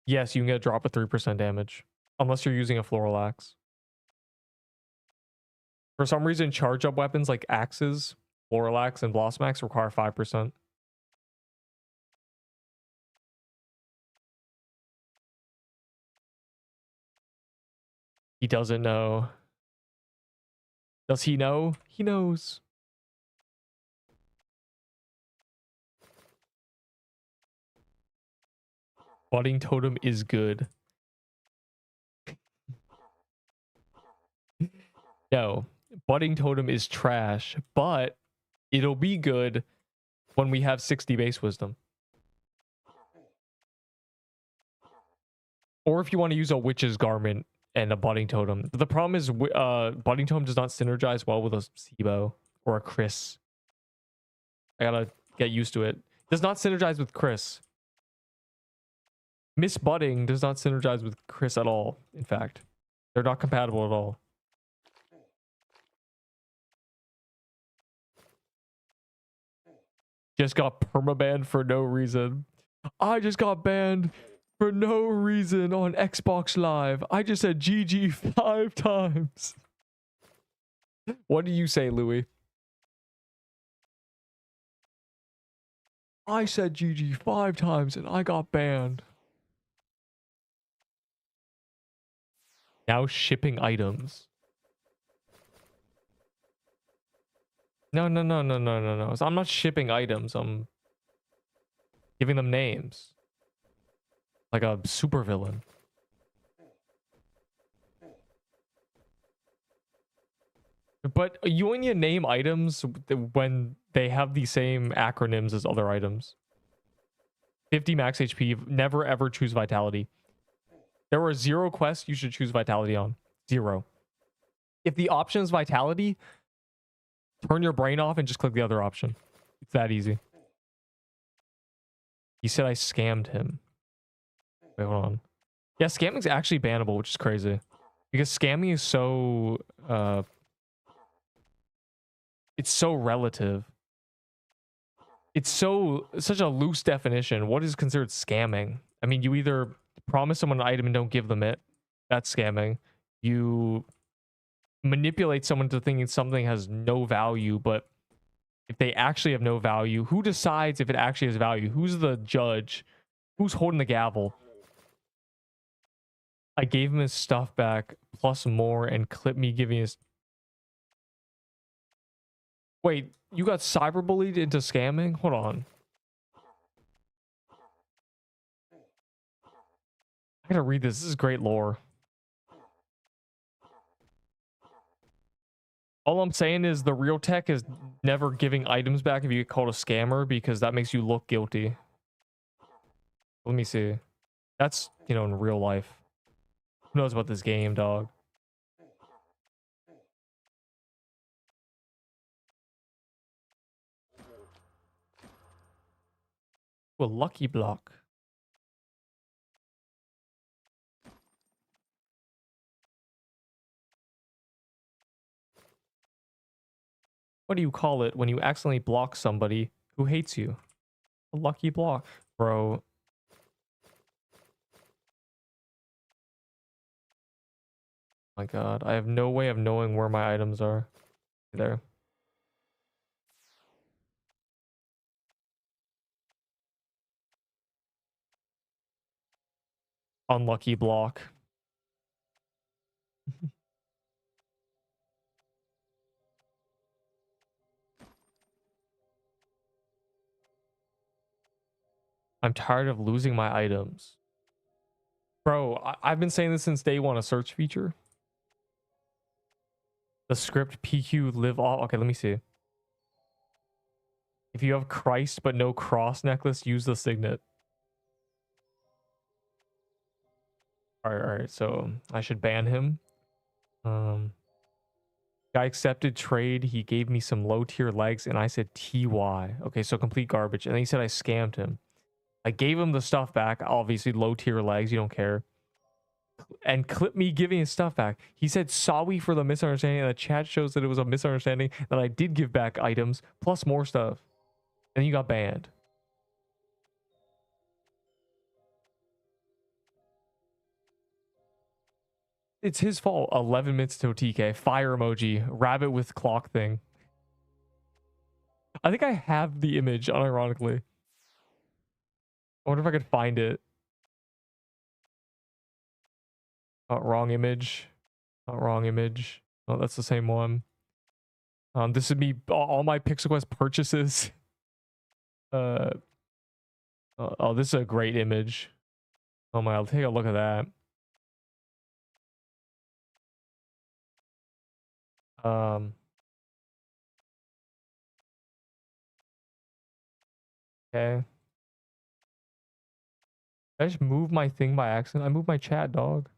Yes, you can get a drop of 3% damage. Unless you're using a floral axe. For some reason, charge up weapons like axes, floral axe, and blossom axe require 5%. He doesn't know. Does he know? He knows. Budding totem is good. No, budding totem is trash, but it'll be good when we have 60 base wisdom. Or if you want to use a witch's garment and a budding totem. The problem is budding totem does not synergize well with a Seabow or a Chris. I gotta get used to it. Does not synergize with Chris. Miss Budding does not synergize with Chris at all, in fact. They're not compatible at all. Just got permabanned for no reason. I just got banned for no reason on Xbox Live. I just said GG 5 times. What do you say, Louis? I said GG 5 times and I got banned. Now shipping items. No. So I'm not shipping items. I'm giving them names. Like a supervillain. But you only name items when they have the same acronyms as other items. 50 max HP. Never ever choose Vitality. There were 0 quests you should choose Vitality on. 0. If the option is Vitality, turn your brain off and just click the other option. It's that easy. He said I scammed him. Wait, hold on. Yeah, scamming's actually bannable, which is crazy. Because scamming is so... it's so relative. It's such a loose definition. What is considered scamming? I mean, you either promise someone an item and don't give them it. That's scamming. You manipulate someone to thinking something has no value, but if they actually have no value, who decides if it actually has value? Who's the judge? Who's holding the gavel? I gave him his stuff back plus more and clip me giving his... Wait, you got cyberbullied into scamming? Hold on. I gotta read this. This is great lore. All I'm saying is the real tech is never giving items back if you get called a scammer because that makes you look guilty. Let me see. That's, you know, in real life. Who knows about this game, dog? Well, lucky block. What do you call it when you accidentally block somebody who hates you? A lucky block, bro. My god, I have no way of knowing where my items are. There. Unlucky block. I'm tired of losing my items. Bro, I've been saying this since day one, a search feature. The script PQ live off. Okay, let me see. If you have Christ but no cross necklace, use the signet. Alright, so I should ban him. Guy accepted trade. He gave me some low tier legs and I said TY. Okay, so complete garbage. And then he said I scammed him. I gave him the stuff back. Obviously, low tier legs. You don't care. And clip me giving his stuff back. He said sorry for the misunderstanding. And the chat shows that it was a misunderstanding. That I did give back items plus more stuff. And you got banned. It's his fault. 11 minutes to TK. Fire emoji. Rabbit with clock thing. I think I have the image, unironically. I wonder if I could find it. Wrong image. Not wrong image. Oh, that's the same one. This would be all my Pixel Quest purchases. Oh, this is a great image. Oh my, I'll take a look at that. Okay. Did I just move my thing by accident? I moved my chat, dog.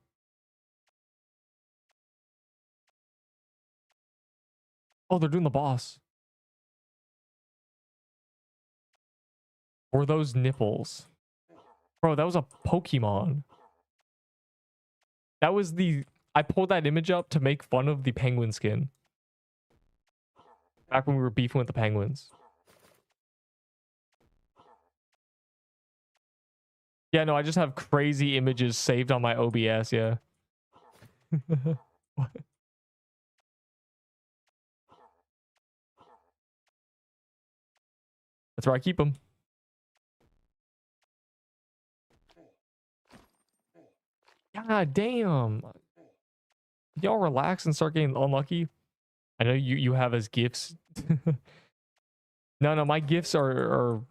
Oh, they're doing the boss. Or those nipples. Bro, that was a Pokemon. That was the... I pulled that image up to make fun of the penguin skin. Back when we were beefing with the penguins. Yeah, no, I just have crazy images saved on my OBS, yeah. That's where I keep them. God damn. Y'all relax and start getting unlucky. I know you have as gifts. No, my gifts are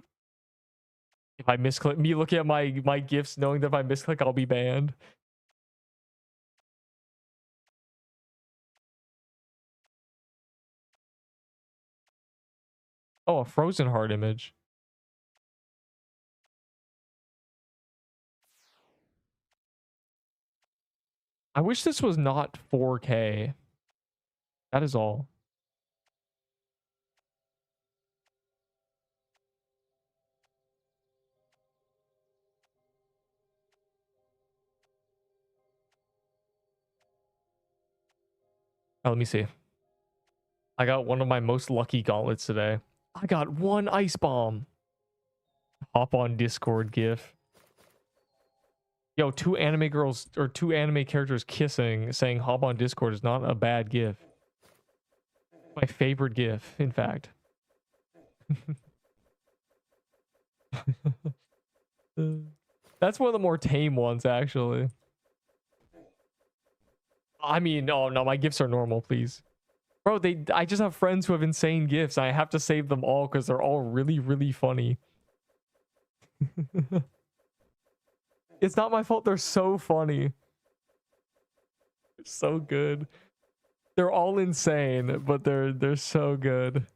if I misclick, me looking at my gifts knowing that if I misclick I'll be banned. Oh, a frozen heart image. I wish this was not 4K. That is all. Oh, let me see. I got one of my most lucky gauntlets today. I got one ice bomb. Hop on Discord gif. Yo, two anime girls or two anime characters kissing, saying hop on Discord is not a bad gif. My favorite gif, in fact. That's one of the more tame ones, actually. I mean, oh no, my gifs are normal, please. Bro, I just have friends who have insane gifs. I have to save them all because they're all really, really funny. It's not my fault. They're so funny. They're so good. They're all insane, but they're so good.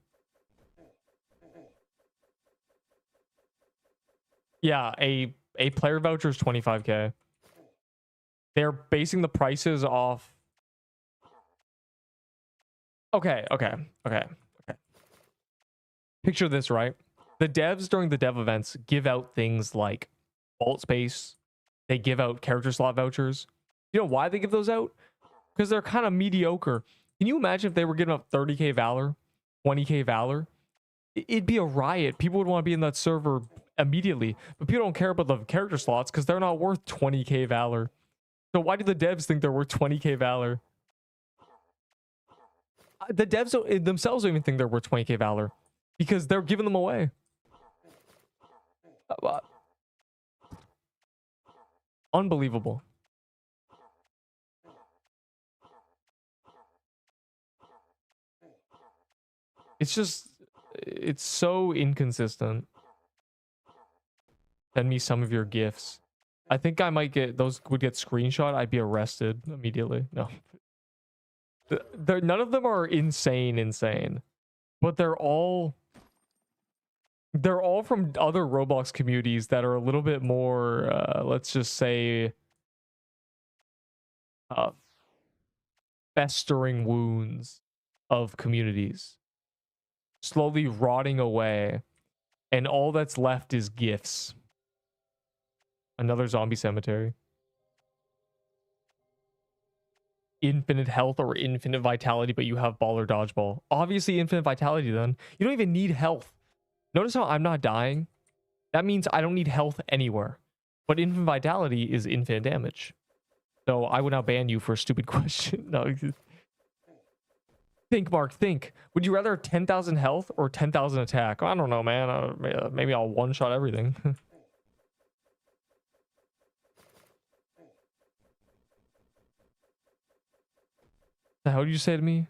Yeah, a A player voucher is 25k. They're basing the prices off. Okay. Picture this, right? The devs during the dev events give out things like vault space. They give out character slot vouchers. You know why they give those out? Because they're kind of mediocre. Can you imagine if they were giving up 30k Valor, 20k Valor? It'd be a riot. People would want to be in that server immediately. But people don't care about the character slots because they're not worth 20k Valor. So why do the devs think they're worth 20k Valor? The devs themselves don't even think they're worth 20k Valor because they're giving them away. Unbelievable. It's just, it's so inconsistent. Send me some of your gifts. I think I might get, those would get screenshot. I'd be arrested immediately. No. None of them are insane. But they're all from other Roblox communities that are a little bit more, let's just say, festering wounds of communities. Slowly rotting away. And all that's left is gifts. Another zombie cemetery. Infinite health or infinite vitality, but you have ball or dodgeball. Obviously infinite vitality then. You don't even need health. Notice how I'm not dying? That means I don't need health anywhere. But infinite vitality is infinite damage. So I would now ban you for a stupid question. No. Think, Mark, think. Would you rather 10,000 health or 10,000 attack? I don't know, man. Maybe I'll one-shot everything. The hell did you say to me?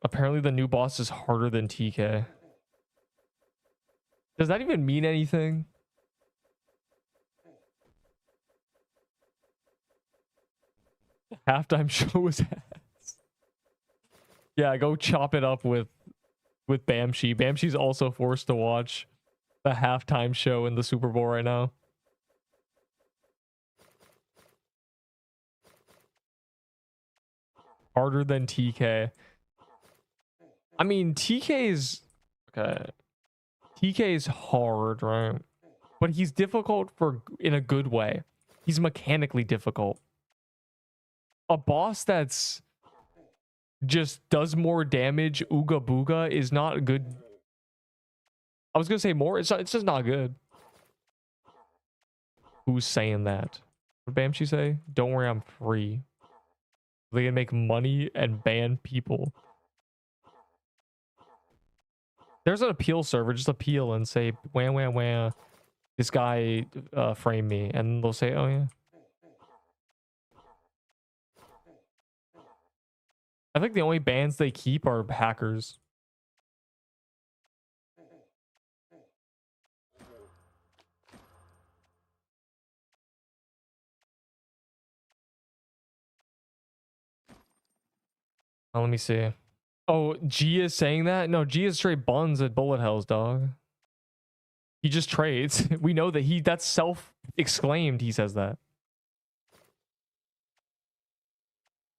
Apparently the new boss is harder than TK. Does that even mean anything? Halftime show was ass. Yeah, go chop it up with Bamshi. Bamshi's also forced to watch the halftime show in the Super Bowl right now. Harder than TK. I mean, TK is okay. TK is hard, right? But he's difficult in a good way. He's mechanically difficult. A boss that's just does more damage, ooga booga, is not good. I was gonna say more. It's just not good. Who's saying that? What did Bamshi say? Don't worry, I'm free. They can make money and ban people. There's an appeal server. Just appeal and say, wah, wah, wah. This guy framed me. And they'll say, oh, yeah. I think the only bans they keep are hackers. Oh, let me see. Oh, G is saying that? No, G is straight buns at bullet hells, dog. He just trades. We know that that's self-exclaimed. He says that.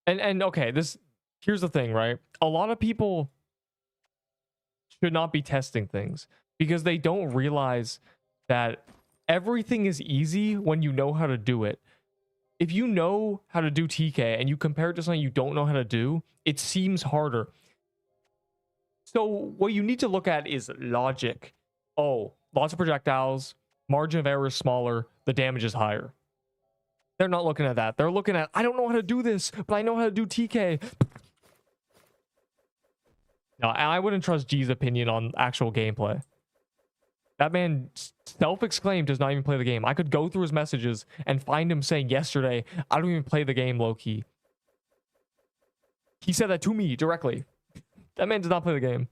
And okay, here's the thing, right? A lot of people should not be testing things because they don't realize that everything is easy when you know how to do it. If you know how to do TK and you compare it to something you don't know how to do, it seems harder. So what you need to look at is logic. Oh, lots of projectiles, margin of error is smaller, the damage is higher. They're not looking at that. They're looking at, I don't know how to do this, but I know how to do TK. No, I wouldn't trust G's opinion on actual gameplay. That man self-exclaimed does not even play the game. I could go through his messages and find him saying yesterday, I don't even play the game low-key. He said that to me directly. That man does not play the game.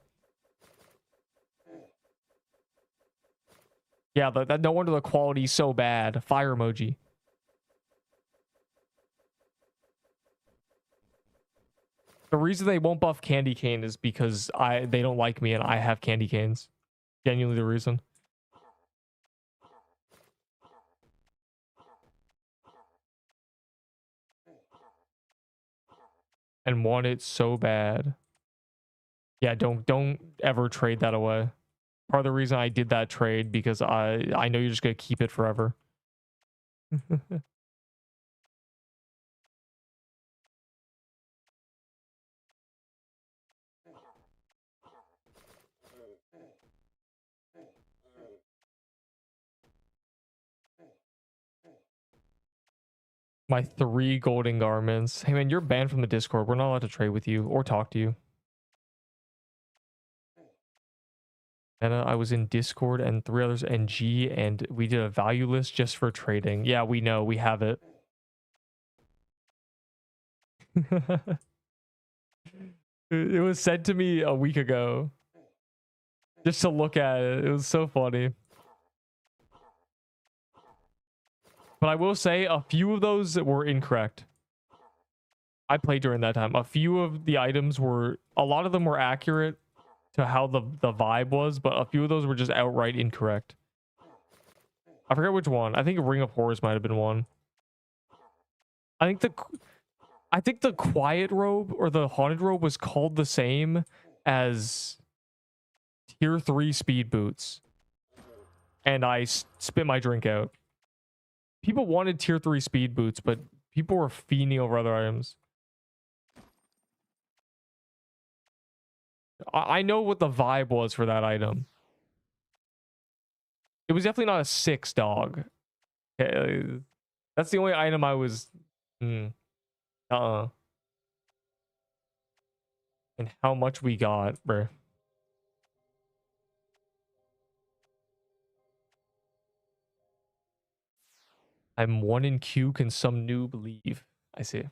Yeah, no wonder the quality's so bad. Fire emoji. The reason they won't buff candy cane is because they don't like me and I have candy canes. Genuinely the reason. and want it so bad. Yeah, don't ever trade that away. Part of the reason I did that trade because I know you're just gonna keep it forever. My 3 golden garments. Hey man, you're banned from the Discord. We're not allowed to trade with you or talk to you. And I was in Discord and 3 others and G, and we did a value list just for trading. Yeah, we know. We have it. It was sent to me a week ago. Just to look at it. It was so funny. But I will say a few of those were incorrect. I played during that time. A few of the items were, a lot of them were accurate to how the vibe was, but a few of those were just outright incorrect. I forget which one. I think Ring of Horrors might have been one. I think the Quiet Robe or the Haunted Robe was called the same as Tier 3 Speed Boots. And I spit my drink out. People wanted Tier 3 Speed Boots, but people were fiending over other items. I know what the vibe was for that item. It was definitely not a 6 dog. That's the only item I was... And how much we got, bruh. I'm 1 in Q. Can some noob leave? I see.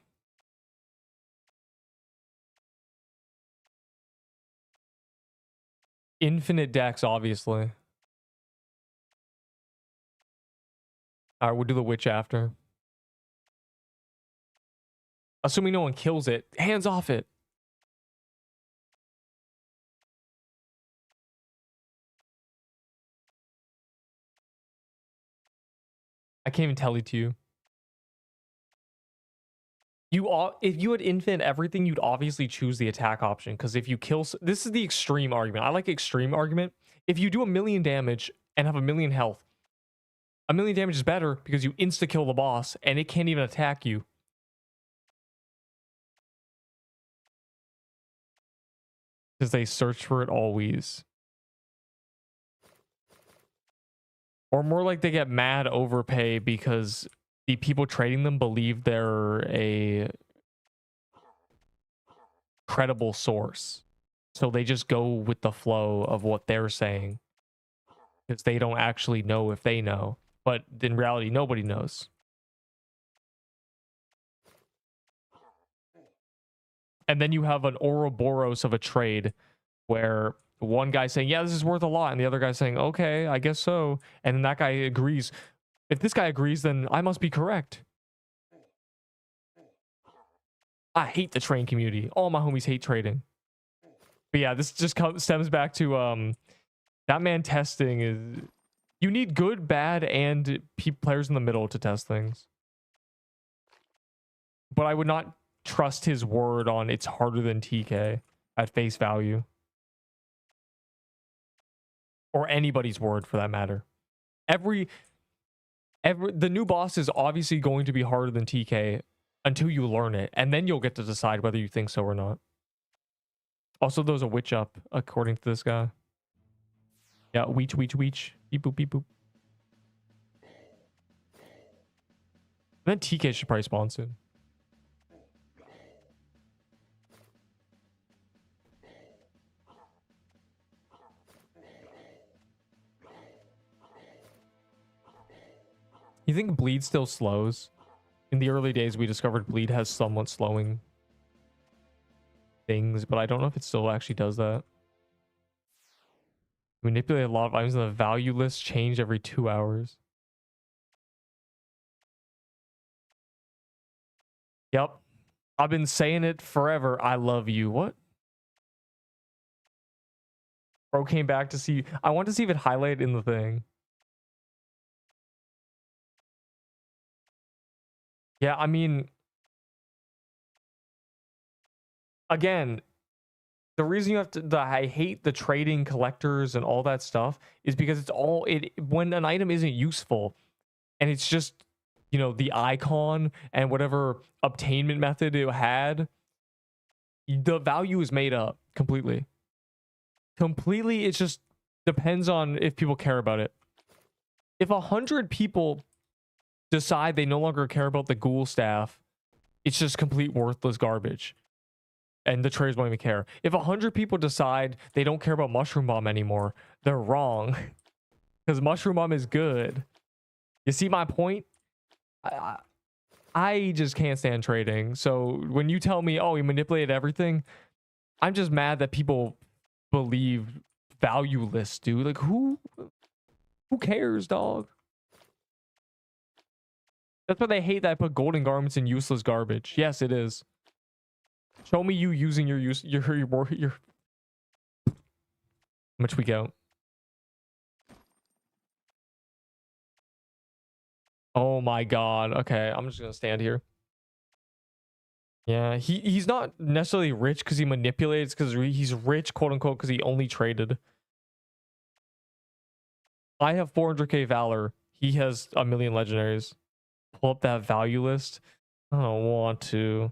Infinite decks, obviously. Alright, we'll do the witch after. Assuming no one kills it. Hands off it. I can't even tell it to you. If you had infinite everything, you'd obviously choose the attack option. Because if you kill... This is the extreme argument. I like extreme argument. If you do 1,000,000 damage and have 1,000,000 health, 1,000,000 damage is better because you insta-kill the boss and it can't even attack you. Because they search for it always. Or more like they get mad overpay because the people trading them believe they're a credible source. So they just go with the flow of what they're saying. Because they don't actually know if they know. But in reality, nobody knows. And then you have an Ouroboros of a trade where one guy saying, yeah, this is worth a lot. And the other guy saying, okay, I guess so. And then that guy agrees. If this guy agrees, then I must be correct. I hate the train community. All my homies hate trading. But yeah, this just stems back to that man testing is... You need good, bad, and players in the middle to test things. But I would not trust his word on it's harder than TK at face value. Or anybody's word for that matter. The new boss is obviously going to be harder than TK until you learn it, and then you'll get to decide whether you think so or not. Also, there's a witch up, according to this guy. Yeah, weech, weech, weech. Beep, boop, beep, boop. Then TK should probably spawn soon. You think bleed still slows? In the early days, we discovered bleed has somewhat slowing things, but I don't know if it still actually does that. Manipulate a lot of items in the value list, change every 2 hours. Yep. I've been saying it forever. I love you. What? Bro came back to see... I want to see if it highlighted in the thing. Yeah, I mean... again, the reason you have to I hate the trading collectors and all that stuff is because it's all when an item isn't useful and it's just, you know, the icon and whatever obtainment method it had, the value is made up completely. Completely, it just depends on if people care about it. If 100 people decide they no longer care about the ghoul staff, it's just complete worthless garbage. And the traders won't even care. If 100 people decide they don't care about Mushroom Bomb anymore, they're wrong. Because Mushroom Bomb is good. You see my point? I just can't stand trading. So when you tell me, oh, you manipulated everything, I'm just mad that people believe valueless, dude. Like, who cares, dog? That's why they hate that I put golden garments in useless garbage. Yes, it is. Show me you using your how much we go. Oh my god. Okay, I'm just gonna stand here. Yeah, he's not necessarily rich because he manipulates, because he's rich, quote unquote, because he only traded. I have 400k Valor. He has a million legendaries. Pull up that value list. I don't want to.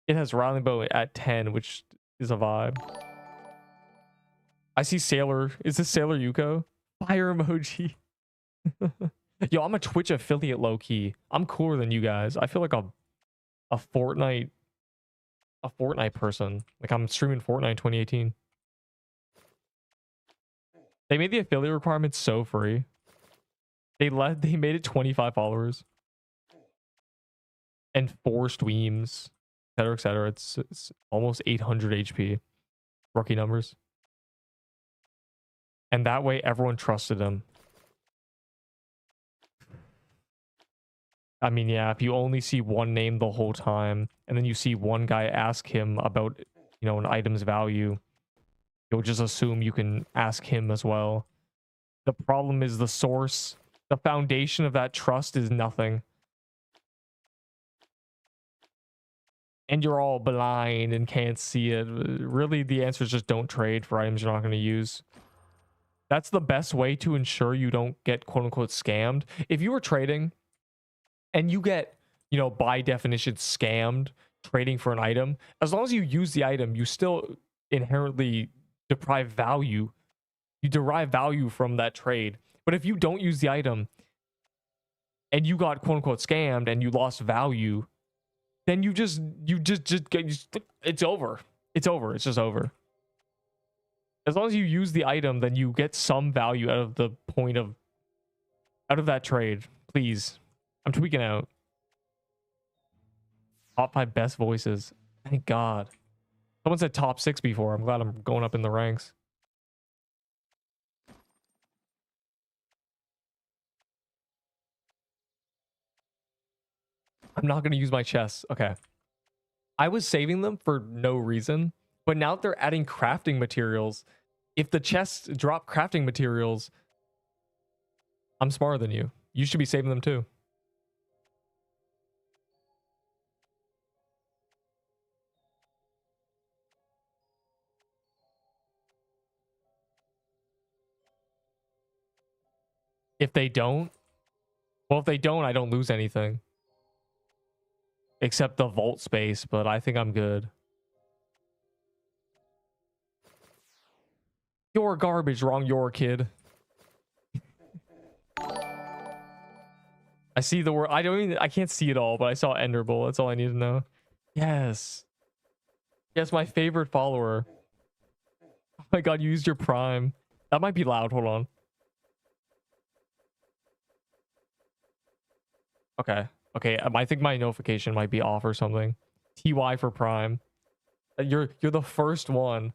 It has Rallying Bow at 10, which is a vibe. I see Sailor. Is this Sailor Yuko? Fire emoji. Yo, I'm a Twitch affiliate low key. I'm cooler than you guys. I feel like a Fortnite person. Like I'm streaming Fortnite 2018. They made the affiliate requirements so free. They made it 25 followers. And 4 streams, etc., etc. It's almost 800 HP. Rookie numbers. And that way everyone trusted him. I mean, yeah, if you only see one name the whole time, and then you see one guy ask him about, you know, an item's value, you'll just assume you can ask him as well. The problem is the source, the foundation of that trust is nothing. And you're all blind and can't see it. Really, the answer is just don't trade for items you're not going to use. That's the best way to ensure you don't get quote-unquote scammed. If you were trading and you get, you know, by definition scammed trading for an item, as long as you use the item, you still inherently derive value. You derive value from that trade. But if you don't use the item and you got quote-unquote scammed and you lost value, then you just it's over. It's over. It's just over. As long as you use the item, then you get some value out of the point of out of that trade. Please. I'm tweaking out. Top 5 best voices. Thank God. Someone said top 6 before. I'm glad I'm going up in the ranks. I'm not going to use my chests. Okay. I was saving them for no reason, but now that they're adding crafting materials, if the chests drop crafting materials, I'm smarter than you. You should be saving them too. If they don't, well, if they don't, I don't lose anything. Except the vault space, but I think I'm good. You're garbage, wrong your kid. I see the word. I can't see it all, but I saw Ender Bull. That's all I need to know. Yes. Yes, my favorite follower. Oh my god, you used your prime. That might be loud. Hold on. Okay. Okay, I think my notification might be off or something. TY for prime. You're the first one.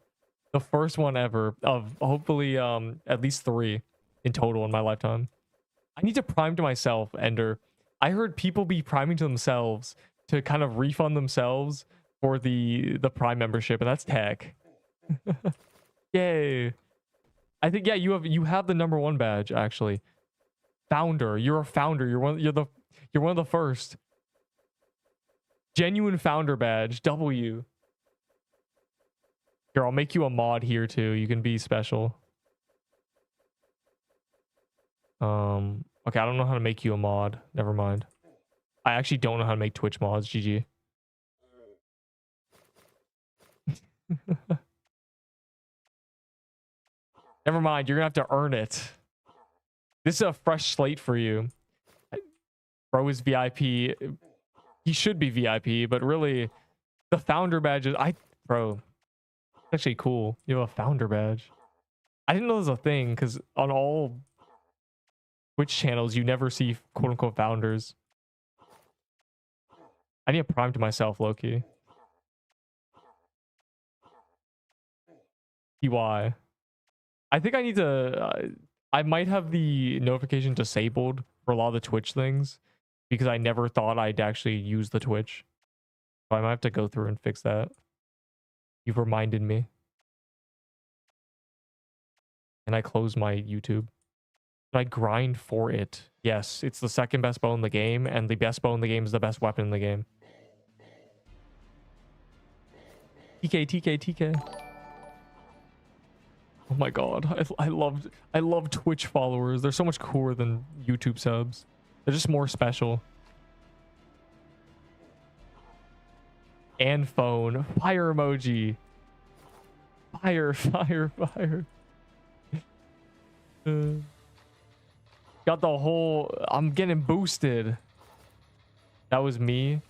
The first one ever of hopefully at least 3 in total in my lifetime. I need to prime to myself, Ender. I heard people be priming to themselves to kind of refund themselves for the prime membership, and that's tech. Yay. I think yeah, you have the #1 badge actually. Founder. You're a founder. You're one of the first. Genuine founder badge. W. Here, I'll make you a mod here too. You can be special. Okay, I don't know how to make you a mod. Never mind. I actually don't know how to make Twitch mods. GG. Never mind. You're gonna have to earn it. This is a fresh slate for you. Bro is VIP. He should be VIP, but really, the founder badge is bro. It's actually cool. You have a founder badge. I didn't know this was a thing because on all Twitch channels, you never see quote unquote founders. I need a prime to myself, Loki. TY. I think I need to. I might have the notification disabled for a lot of the Twitch things because I never thought I'd actually use the Twitch. So I might have to go through and fix that. You've reminded me. And I closed my YouTube. But I grind for it. Yes, it's the second best bow in the game, and the best bow in the game is the best weapon in the game. TK, TK, TK. Oh my god, I love Twitch followers. They're so much cooler than YouTube subs. They're just more special. And phone. Fire emoji. Fire, fire, fire. Got the whole... I'm getting boosted. That was me.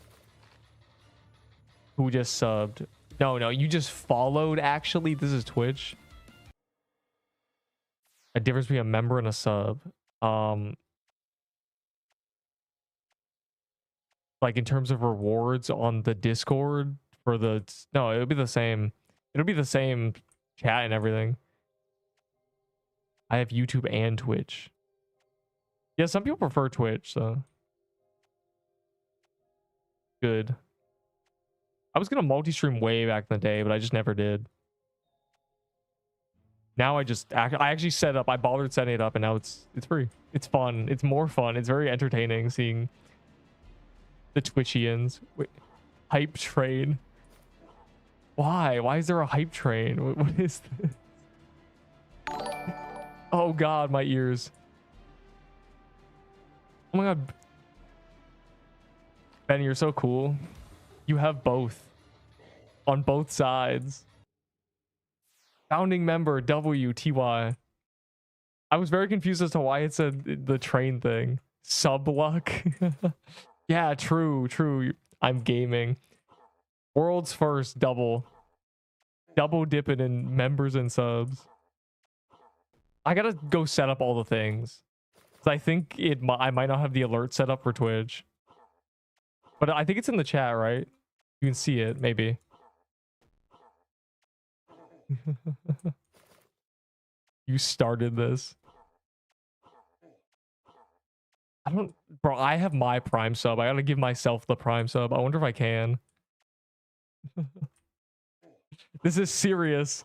Who just subbed. No, you just followed, actually. This is Twitch. A difference between a member and a sub. Like in terms of rewards on the Discord for the... No, it'll be the same. It'll be the same chat and everything. I have YouTube and Twitch. Yeah, some people prefer Twitch, so... Good. I was gonna multi-stream way back in the day, but I just never did. Now I actually set up, I bothered setting it up, and now it's free. It's fun. It's more fun. It's very entertaining seeing the Twitchians. Wait, hype train. Why? Why is there a hype train? What is this? Oh god, my ears. Oh my god. Benny, you're so cool. You have both. On both sides. Founding member WTY. I was very confused as to why it said the train thing. Sub luck. Yeah, true. I'm gaming. World's first double dipping in members and subs. I gotta go set up all the things. I think I might not have the alert set up for Twitch. But I think it's in the chat, right? You can see it, maybe. You started this. Bro, I have my prime sub. I gotta give myself the prime sub. I wonder if I can. This is serious.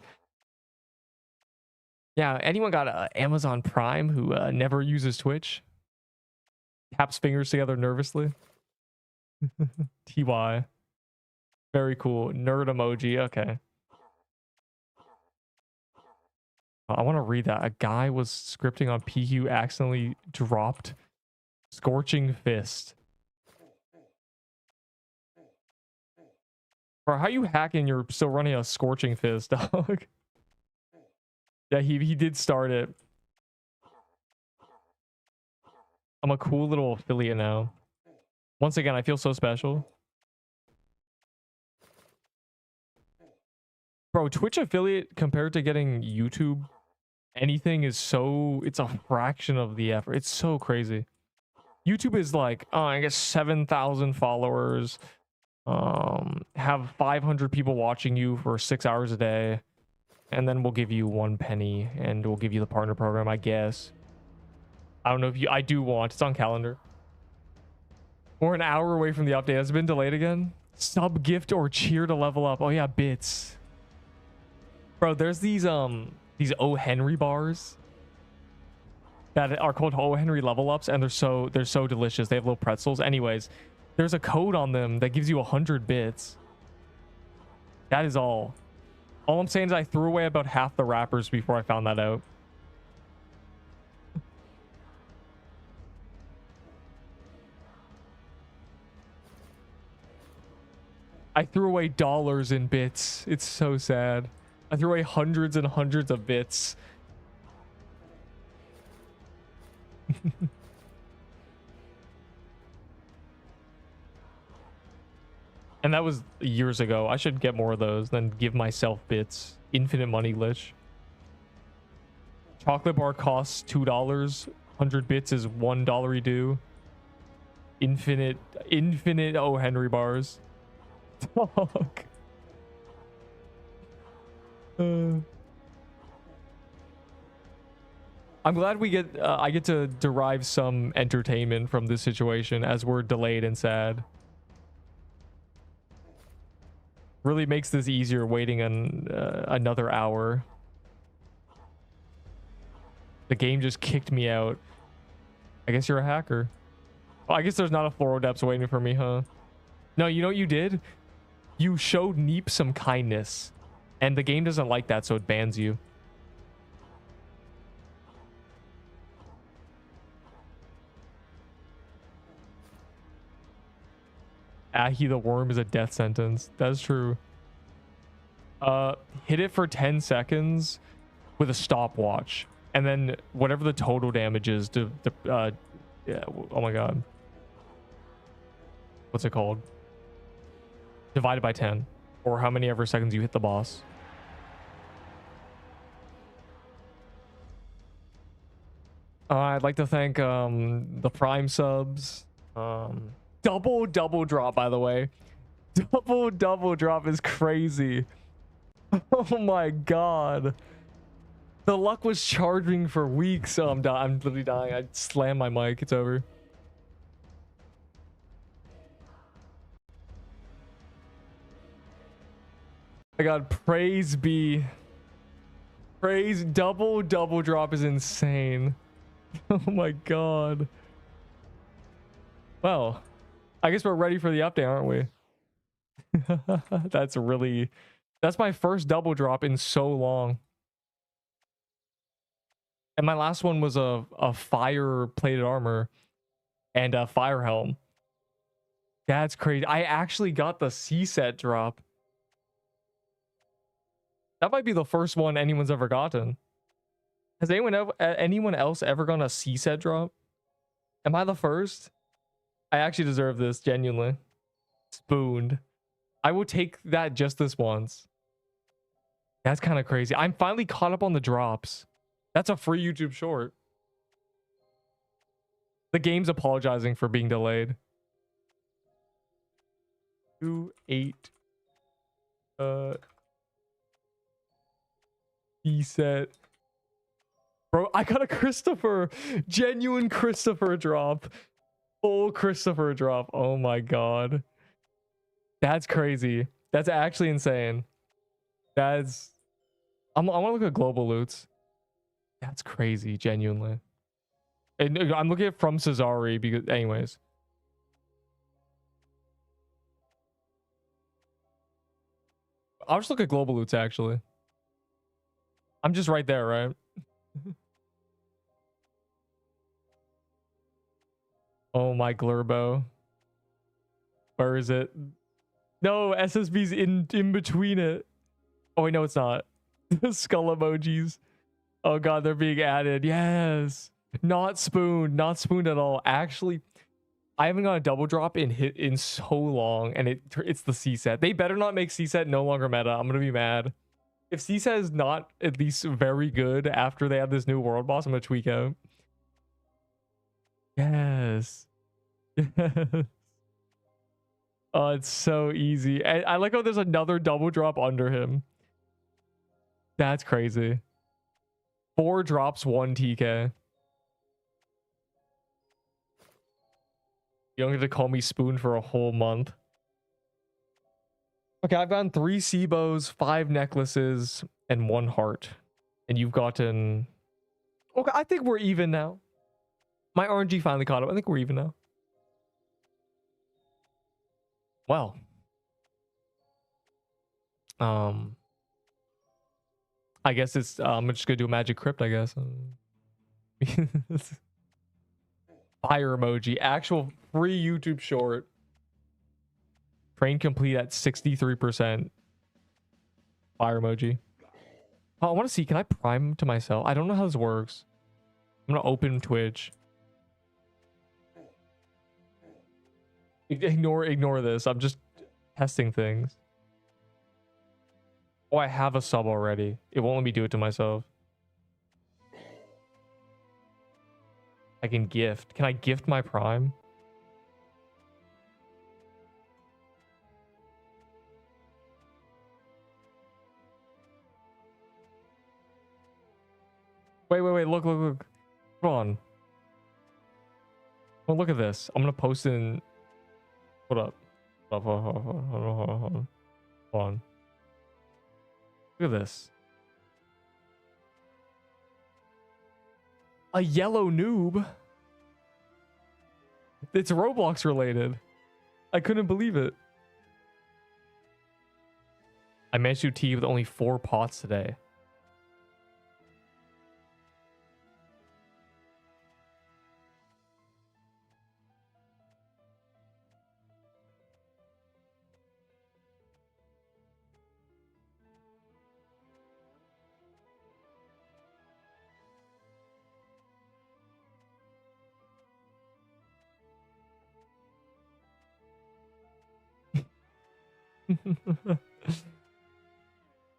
Yeah, anyone got Amazon Prime who never uses Twitch? Taps fingers together nervously. TY. Very cool. Nerd emoji. Okay. I want to read that. A guy was scripting on PQ, accidentally dropped Scorching Fist. Bro, how you hacking? You're still running a Scorching Fist, dog. Yeah, he did start it. I'm a cool little affiliate now. Once again, I feel so special. Bro, Twitch affiliate compared to getting YouTube anything is so... It's a fraction of the effort. It's so crazy. YouTube is like, oh, I guess 7,000 followers. Have 500 people watching you for 6 hours a day. And then we'll give you 1 penny. And we'll give you the partner program, I guess. I don't know if you... I do want... It's on calendar. We're an hour away from the update. Has it been delayed again? Sub, gift, or cheer to level up. Oh yeah, bits. Bro, there's these O. Henry bars that are called O. Henry level ups, and they're so delicious. They have little pretzels. Anyways, there's a code on them that gives you 100 bits. That is all. All I'm saying is I threw away about half the wrappers before I found that out. I threw away dollars in bits. It's so sad. I threw away hundreds and hundreds of bits. And that was years ago. I should get more of those than give myself bits. Infinite money glitch. Chocolate bar costs $2. 100 bits is $1 due. Infinite O. Henry bars. Fuck. I'm glad we get I get to derive some entertainment from this situation as we're delayed and sad. Really makes this easier waiting another hour. The game just kicked me out. I guess you're a hacker. Oh, I guess there's not a Floral Depths waiting for me, huh? No, you know what you did? You showed Neep some kindness. And the game doesn't like that, so it bans you. Ahi the worm is a death sentence. That's true. Hit it for 10 seconds with a stopwatch. And then whatever the total damage is to yeah, oh my god. What's it called? Divided by 10. Or how many ever seconds you hit the boss. I'd like to thank the Prime subs. Double drop, by the way. Double drop is crazy. Oh my god. The luck was charging for weeks. Oh, I'm literally dying. I slammed my mic. It's over. My god, praise be. Praise double drop is insane. Oh my god. Well, I guess we're ready for the update, aren't we? That's my first double drop in so long. And my last one was a fire plated armor and a fire helm. That's crazy. I actually got the C set drop. That might be the first one anyone's ever gotten. Has anyone else ever gotten a C set drop? Am I the first? I actually deserve this, genuinely. Spooned. I will take that just this once. That's kind of crazy. I'm finally caught up on the drops. That's a free YouTube short. The game's apologizing for being delayed. 2-8. B set. Bro, I got a Christopher. Genuine Christopher drop. Full Christopher drop. Oh my god. That's crazy. That's actually insane. I want to look at global loots. That's crazy, genuinely. And I'm looking at from Cesari because, anyways. I'll just look at global loots, actually. I'm just right there, right? Oh my Glurbo. Where is it? No, SSB's in between it. Oh wait, no, it's not. Skull emojis. Oh god, they're being added. Yes. Not spooned at all. Actually, I haven't got a double drop in so long, and it's the C set. They better not make C set no longer meta. I'm gonna be mad. If C set is not at least very good after they have this new world boss, I'm gonna tweak out. Yes. Oh, it's so easy. I like how there's another double drop under him. That's crazy. 4 drops, 1 TK. You don't get to call me Spoon for a whole month. Okay, I've gotten 3 Seabos, 5 necklaces, and 1 heart. And you've gotten... Okay, I think we're even now. My RNG finally caught up. I think we're even now. Well. I guess it's I'm just gonna do a magic crypt, I guess. Fire emoji, actual free YouTube short. Train complete at 63%. Fire emoji. Oh, I want to see, can I prime to myself? I don't know how this works. I'm gonna open Twitch. Ignore this. I'm just testing things. Oh, I have a sub already. It won't let me do it to myself. I can gift. Can I gift my prime? Wait. Look. Hold on. Well, look at this. I'm gonna post in. Hold up. Hold on. Look at this. A yellow noob. It's Roblox related. I couldn't believe it. I managed to tea with only 4 pots today.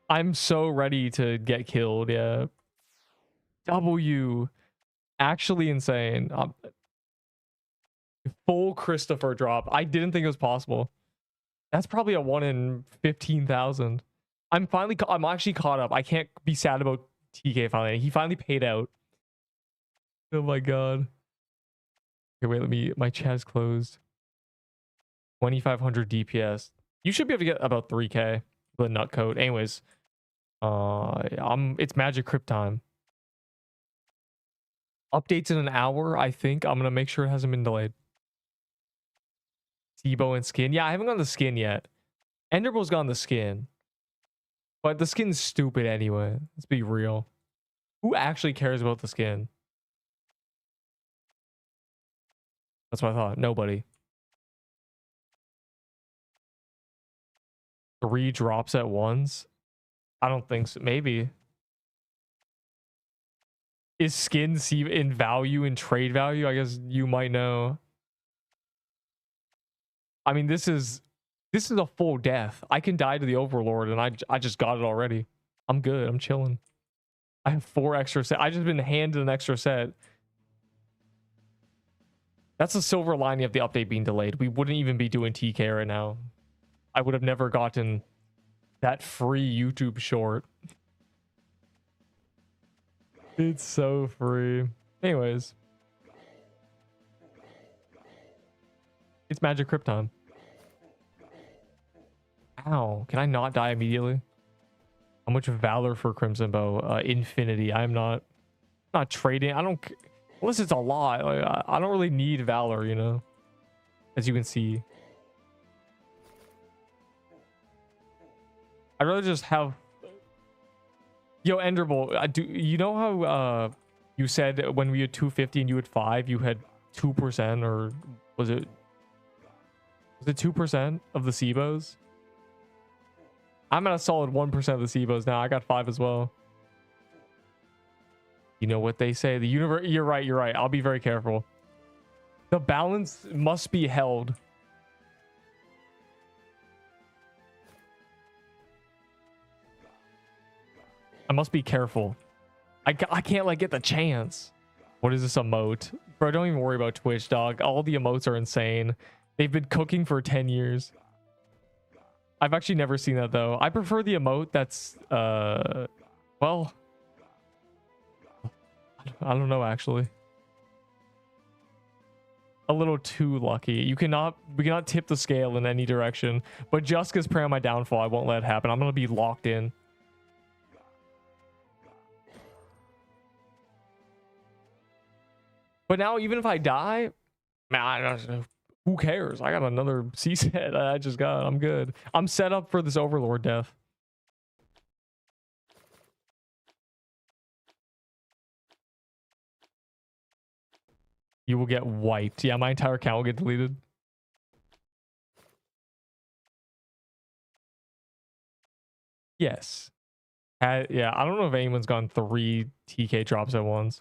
I'm so ready to get killed, yeah. W. Actually insane. Full Christopher drop. I didn't think it was possible. That's probably a 1 in 15,000. I'm actually caught up. I can't be sad about TK finally. He finally paid out. Oh my god. Okay, wait, my chat is closed. 2,500 DPS. You should be able to get about 3k with a nut code. Anyways, it's magic crypt time. Updates in an hour, I think. I'm gonna make sure it hasn't been delayed. Sibo and skin. Yeah, I haven't gotten the skin yet. Enderbull's gotten the skin. But the skin's stupid anyway. Let's be real. Who actually cares about the skin? That's what I thought. Nobody. 3 drops at once? I don't think so. Maybe. Is skin in value and trade value? I guess you might know. I mean, this is a full death. I can die to the Overlord, and I just got it already. I'm good. I'm chilling. I have 4 extra set. I just been handed an extra set. That's the silver lining of the update being delayed. We wouldn't even be doing TK right now. I would have never gotten that free YouTube short. It's so free. Anyways. It's magic crypt time. Ow. Can I not die immediately? How much Valor for Crimson Bow? Infinity. I'm not trading. I don't... Unless it's a lot. Like, I don't really need Valor, you know? As you can see. I'd rather just have... Yo, Enderbull, you know how you said when we had 250 and you had 5, you had 2%, or was it 2% of the SIBOs? I'm at a solid 1% of the SIBOs now. I got 5 as well. You know what they say. The universe... You're right. I'll be very careful. The balance must be held. I must be careful. I can't, like, get the chance. What is this emote? Bro, don't even worry about Twitch, dog. All the emotes are insane. They've been cooking for 10 years. I've actually never seen that, though. I prefer the emote that's, well... I don't know, actually. A little too lucky. We cannot tip the scale in any direction. But just because prey on my downfall, I won't let it happen. I'm going to be locked in. But now, even if I die, man, who cares? I got another C set I just got. I'm good. I'm set up for this Overlord death. You will get wiped. Yeah, my entire account will get deleted. Yes. Yeah, I don't know if anyone's gone 3 TK drops at once.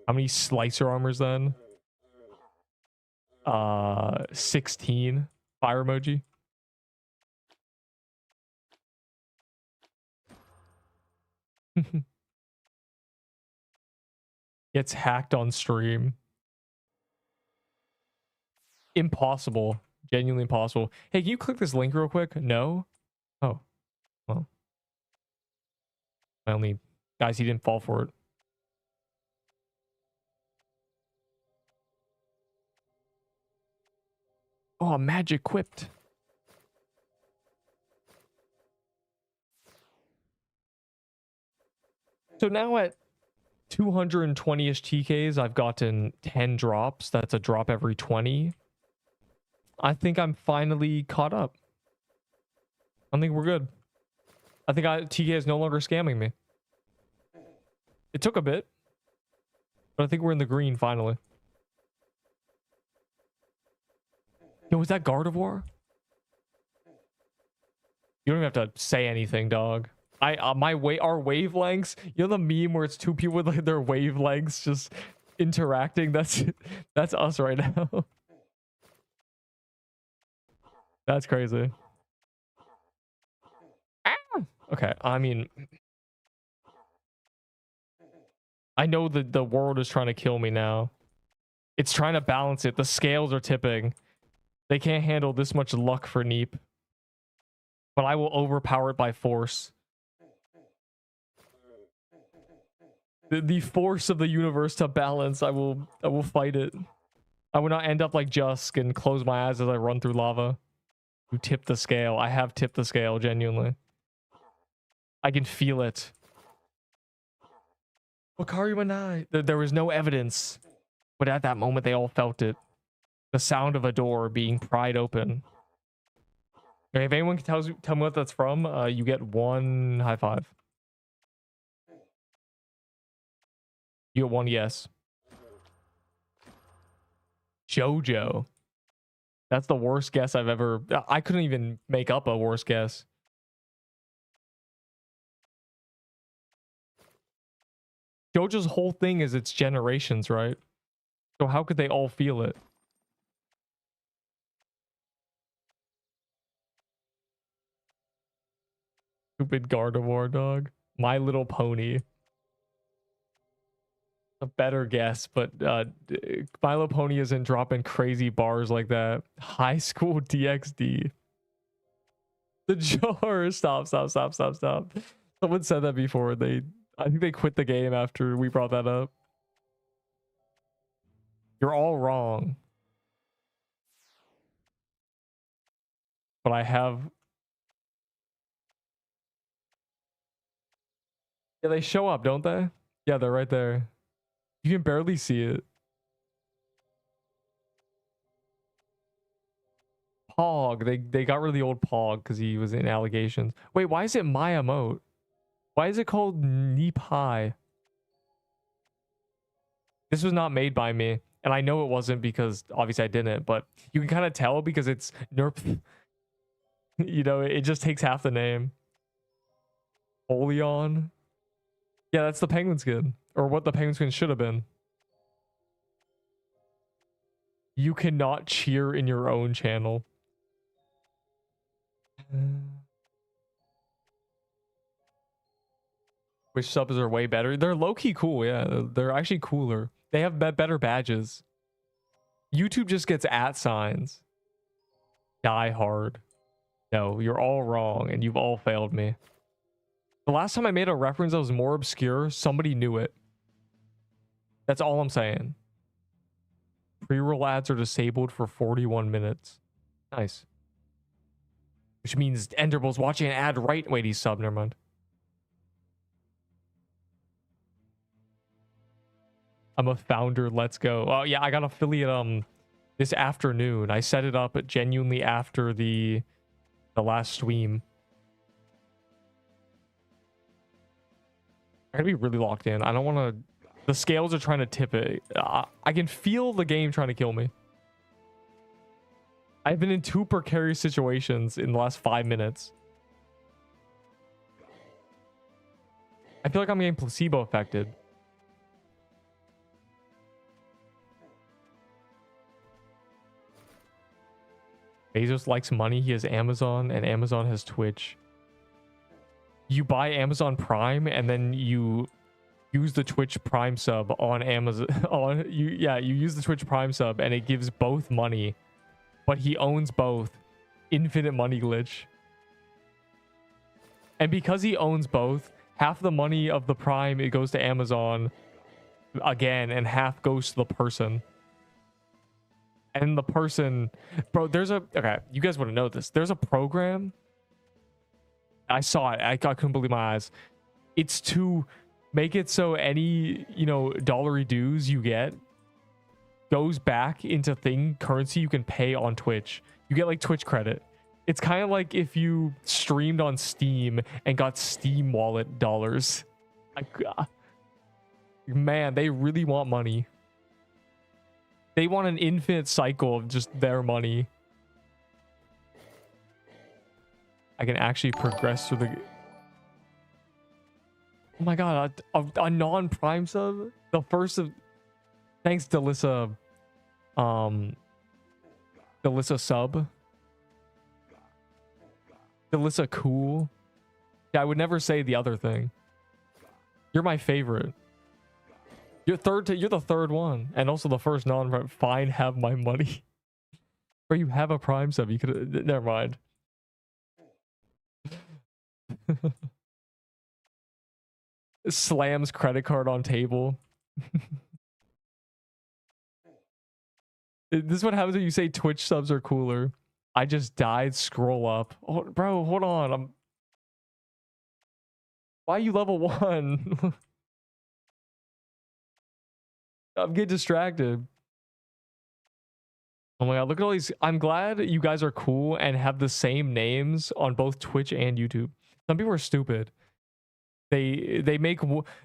How many slicer armors then? 16. Fire emoji. Gets hacked on stream. Impossible. Genuinely impossible. Hey, can you click this link real quick? No? Oh. Well. I only... Guys, he didn't fall for it. Oh, a magic quipped. So now at 220-ish TKs, I've gotten 10 drops. That's a drop every 20. I think I'm finally caught up. I think we're good. I think TK is no longer scamming me. It took a bit, but I think we're in the green finally. Yo, was that Gardevoir? You don't even have to say anything, dog. Our wavelengths, you know the meme where it's two people with like their wavelengths just interacting? That's us right now. That's crazy. Ah! Okay, I mean, I know that the world is trying to kill me now. It's trying to balance it. The scales are tipping. They can't handle this much luck for Neep. But I will overpower it by force. The force of the universe to balance. I will fight it. I will not end up like Jusk and close my eyes as I run through lava. You tip the scale. I have tipped the scale, genuinely. I can feel it. Wakari Manai. There was no evidence. But at that moment, they all felt it. The sound of a door being pried open. Okay, if anyone can tell me what that's from, you get 1 high five. You get 1 yes. Jojo. That's the worst guess I've ever... I couldn't even make up a worse guess. Jojo's whole thing is its generations, right? So how could they all feel it? Stupid Gardevoir, dog. My Little Pony. A better guess, but My Little Pony isn't dropping crazy bars like that. High School DxD. The jar. Stop. Someone said that before. I think they quit the game after we brought that up. You're all wrong. But I have... Yeah, they show up, don't they? Yeah, they're right there. You can barely see it. Pog. They got rid of the old Pog because he was in allegations. Wait, why is it my emote? Why is it called Neep High? This was not made by me. And I know it wasn't because obviously I didn't, but you can kind of tell because it's Nerp. You know, it just takes half the name. Oleon. Yeah, that's the penguin skin. Or what the penguin skin should have been. You cannot cheer in your own channel. Which subs are way better. They're low-key cool, yeah. They're actually cooler. They have better badges. YouTube just gets @signs. Die hard. No, you're all wrong, and you've all failed me. The last time I made a reference that was more obscure, somebody knew it. That's all I'm saying. Pre-roll ads are disabled for 41 minutes. Nice. Which means Enderble's watching an ad right... Wait, he's sub, never mind. I'm a founder, let's go. Oh, yeah, I got affiliate this afternoon. I set it up genuinely after the last stream. I gotta be really locked in. I don't want to The scales are trying to tip it. I can feel the game trying to kill me. I've been in 2 precarious situations in the last 5 minutes. I feel like I'm getting placebo affected. Bezos likes money. He has Amazon, and Amazon has Twitch. You buy Amazon Prime, and then you use the Twitch Prime sub on Amazon. You use the Twitch Prime sub, and it gives both money. But he owns both. Infinite money glitch. And because he owns both, half the money of the Prime, it goes to Amazon again, and half goes to the person. And the person, bro, okay, you guys want to know this. There's a program. I saw it. I couldn't believe my eyes. It's to make it so any, dollary dues you get goes back into currency you can pay on Twitch. You get like Twitch credit. It's kind of like if you streamed on Steam and got Steam wallet dollars. Man, they really want money. They want an infinite cycle of just their money. I can actually progress through the... Oh my god, a non-prime sub? The first of... Thanks, Delissa. Delissa sub. Delissa cool. Yeah, I would never say the other thing. You're my favorite. You're the third one, and also the first non-prime. Fine, have my money. Or you have a prime sub. You could. Never mind. Slams credit card on table. This is what happens when you say Twitch subs are cooler. I just died. Scroll up. Oh, bro, hold on. Why are you level 1? I'm getting distracted. Oh my god, look at all these. I'm glad you guys are cool and have the same names on both Twitch and YouTube. Some people are stupid. They make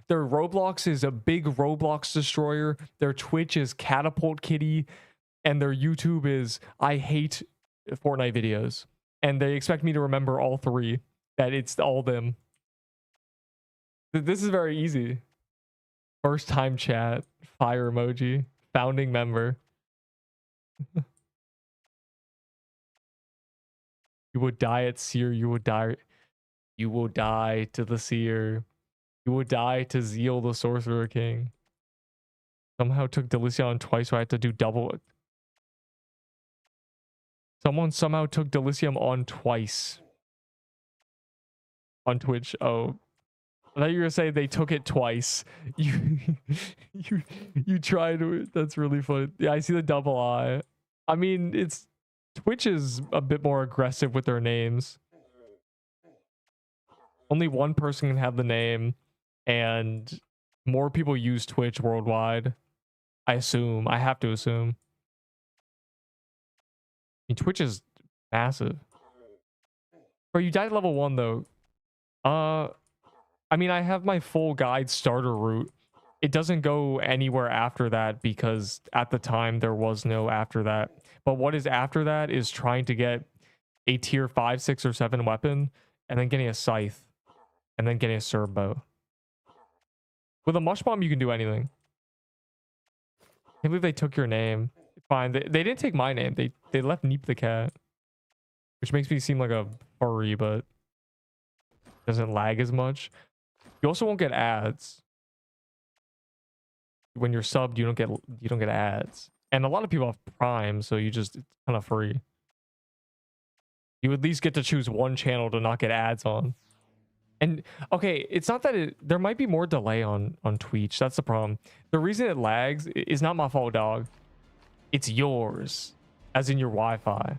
their Roblox is a big Roblox destroyer. Their Twitch is Catapult Kitty, and their YouTube is I hate Fortnite videos. And they expect me to remember all 3. That it's all them. This is very easy. First time chat, fire emoji, founding member. You would die at Seer, you will die to the Seer. You would die to Zeal the Sorcerer King. Somehow took Delicia twice, so I had to do double. Someone somehow took Delicium on twice. On Twitch. Oh. I thought you were gonna say they took it twice. You tried to. That's really funny. Yeah, I see the double I. I mean, Twitch is a bit more aggressive with their names. Only one person can have the name, and more people use Twitch worldwide. I assume. I have to assume. I mean, Twitch is massive. Bro, you died at level 1 though. I mean, I have my full guide starter route. It doesn't go anywhere after that because at the time there was no after that. But what is after that is trying to get a tier 5, 6, or 7 weapon, and then getting a scythe, and then getting a serb bow. With a mush bomb, you can do anything. I can't believe they took your name. Fine, they didn't take my name. They left Neep the cat, which makes me seem like a furry, but doesn't lag as much. You also won't get ads. When you're subbed, you don't get ads. And a lot of people have Prime, so it's kind of free. You at least get to choose one channel to not get ads on. And okay, it's not that there might be more delay on Twitch. That's the problem. The reason it lags is not my fault, dog. It's yours, as in your Wi-Fi.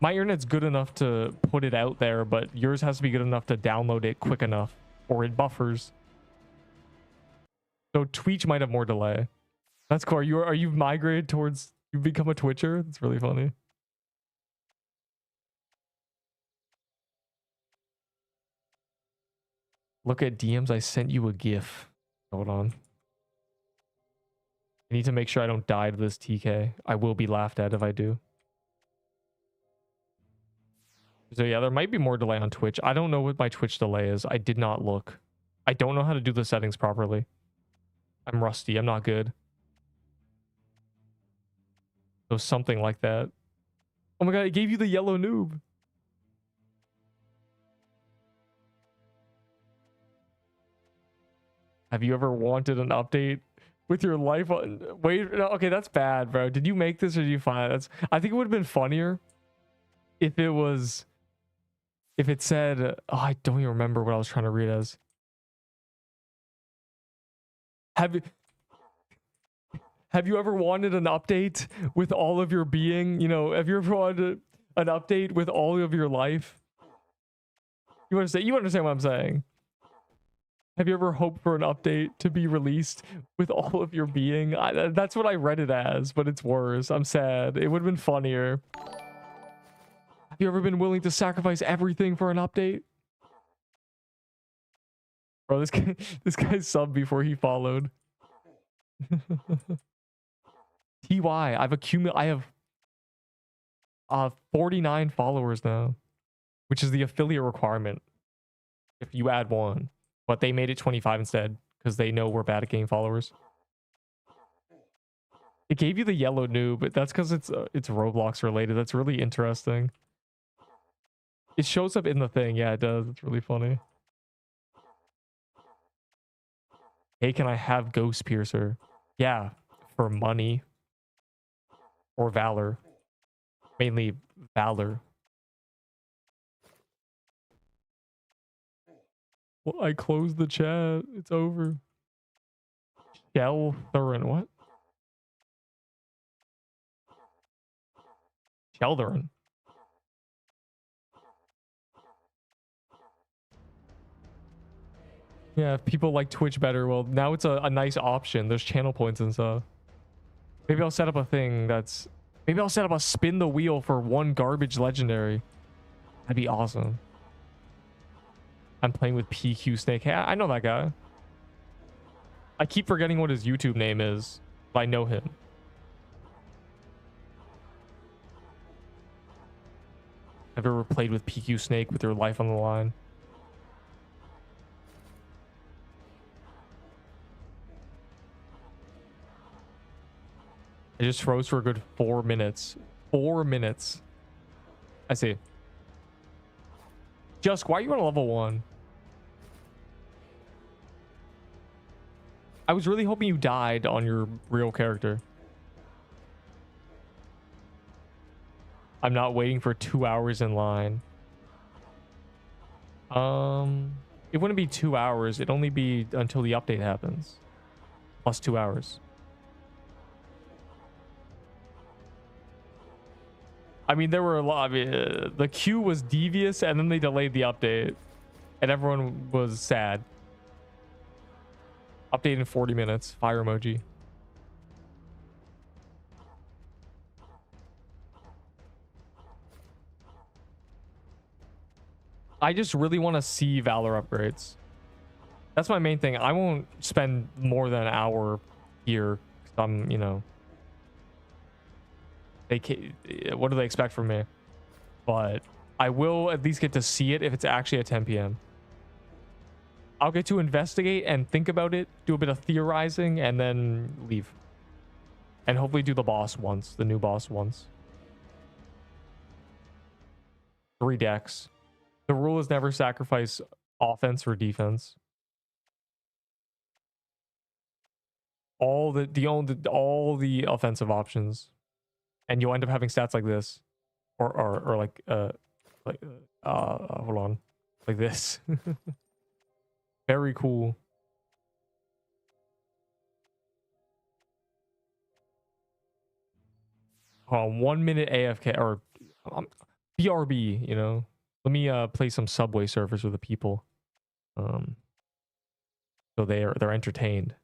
My internet's good enough to put it out there, but yours has to be good enough to download it quick enough, or it buffers. So Twitch might have more delay. That's cool. Are you migrated towards... You've become a Twitcher? That's really funny. Look at DMs. I sent you a GIF. Hold on. I need to make sure I don't die to this TK. I will be laughed at if I do. So yeah, there might be more delay on Twitch. I don't know what my Twitch delay is. I did not look. I don't know how to do the settings properly. I'm rusty. I'm not good. So something like that. Oh my god, it gave you the yellow noob. Have you ever wanted an update with your life on... Wait, no, okay, that's bad, bro. Did you make this or did you find it? That's... I think it would have been funnier if it was... If it said... Oh, I don't even remember what I was trying to read as. Have you ever wanted an update with all of your being? You know, have you ever wanted an update with all of your life? You understand what I'm saying? Have you ever hoped for an update to be released with all of your being? That's what I read it as, but it's worse. I'm sad. It would have been funnier. Have you ever been willing to sacrifice everything for an update? Bro, this guy subbed before he followed. TY, I have 49 followers now, which is the affiliate requirement if you add one, but they made it 25 instead because they know we're bad at getting followers. It gave you the yellow noob, but that's because it's Roblox related. That's really interesting. It shows up in the thing. Yeah, it does. It's really funny. Hey, can I have Ghost Piercer? Yeah, for money. Or Valor. Mainly Valor. Well, I closed the chat. It's over. Shell Thurin. What? Sheldon. Yeah, if people like Twitch better, well, now it's a nice option. There's channel points and stuff. Maybe I'll set up a thing that's... Maybe I'll set up a spin the wheel for one garbage legendary. That'd be awesome. I'm playing with PQ Snake. Hey, I know that guy. I keep forgetting what his YouTube name is, but I know him. Have you ever played with PQ Snake with your life on the line? It just froze for a good 4 minutes. 4 minutes. I see. Jusk, why are you on level 1? I was really hoping you died on your real character. I'm not waiting for 2 hours in line. It wouldn't be 2 hours. It'd only be until the update happens. Plus 2 hours. I mean, there were a lot. I mean, the queue was devious, and then they delayed the update, and everyone was sad. Update in 40 minutes. Fire emoji. I just really want to see Valor upgrades. That's my main thing. I won't spend more than an hour here. I'm, you know, what do they expect from me? But I will at least get to see it if it's actually at 10 p.m. I'll get to investigate and think about it, do a bit of theorizing, and then leave. And hopefully do the boss once, the new boss once. 3 decks. The rule is never sacrifice offense or defense. All the offensive options, and you'll end up having stats like this, or like hold on, like this. Very cool. Hold on, 1 minute AFK or BRB. You know, let me play some Subway Surfers with the people, so they're entertained.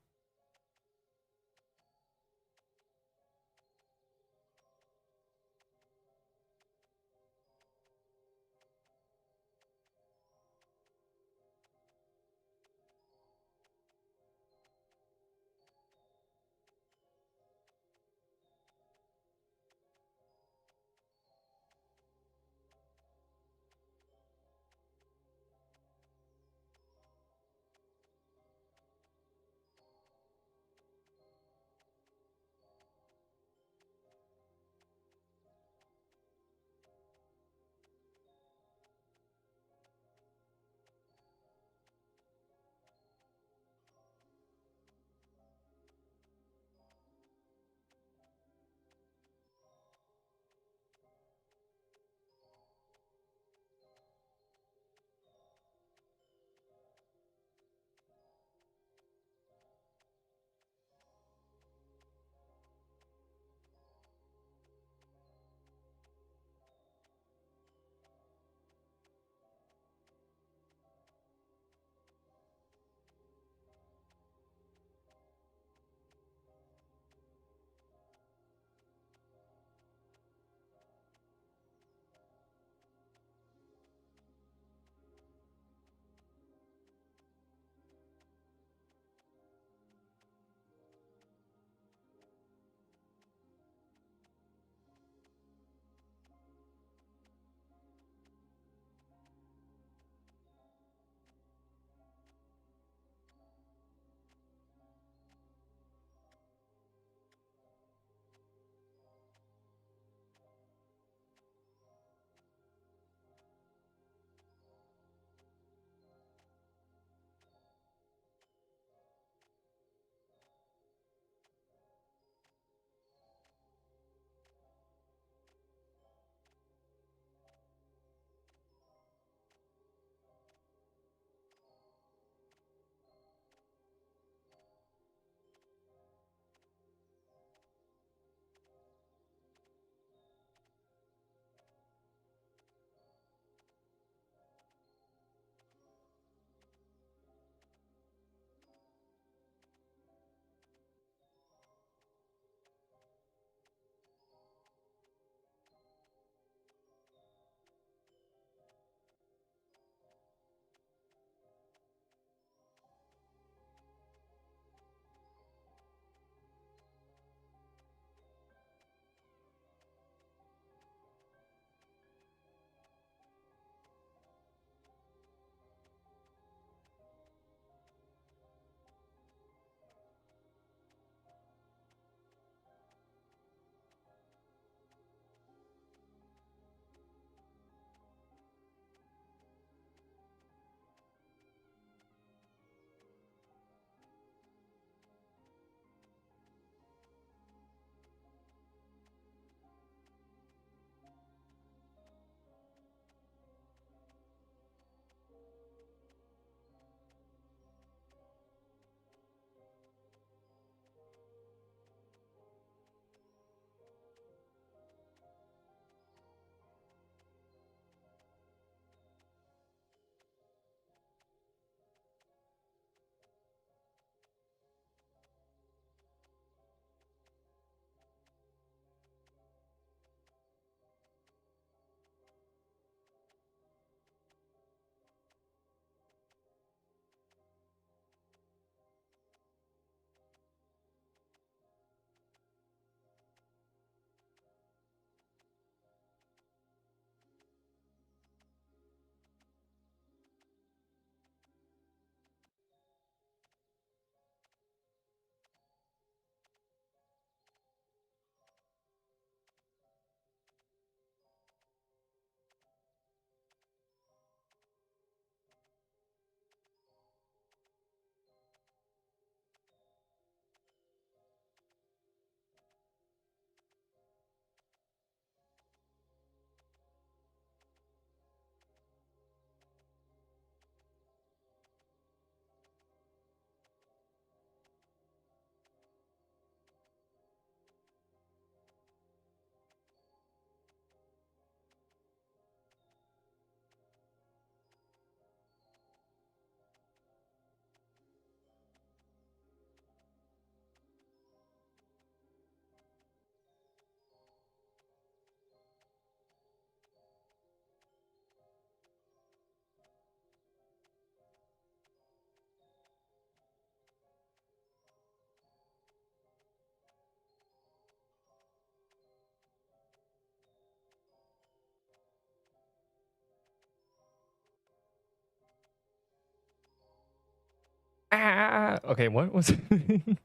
Okay, what was it?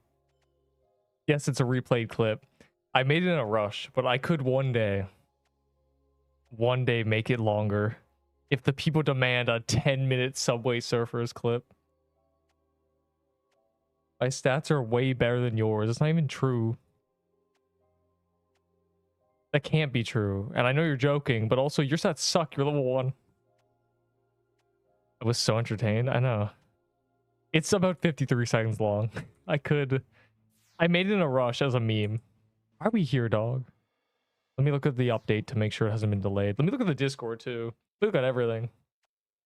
Yes, it's a replayed clip. I made it in a rush, but I could one day make it longer if the people demand a 10-minute Subway Surfers clip. My stats are way better than yours. It's not even true. That can't be true. And I know you're joking, but also your stats suck. You're level 1. I was so entertained. I know. It's about 53 seconds long. I made it in a rush as a meme. Why are we here, dog? Let me look at the update to make sure it hasn't been delayed. Let me look at the Discord too. Look at everything.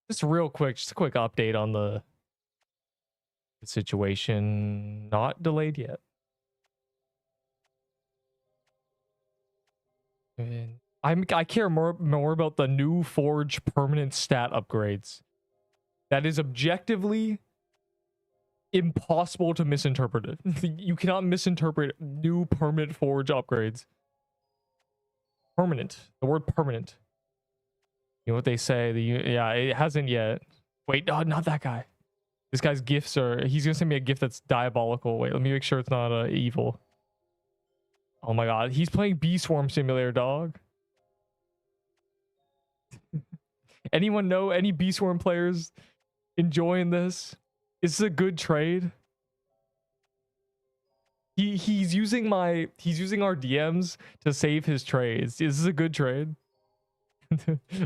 Just real quick, just a quick update on the situation. Not delayed yet. And I care more about the new Forge permanent stat upgrades. That is objectively impossible to misinterpret it. You cannot misinterpret new permanent Forge upgrades. Permanent. The word permanent. You know what they say? Yeah, it hasn't yet. Wait, no, not that guy. This guy's gifts are... He's gonna send me a gift that's diabolical. Wait, let me make sure it's not evil. Oh my god, he's playing Bee Swarm Simulator, dog. Anyone know any Bee Swarm players enjoying this? Is this a good trade? He's using our DMs to save his trades. Is this a good trade?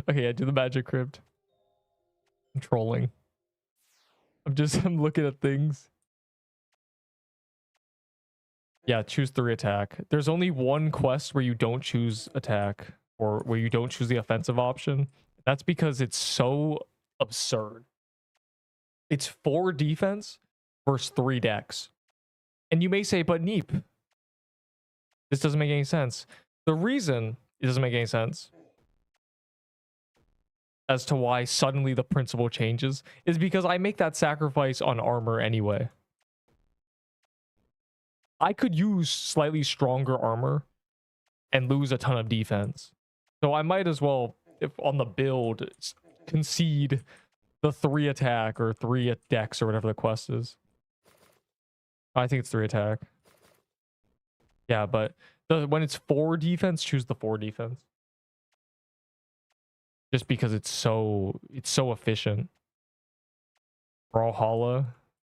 Okay, I do the magic crypt. I'm trolling. I'm looking at things. Yeah, choose 3 attack. There's only one quest where you don't choose attack or where you don't choose the offensive option. That's because it's so absurd. It's 4 defense versus 3 dex. And you may say, but Neep, this doesn't make any sense. The reason it doesn't make any sense as to why suddenly the principle changes is because I make that sacrifice on armor anyway. I could use slightly stronger armor and lose a ton of defense. So I might as well, if on the build, concede the 3 attack or 3 dex or whatever the quest is. I think it's 3 attack. Yeah, but when it's 4 defense, choose the 4 defense. Just because it's so efficient. Brawlhalla.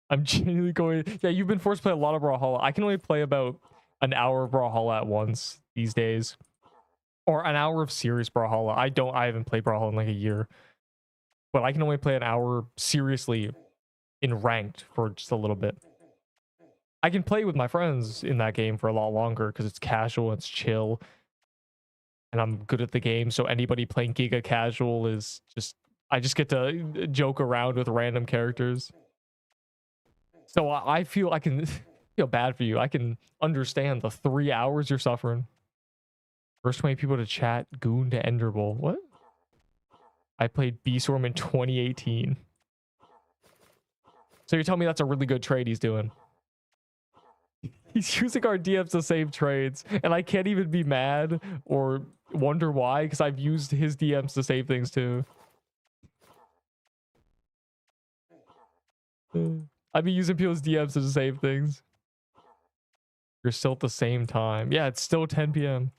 I'm genuinely going... Yeah, you've been forced to play a lot of Brawlhalla. I can only play about an hour of Brawlhalla at once these days. Or an hour of serious Brawlhalla. I haven't played Brawlhalla in like a year. But I can only play an hour seriously in ranked for just a little bit. I can play with my friends in that game for a lot longer because it's casual, it's chill. And I'm good at the game, so anybody playing Giga Casual is just... I just get to joke around with random characters. So I feel I can feel bad for you. I can understand the 3 hours you're suffering. First 20 people to chat, Goon to Enderbowl. What? I played Beesworm in 2018. So you're telling me that's a really good trade he's doing? He's using our DMs to save trades, and I can't even be mad or wonder why, because I've used his DMs to save things too. I've been using people's DMs to save things. You're still at the same time. Yeah, it's still 10 p.m.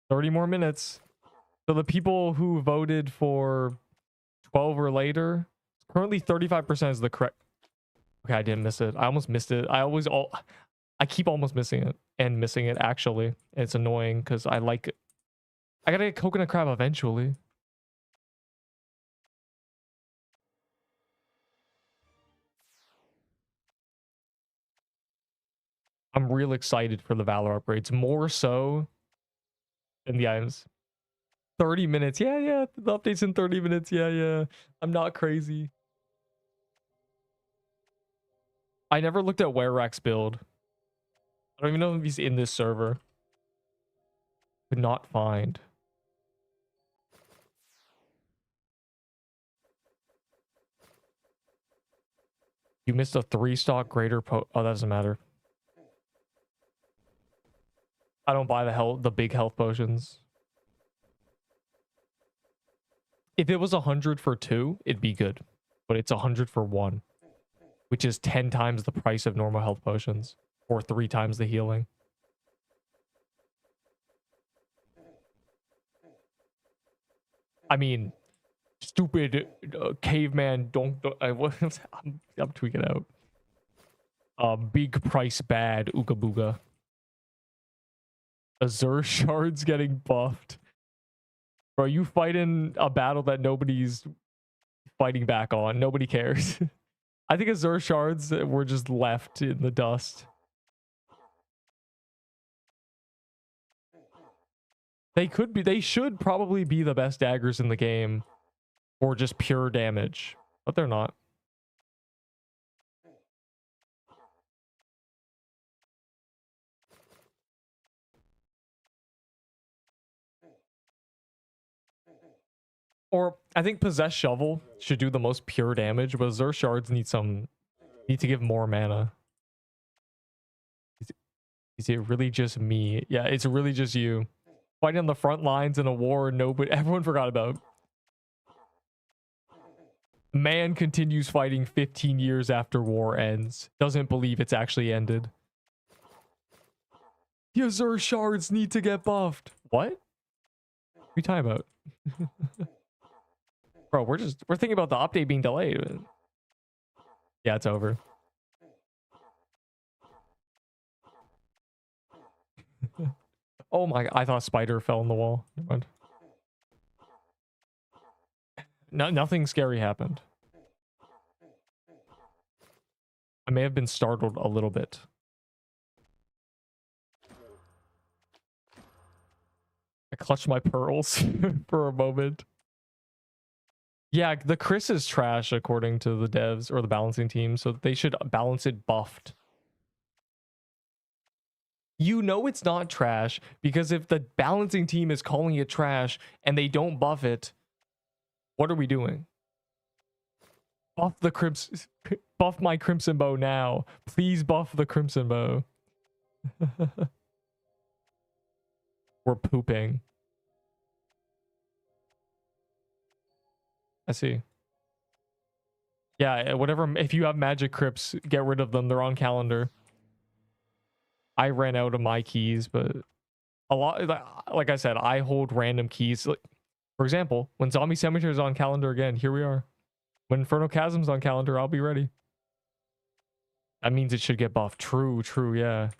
30 more minutes. So the people who voted for 12 or later, currently 35% is the correct... Okay, I didn't miss it. I almost missed it. I keep almost missing it and missing it actually. And it's annoying because I gotta get coconut crab eventually. I'm real excited for the Valor upgrades, more so than the items. 30 minutes. Yeah. The update's in 30 minutes. Yeah. I'm not crazy. I never looked at Wererack's build. I don't even know if he's in this server. Could not find. You missed a 3-stock greater oh, that doesn't matter. I don't buy the big health potions. If it was 100 for 2, it'd be good. but it's 100 for one, which is 10 times the price of normal health potions, or 3 times the healing. I mean, stupid caveman don't I'm tweaking out. Big price bad ooga booga. Azure shards getting buffed. Bro, you fighting a battle that nobody's fighting back on. Nobody cares. I think Azure shards were just left in the dust. They should probably be the best daggers in the game, or just pure damage, but they're not. Or I think Possessed Shovel should do the most pure damage, but Azure Shards need to give more mana. Is it really just me? Yeah, it's really just you. Fighting on the front lines in a war everyone forgot about. Man continues fighting 15 years after war ends. Doesn't believe it's actually ended. The Azure Shards need to get buffed. What? What are you talking about? Bro, we're thinking about the update being delayed. Yeah, it's over. Oh my, I thought Spider fell in the wall. No, nothing scary happened. I may have been startled a little bit. I clutched my pearls for a moment. Yeah, the Chris is trash according to the devs or the balancing team, so they should balance it buffed. You know it's not trash because if the balancing team is calling it trash and they don't buff it, what are we doing? Buff the buff my Crimson Bow now. Please buff the Crimson Bow. We're pooping. I see. Yeah, whatever. If you have magic crypts, get rid of them. They're on calendar. I ran out of my keys, but a lot, like I said, I hold random keys. Like, for example, when Zombie Cemetery is on calendar again, here we are. When Inferno Chasm's on calendar, I'll be ready. That means it should get buffed. True, yeah.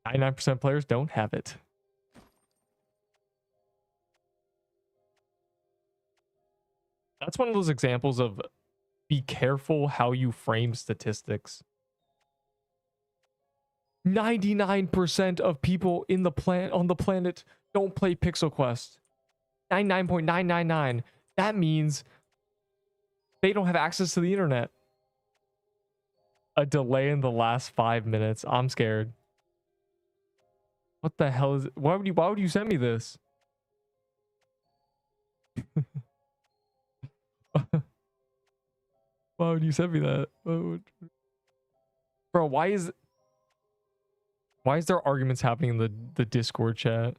99% players don't have it. That's one of those examples of be careful how you frame statistics. 99% of people on the planet don't play Pixel Quest. 99.999. That means they don't have access to the internet. A delay in the last 5 minutes. I'm scared. What the hell is it? Why would you send me this? Why would you send me that? Bro, why is there arguments happening in the Discord chat?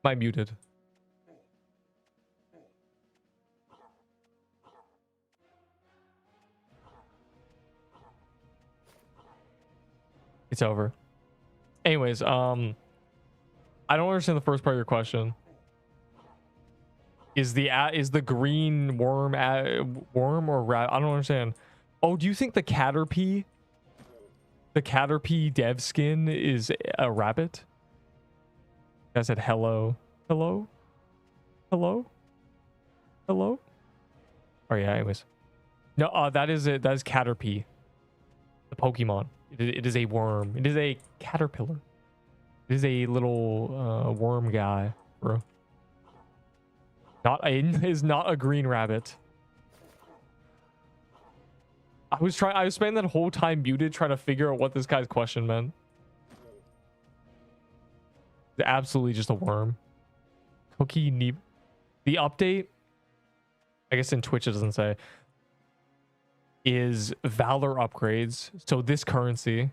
Am I muted? It's over. Anyways, I don't understand the first part of your question. Is the green worm worm or rat? I don't understand. Oh, do you think the Caterpie dev skin is a rabbit? I said hello. Hello? Hello? Hello? Oh yeah, anyways. No, that is it. That is Caterpie. The Pokemon. It is a worm. It is a caterpillar. It is a little worm guy, bro. Is not a green rabbit. I was spending that whole time muted trying to figure out what this guy's question meant. It's absolutely just a worm. Cookie Neep. The update, I guess in Twitch it doesn't say, is Valor upgrades. So this currency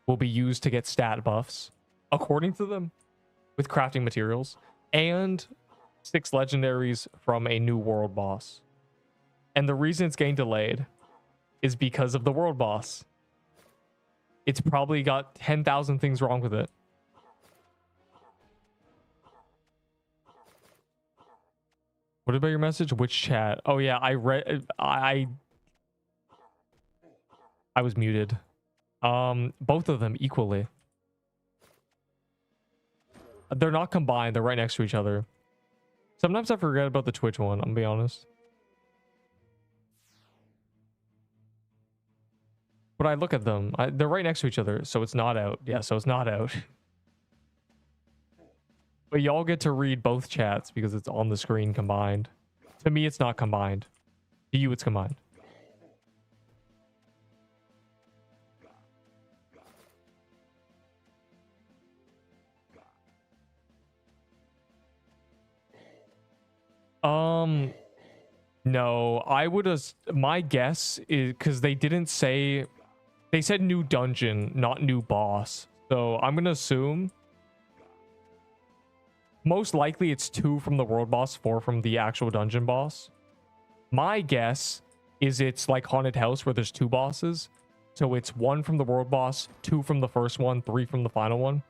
will be used to get stat buffs, according to them, with crafting materials, and 6 legendaries from a new world boss. And the reason it's getting delayed is because of the world boss. It's probably got 10,000 things wrong with it. What about your message? Which chat? Oh yeah, I read. I was muted. Both of them equally. They're not combined. They're right next to each other. Sometimes I forget about the Twitch one, I'm gonna be honest. But I look at them. They're right next to each other, so it's not out. Yeah, so it's not out. But y'all get to read both chats because it's on the screen combined. To me, it's not combined. To you, it's combined. No, I would have. My guess is because they didn't say. They said new dungeon, not new boss. So I'm gonna assume. Most likely it's 2 from the world boss, 4 from the actual dungeon boss. My guess is it's like Haunted House where there's 2 bosses. So it's 1 from the world boss, 2 from the first one, 3 from the final one.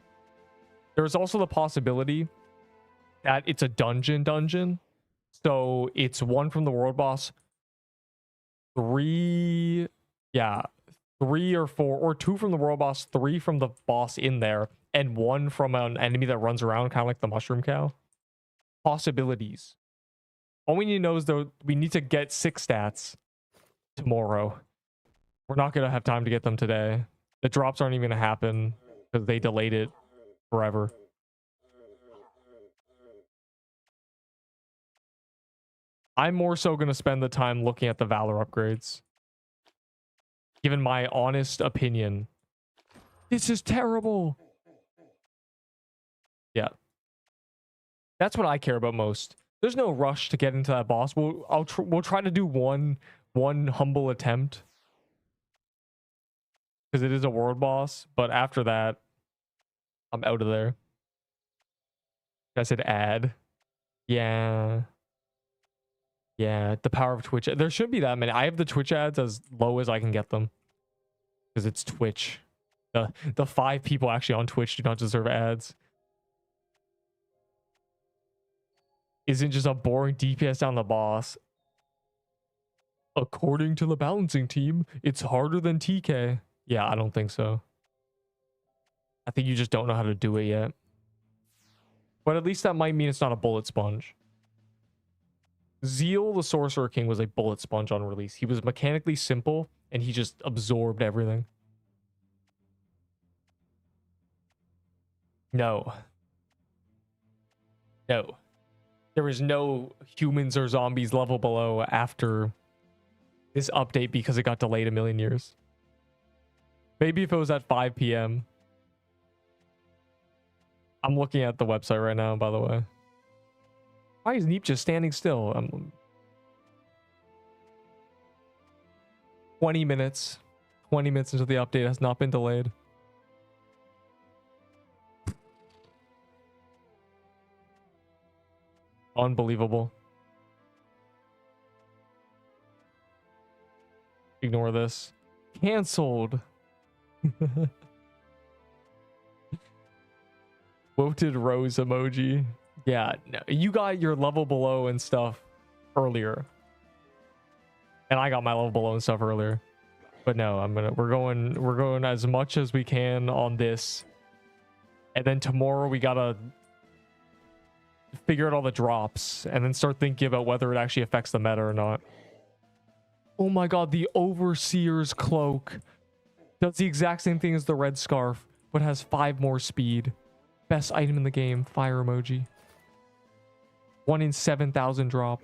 There's also the possibility that it's a dungeon. So it's 1 from the world boss, 3 or 4, or 2 from the world boss, 3 from the boss in there, and 1 from an enemy that runs around, kind of like the mushroom cow. Possibilities. All we need to know is though we need to get 6 stats tomorrow. We're not gonna have time to get them today. The drops aren't even gonna happen because they delayed it forever. I'm more so gonna spend the time looking at the Valor upgrades. Given my honest opinion, this is terrible. Yeah, that's what I care about most. There's no rush to get into that boss. We'll try to do one humble attempt because it is a world boss. But after that, I'm out of there. I said add. Yeah, the power of Twitch. There shouldn't be that many. I have the Twitch ads as low as I can get them because it's Twitch. The 5 people actually on Twitch do not deserve ads. Isn't just a boring DPS down the boss. According to the balancing team, it's harder than TK. Yeah, I don't think so. I think you just don't know how to do it yet. But at least that might mean it's not a bullet sponge. Zeal, the Sorcerer King, was a bullet sponge on release. He was mechanically simple, and he just absorbed everything. No. There is no humans or zombies level below after this update because it got delayed a million years. Maybe if it was at 5 p.m. I'm looking at the website right now, by the way. Why is Neep just standing still? 20 minutes. 20 minutes into the update has not been delayed. Unbelievable. Ignore this. Cancelled. Quoted rose emoji. Yeah, no, you got your level below and stuff earlier. And I got my level below and stuff earlier. But no, we're going as much as we can on this. And then tomorrow we gotta figure out all the drops and then start thinking about whether it actually affects the meta or not. Oh my god, the Overseer's Cloak does the exact same thing as the Red Scarf, but has 5 more speed. Best item in the game, fire emoji. 1 in 7,000 drop.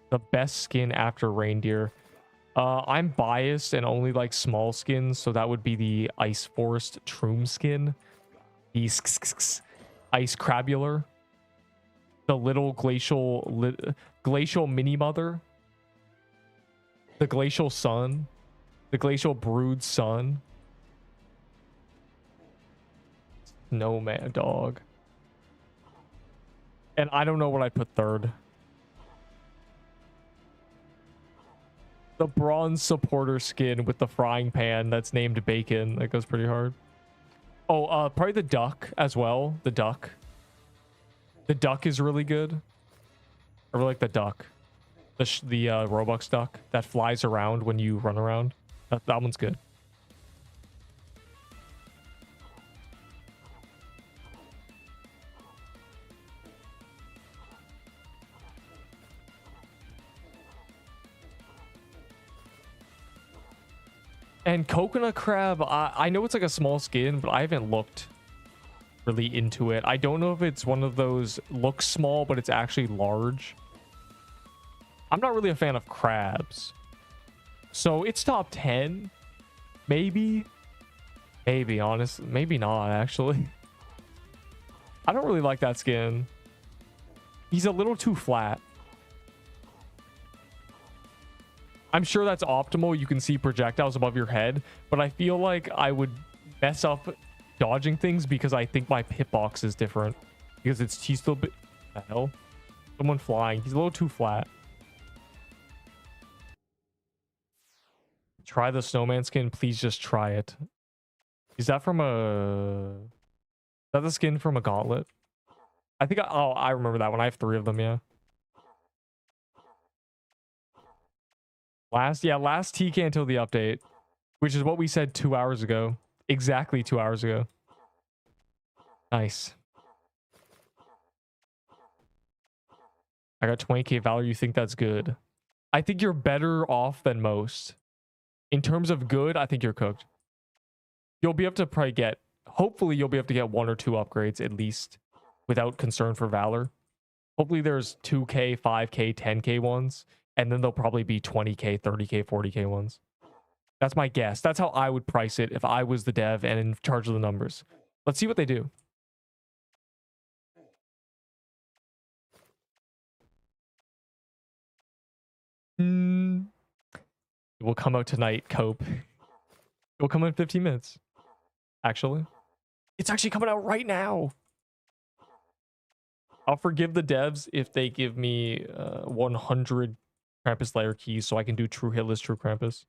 The best skin after Reindeer. I'm biased and only like small skins, so that would be the Ice Forest Troom skin. The Ice Crabular. The little glacial mini mother. The glacial sun. The glacial brood sun. Snowman dog. And I don't know what I put third. The bronze supporter skin with the frying pan that's named Bacon. That goes pretty hard. Oh, probably the duck as well. The duck. The duck is really good. I really like the duck. The Roblox duck that flies around when you run around. That one's good. And coconut crab, I know it's like a small skin, but I haven't looked really into it. I don't know if it's one of those looks small, but it's actually large. I'm not really a fan of crabs. So it's top 10. Maybe. Maybe, honestly. Maybe not, actually. I don't really like that skin. He's a little too flat. I'm sure that's optimal. You can see projectiles above your head, but I feel like I would mess up dodging things because I think my hitbox is different. Because he's still the hell? Someone flying. He's a little too flat. Try the snowman skin. Please just try it. Is that from a... Is that the skin from a Gauntlet? I think I remember that one. I have 3 of them, yeah. Last TK until the update, which is what we said 2 hours ago. Exactly 2 hours ago. Nice. I got 20k Valor. You think that's good? I think you're better off than most. In terms of good, I think you're cooked. You'll be able to probably get, hopefully you'll be able to get 1 or 2 upgrades at least without concern for Valor. Hopefully there's 2k, 5k, 10k ones. And then there'll probably be 20k, 30k, 40k ones. That's my guess. That's how I would price it if I was the dev and in charge of the numbers. Let's see what they do. It will come out tonight, Cope. It will come out in 15 minutes. Actually. It's actually coming out right now. I'll forgive the devs if they give me 100 Krampus layer keys so I can do true hitless true Krampus.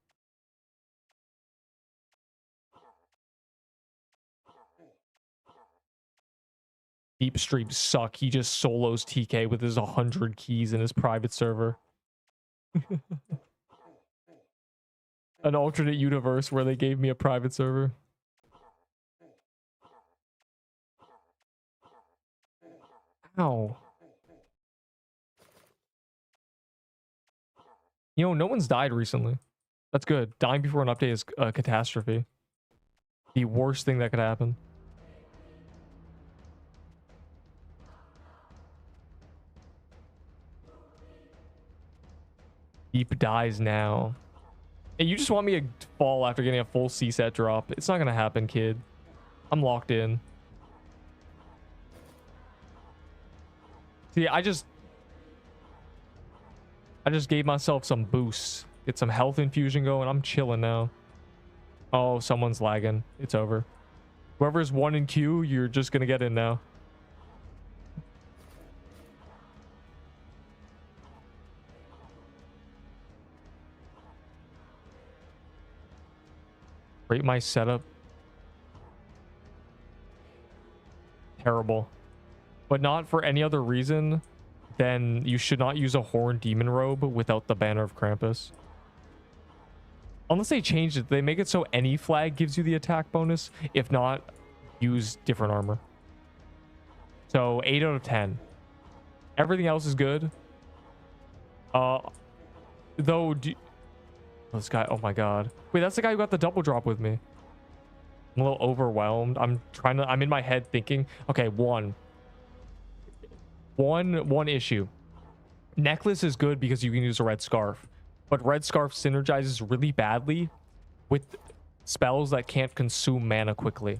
Deep streams suck. He just solos TK with his 100 keys in his private server. An alternate universe where they gave me a private server. Ow. You know, no one's died recently. That's good. Dying before an update is a catastrophe. The worst thing that could happen. Deep dies now. Hey, you just want me to fall after getting a full C-set drop. It's not gonna happen, kid. I'm locked in. See, I just gave myself some boosts. Get some health infusion going. I'm chilling now. Oh, someone's lagging. It's over. Whoever's 1 in queue, you're just gonna get in now. Rate my setup. Terrible. But not for any other reason than you should not use a Horned Demon Robe without the Banner of Krampus. Unless they changed it. They make it so any flag gives you the attack bonus. If not, use different armor. So 8 out of 10. Everything else is good. Though, this guy, oh my god. Wait, that's the guy who got the double drop with me. I'm a little overwhelmed. I'm in my head thinking, okay, one issue. Necklace is good because you can use a red scarf, but red scarf synergizes really badly with spells that can't consume mana quickly.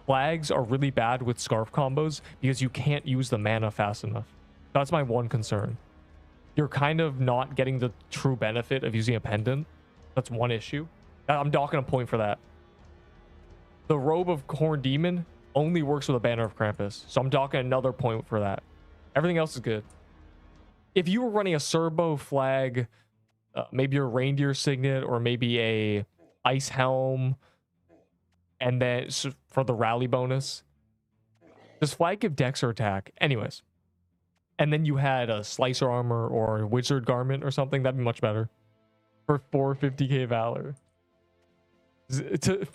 Flags are really bad with scarf combos because you can't use the mana fast enough. That's my one concern. You're kind of not getting the true benefit of using a pendant. That's one issue. I'm docking a point for that. The Robe of Horned Demon only works with a Banner of Krampus, so I'm docking another point for that. Everything else is good. If you were running a Serbo flag, maybe a Reindeer Signet, or maybe a Ice Helm, and then for the rally bonus, does flag give dex or attack? Anyways. And then you had a Slicer Armor or a Wizard Garment or something, that'd be much better. For 450k Valor. This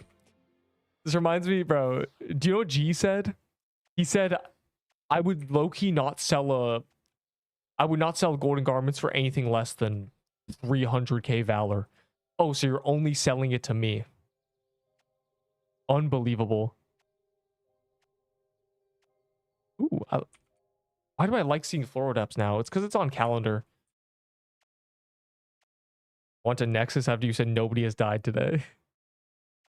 reminds me, bro. Do you know what G said? He said, I would low-key not sell Golden Garments for anything less than 300k Valor. Oh, so you're only selling it to me. Unbelievable. Ooh, why do I like seeing Floral Depths now? It's because it's on calendar. Want a Nexus after you said nobody has died today.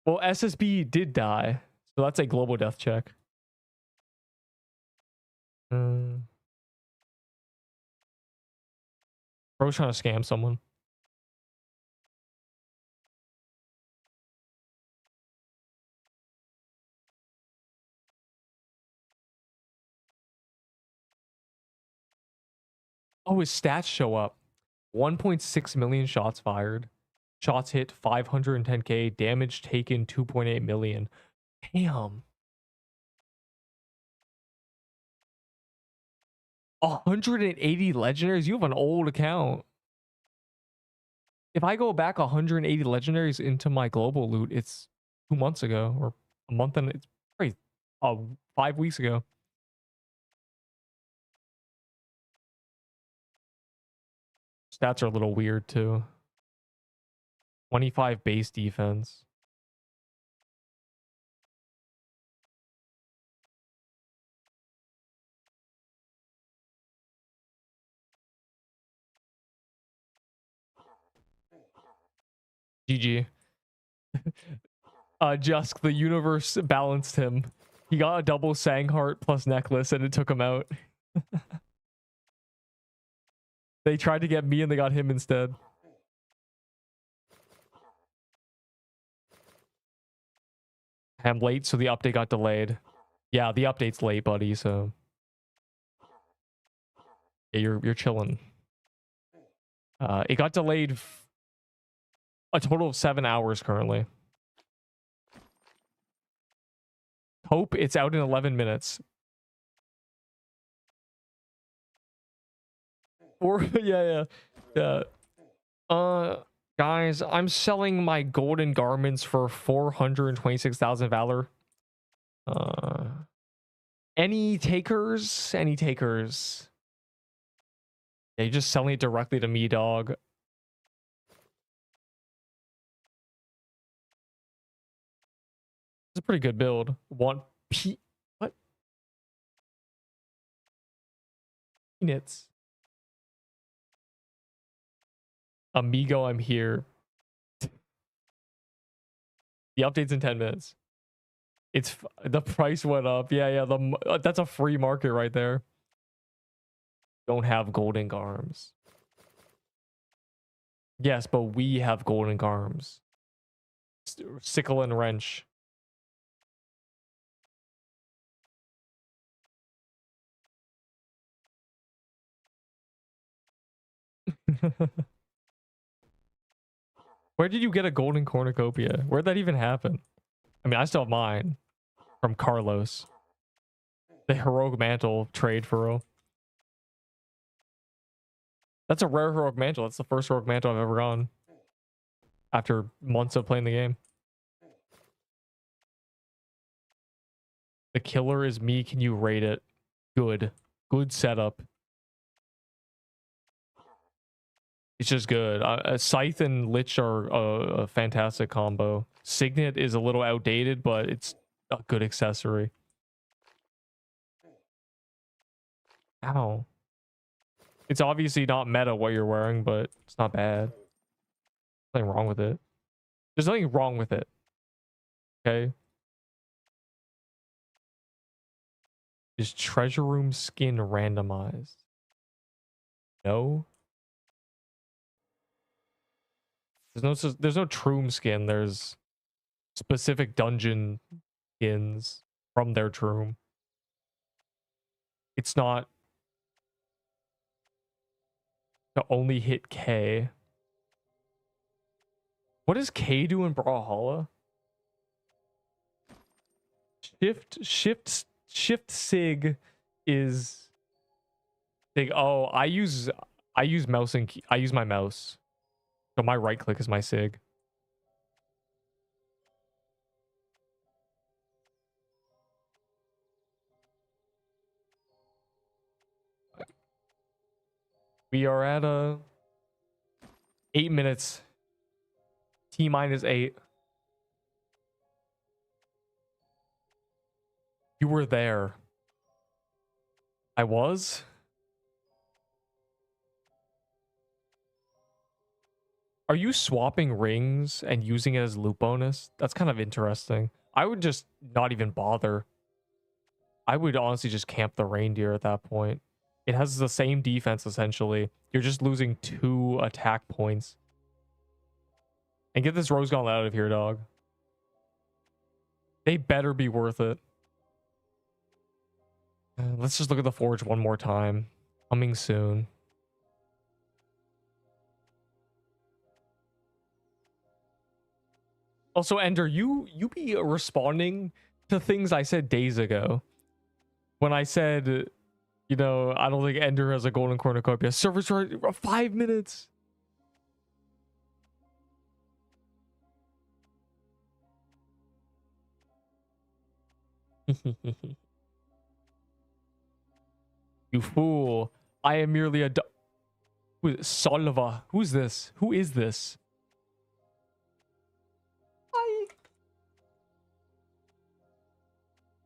Well, SSB did die. So that's a global death check. Bro's trying to scam someone. Oh, his stats show up. 1.6 million shots fired. Shots hit 510k. Damage taken 2.8 million. Damn. 180 legendaries? You have an old account. If I go back 180 legendaries into my global loot, it's 2 months ago or a month, and it's probably 5 weeks ago. Stats are a little weird too. 25 base defense. GG. Jusk, the universe balanced him. He got a double Sangheart plus necklace and it took him out. They tried to get me and they got him instead. I'm late, so the update got delayed. Yeah, the update's late, buddy, so yeah, you're chilling. It got delayed a total of 7 hours currently. Hope it's out in 11 minutes. Or yeah. Guys, I'm selling my golden garments for 426,000 Valor. Any takers? Any takers? Yeah, you're just selling it directly to me, dog. It's a pretty good build. What? Peanuts. Amigo, I'm here. The update's in 10 minutes. It's the price went up. Yeah. That's a free market right there. Don't have golden garms. Yes, but we have golden garms. Sickle and wrench. Where did you get a golden cornucopia? Where'd that even happen? I mean, I still have mine from Carlos. The heroic mantle trade for real. That's a rare heroic mantle. That's the first heroic mantle I've ever gotten after months of playing the game. The killer is me. Can you rate it? Good. Good setup. It's just good. Scythe and Lich are a fantastic combo. Signet is a little outdated, but it's a good accessory. Ow. It's obviously not meta what you're wearing, but it's not bad. Nothing wrong with it. There's nothing wrong with it. Okay. Is treasure room skin randomized? No. There's no troom skin. There's specific dungeon skins from their troom. It's not to only hit K. What does K do in Brawlhalla? Shift sig is sig. Oh, I use mouse and I use my mouse. So my right click is my sig. We are at 8 minutes. T-8. You were there. I was? Are you swapping rings and using it as loot bonus? That's kind of interesting. I would just not even bother. I would honestly just camp the reindeer at that point. It has the same defense, essentially. You're just losing 2 attack points. And get this Rose Gauntlet out of here, dog. They better be worth it. Let's just look at the forge one more time. Coming soon. Also, Ender, you be responding to things I said days ago. When I said, you know, I don't think Ender has a golden cornucopia. Service for 5 minutes. You fool. I am merely a Solva. Who's this? Who is this? Hi.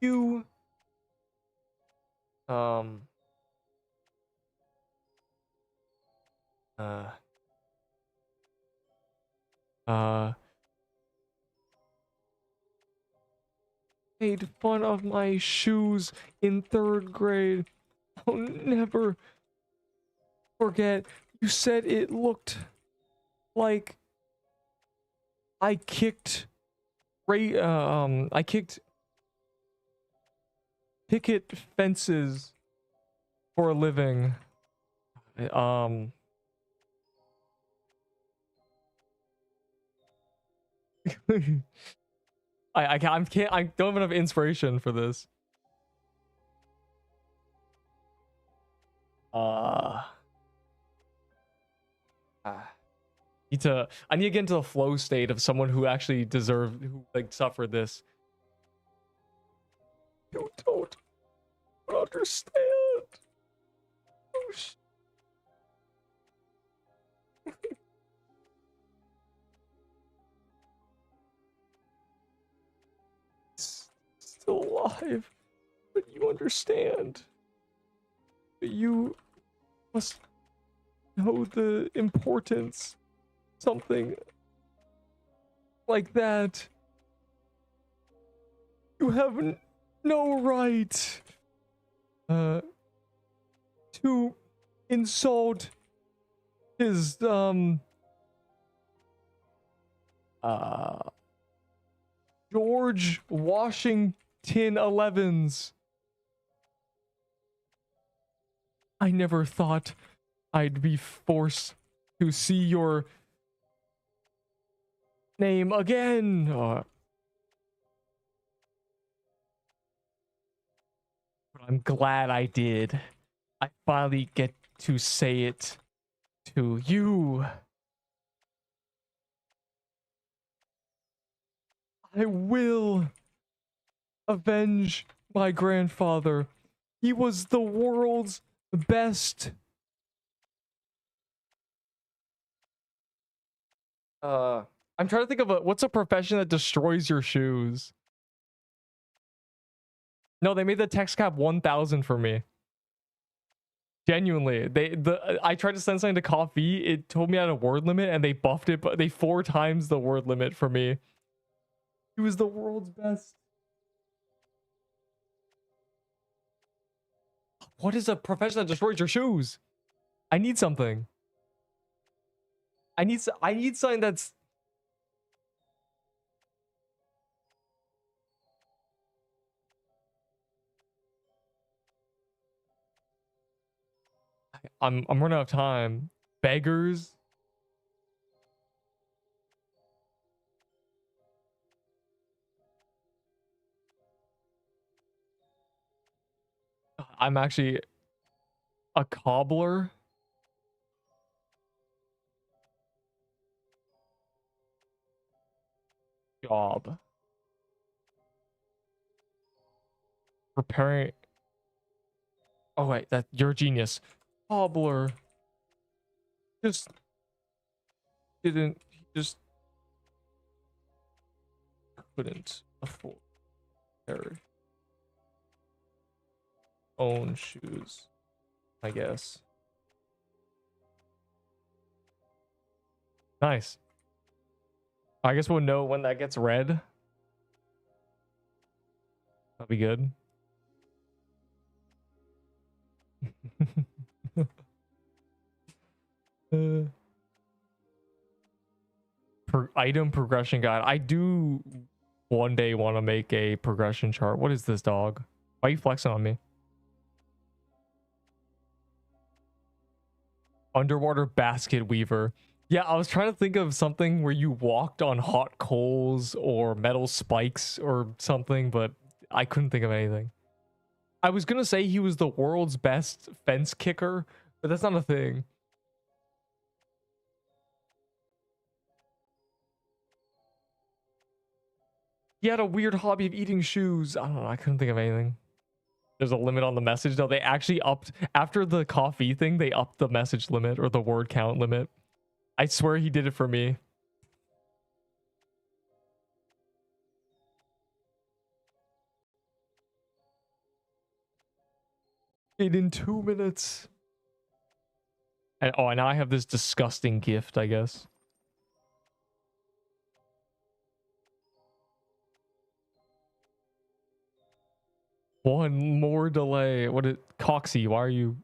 You. Made fun of my shoes in 3rd grade. I'll never forget. You said it looked like I kicked I kicked picket fences for a living. I don't have enough inspiration for this. I need to get into the flow state of someone who actually who like suffered this. You don't understand. Oh, still alive, but you understand. You must know the importance. Something like that. You have no right to insult his George Washington 11s. I never thought I'd be forced to see your name again. But I'm glad I did. I finally get to say it to you. I will avenge my grandfather. He was the world's best. I'm trying to think of what's a profession that destroys your shoes? No, they made the text cap 1000 for me. Genuinely, I tried to send something to coffee. It told me I had a word limit, and they buffed it, but they 4 times the word limit for me. He was the world's best. What is a profession that destroys your shoes? I need something. I need something that's. I'm running out of time. Beggars. I'm actually a cobbler. Job. Preparing. Oh wait, you're a genius. Cobbler. Just just couldn't afford their own shoes, I guess. Nice. I guess we'll know when that gets read. That'll be good. Item progression guide. I do one day want to make a progression chart. What is this, dog? Why are you flexing on me? Underwater basket weaver. Yeah, I was trying to think of something where you walked on hot coals or metal spikes or something, but I couldn't think of anything. I was gonna say he was the world's best fence kicker, but that's not a thing. He had a weird hobby of eating shoes. I don't know. I couldn't think of anything. There's a limit on the message. No, they actually upped after the coffee thing. They upped the message limit or the word count limit. I swear he did it for me. In 2 minutes. And oh, and now I have this disgusting gift, I guess. One more delay. What is Coxie? Why are you?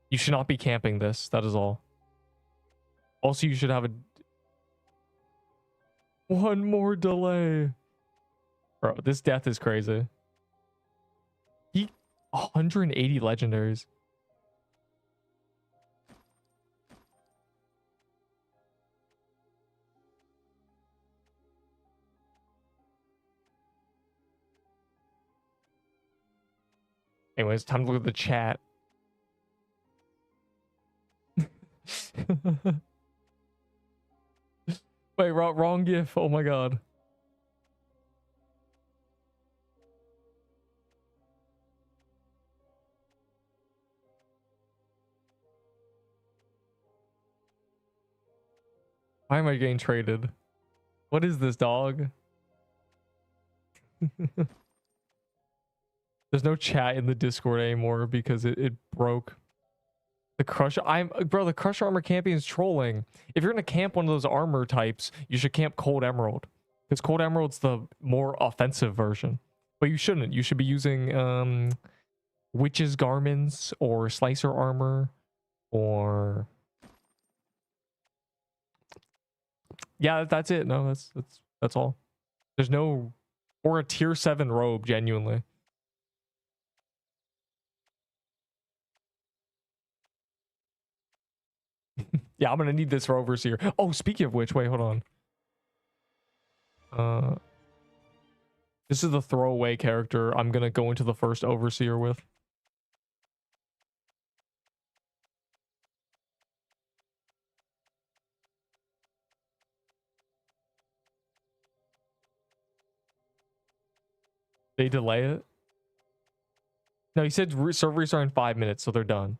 You should not be camping this. That is all. Also, you should have a one more delay. Bro, this death is crazy. 180 legendaries. Anyways, time to look at the chat. Wait, wrong gif. Oh my god. Why am I getting traded? What is this, dog? There's no chat in the Discord anymore because it broke. The crush bro, the crush armor camping is trolling. If you're gonna camp one of those armor types, you should camp Cold Emerald. Because Cold Emerald's the more offensive version. But you shouldn't. You should be using Witch's Garments or Slicer Armor or yeah, that's it. No, that's all. There's no or a tier 7 robe, genuinely. Yeah, I'm gonna need this for Overseer. Oh, speaking of which, wait, hold on. This is the throwaway character I'm gonna go into the first Overseer with. They delay it? No, he said server restart in 5 minutes, so they're done.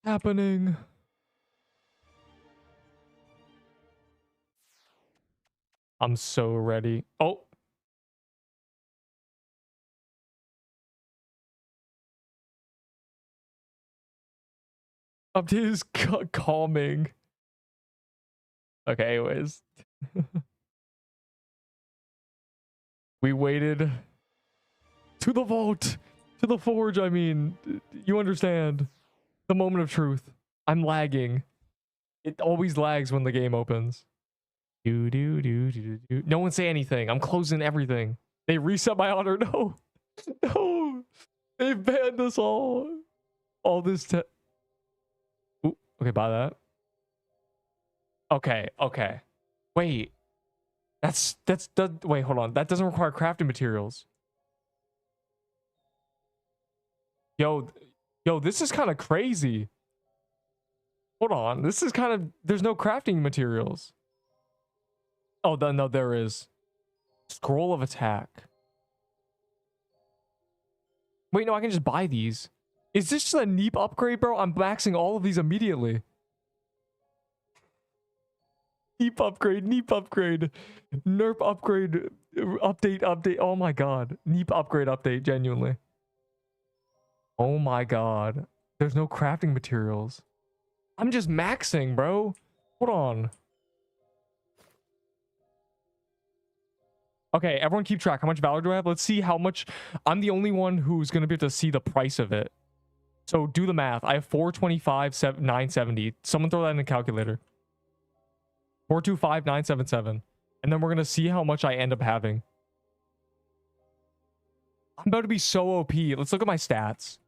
Happening. I'm so ready. Oh. Update is calming. Okay, anyways. We waited to the vault, to the forge. I mean, you understand the moment of truth. I'm lagging. It always lags when the game opens. No one say anything. I'm closing everything. They reset my honor. No, no, they banned us all. All this. Ooh, okay, buy that. Okay, okay. Wait, wait, hold on. That doesn't require crafting materials. Yo, this is kind of crazy. Hold on, this is kind of, there's no crafting materials. Oh, no, there is. Scroll of attack. Wait, no, I can just buy these. Is this just a Nerp upgrade, bro? I'm maxing all of these immediately. Nerp upgrade, Nerp upgrade. Nerp upgrade, update. Oh my god. Nerp upgrade update, genuinely. Oh my god. There's no crafting materials. I'm just maxing, bro. Hold on. Okay, everyone keep track. How much Valor do I have? Let's see how much. I'm the only one who's going to be able to see the price of it. So do the math. I have 425, 970. Someone throw that in the calculator. 425, 977. And then we're going to see how much I end up having. I'm about to be so OP. Let's look at my stats.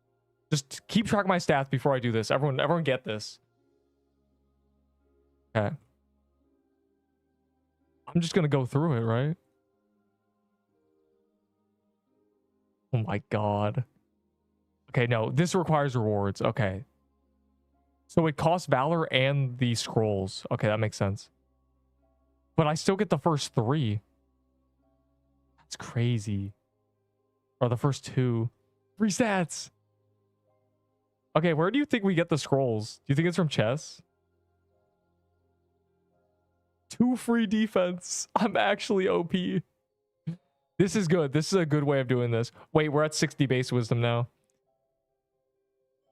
Just keep track of my stats before I do this. Everyone get this. Okay. I'm just going to go through it, right? Oh my god. Okay, no, this requires rewards. Okay. So it costs Valor and the scrolls. Okay, that makes sense. But I still get the first 3. That's crazy. Or the first 2. 3 stats. Okay, where do you think we get the scrolls? Do you think it's from chess? 2 free defense. I'm actually OP. This is good. This is a good way of doing this. Wait, we're at 60 base wisdom now.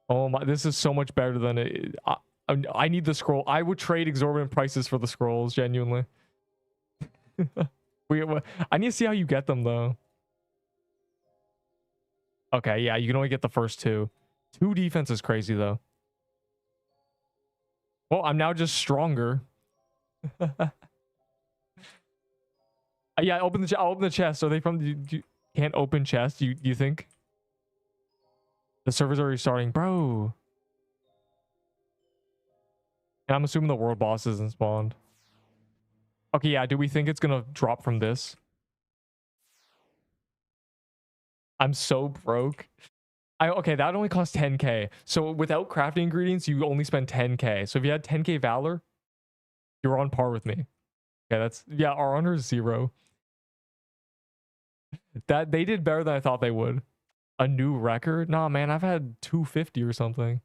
Oh my, this is so much better than it. I need the scroll. I would trade exorbitant prices for the scrolls, genuinely. I need to see how you get them, though. Okay, yeah, you can only get the first 2. 2 defense is crazy, though. Well, I'm now just stronger. Yeah, I'll open the chest. Are they from? You can't open chest. You think? The server's already starting, bro. And I'm assuming the world boss isn't spawned. Okay, yeah. Do we think it's gonna drop from this? I'm so broke. Okay, that only costs 10k. So without crafting ingredients, you only spend 10k. So if you had 10k Valor, you're on par with me. Okay, yeah. Our honor is 0. That they did better than I thought they would. A new record? Nah, man, I've had 250 or something.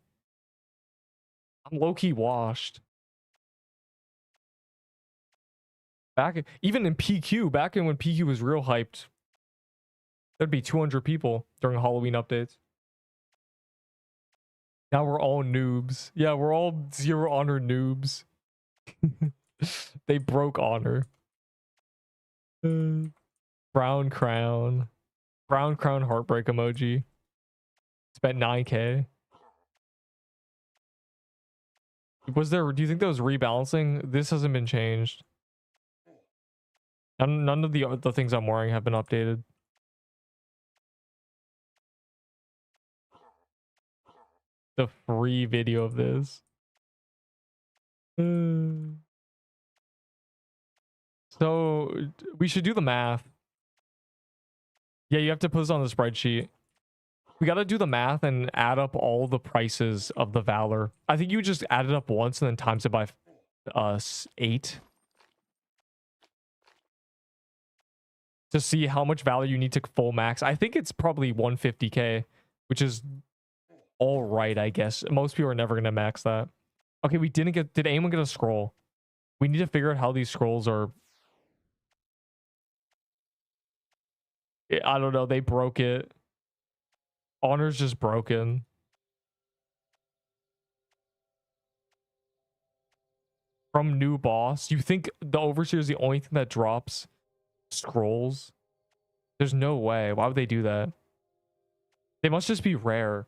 I'm low-key washed. Even in PQ, back in when PQ was real hyped, there'd be 200 people during Halloween updates. Now we're all noobs. Yeah, we're all 0 honor noobs. They broke honor. Brown crown. Brown crown heartbreak emoji. Spent 9k. Do you think that was rebalancing? This hasn't been changed. None of the things I'm wearing have been updated. The free video of this. So we should do the math. Yeah, you have to put this on the spreadsheet. We got to do the math and add up all the prices of the Valor. I think you just add it up once and then times it by 8 to see how much Valor you need to full max. I think it's probably 150k, which is all right, I guess. Most people are never gonna max that. Okay, we didn't get. Did anyone get a scroll? We need to figure out how these scrolls are. I don't know. They broke it. Honor's just broken. From new boss. You think the Overseer is the only thing that drops scrolls? There's no way. Why would they do that? They must just be rare.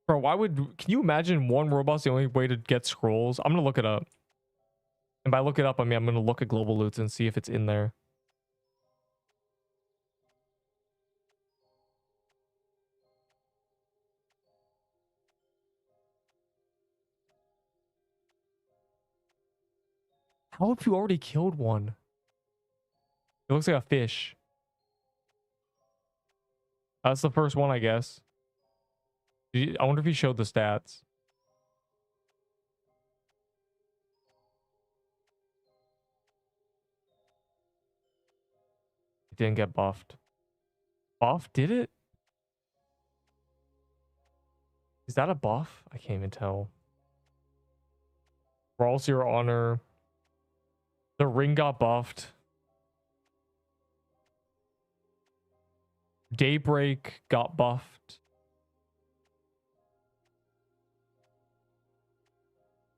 Bro, why would... Can you imagine one robot's the only way to get scrolls? I'm gonna look it up. And by look it up, I mean I'm gonna look at global loots and see if it's in there. How have you already killed one? It looks like a fish. That's the first one, I guess. I wonder if he showed the stats. It didn't get buffed. Buff? Did it? Is that a buff? I can't even tell. Rawls your honor. The ring got buffed. Daybreak got buffed.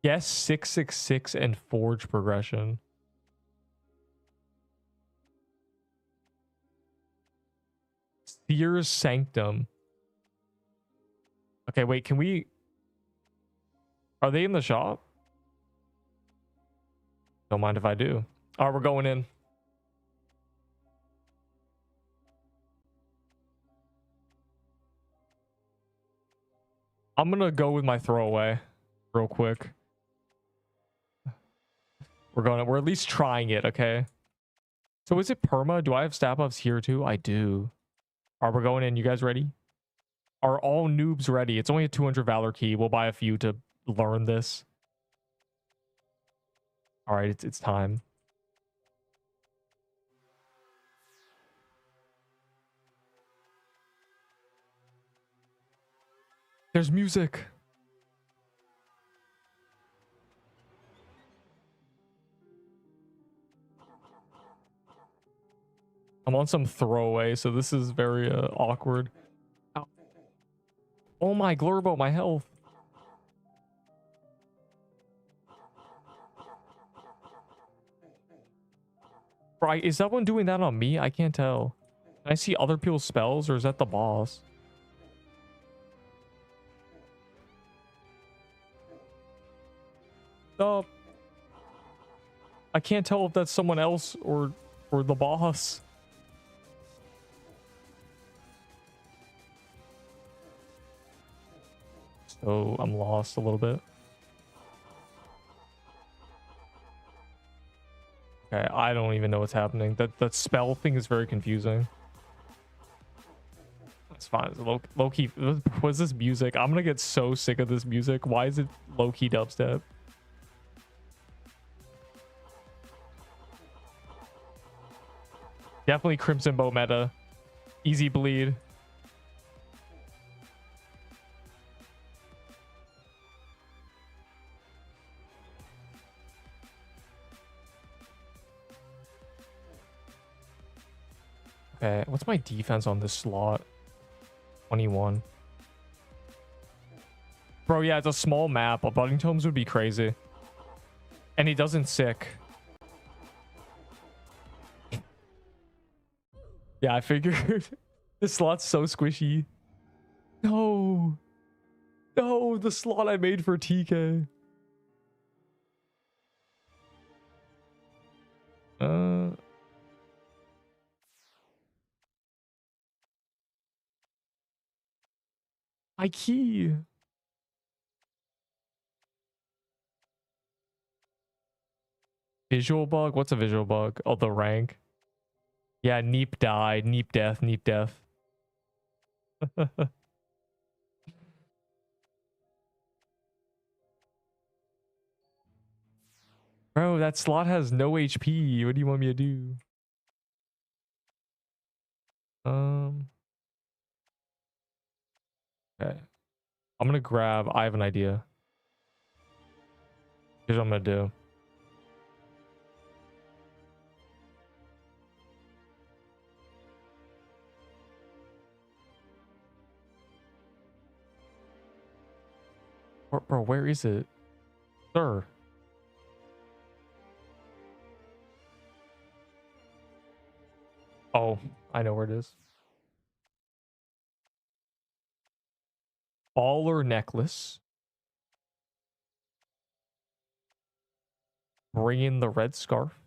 Yes, 666 and Forge progression. Seer's Sanctum. Okay, wait, can we... Are they in the shop? Don't mind if I do. All right, we're going in. I'm gonna go with my throwaway real quick. We're at least trying it, okay? So is it perma? Do I have stat buffs here too? I do. All right, we're going in. You guys ready? Are all noobs ready? It's only a 200 Valor key. We'll buy a few to learn this. All right, it's time. There's music. I'm on some throwaway, so this is very awkward. Ow. Oh my Glurbo, my health. Right, is that one doing that on me? I can't tell. Can I see other people's spells, or is that the boss? I can't tell if that's someone else or the boss. So I'm lost a little bit. Okay, I don't even know what's happening. That spell thing is very confusing. That's fine. It's low key. What's this music? I'm gonna get so sick of this music. Why is it low key dubstep? Definitely Crimson Bow meta. Easy bleed. Okay, what's my defense on this slot? 21. Bro, yeah, it's a small map. A Budding Tomes would be crazy. And he doesn't sick. Yeah, I figured. This slot's so squishy. No. No, the slot I made for TK. My key. Visual bug? What's a visual bug? Oh, the rank. Yeah, Neep died. Neep death. Neep death. Bro, that slot has no HP. What do you want me to do? Okay. I'm gonna grab. I have an idea. Here's what I'm gonna do. Bro, where is it? Sir. Oh, I know where it is. Baller necklace. Bring in the red scarf.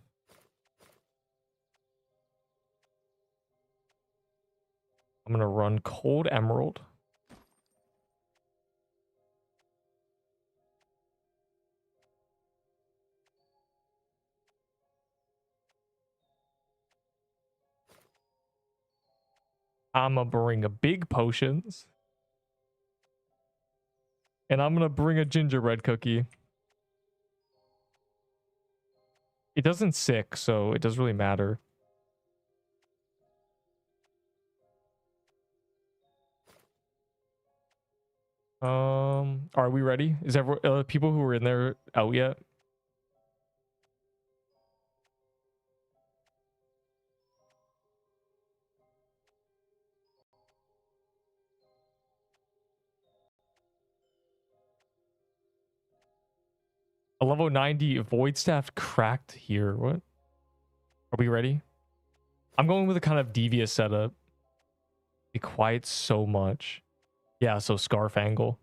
I'm gonna run cold emerald. I'm gonna bring a big potions. And I'm gonna bring a gingerbread cookie. It doesn't sick, so it doesn't really matter. Are we ready? Is everyone people who were in there out yet? A level 90 void staff cracked here. What? Are we ready? I'm going with a kind of devious setup. Be quiet so much. Yeah, so scarf angle.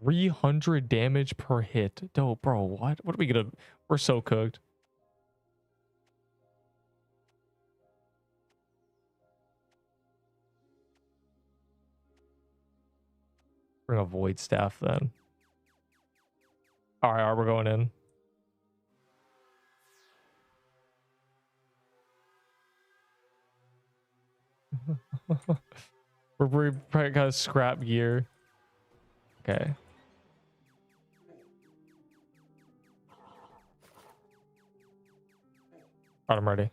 300 damage per hit. Dope, bro. What are we gonna? We're so cooked. Bring a void staff then. All right, we're going in. We're probably got scrap gear. Okay. All right, I'm ready.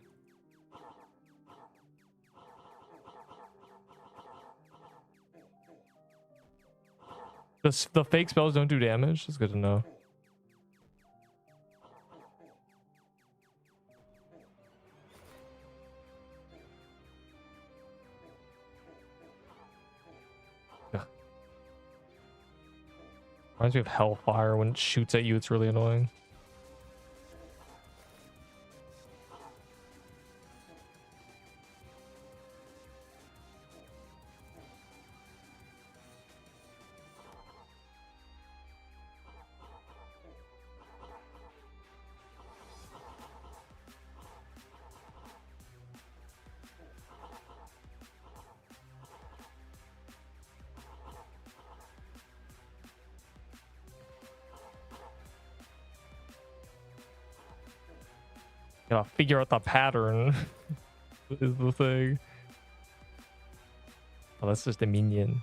The fake spells don't do damage. That's good to know. Ugh. Reminds me of Hellfire. When it shoots at you, it's really annoying. Gotta figure out the pattern is the thing. Oh, that's just a minion.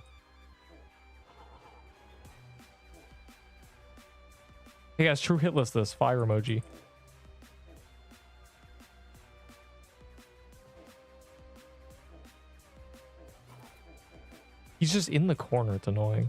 Hey guys, true hit list this fire emoji. He's just in the corner. It's annoying.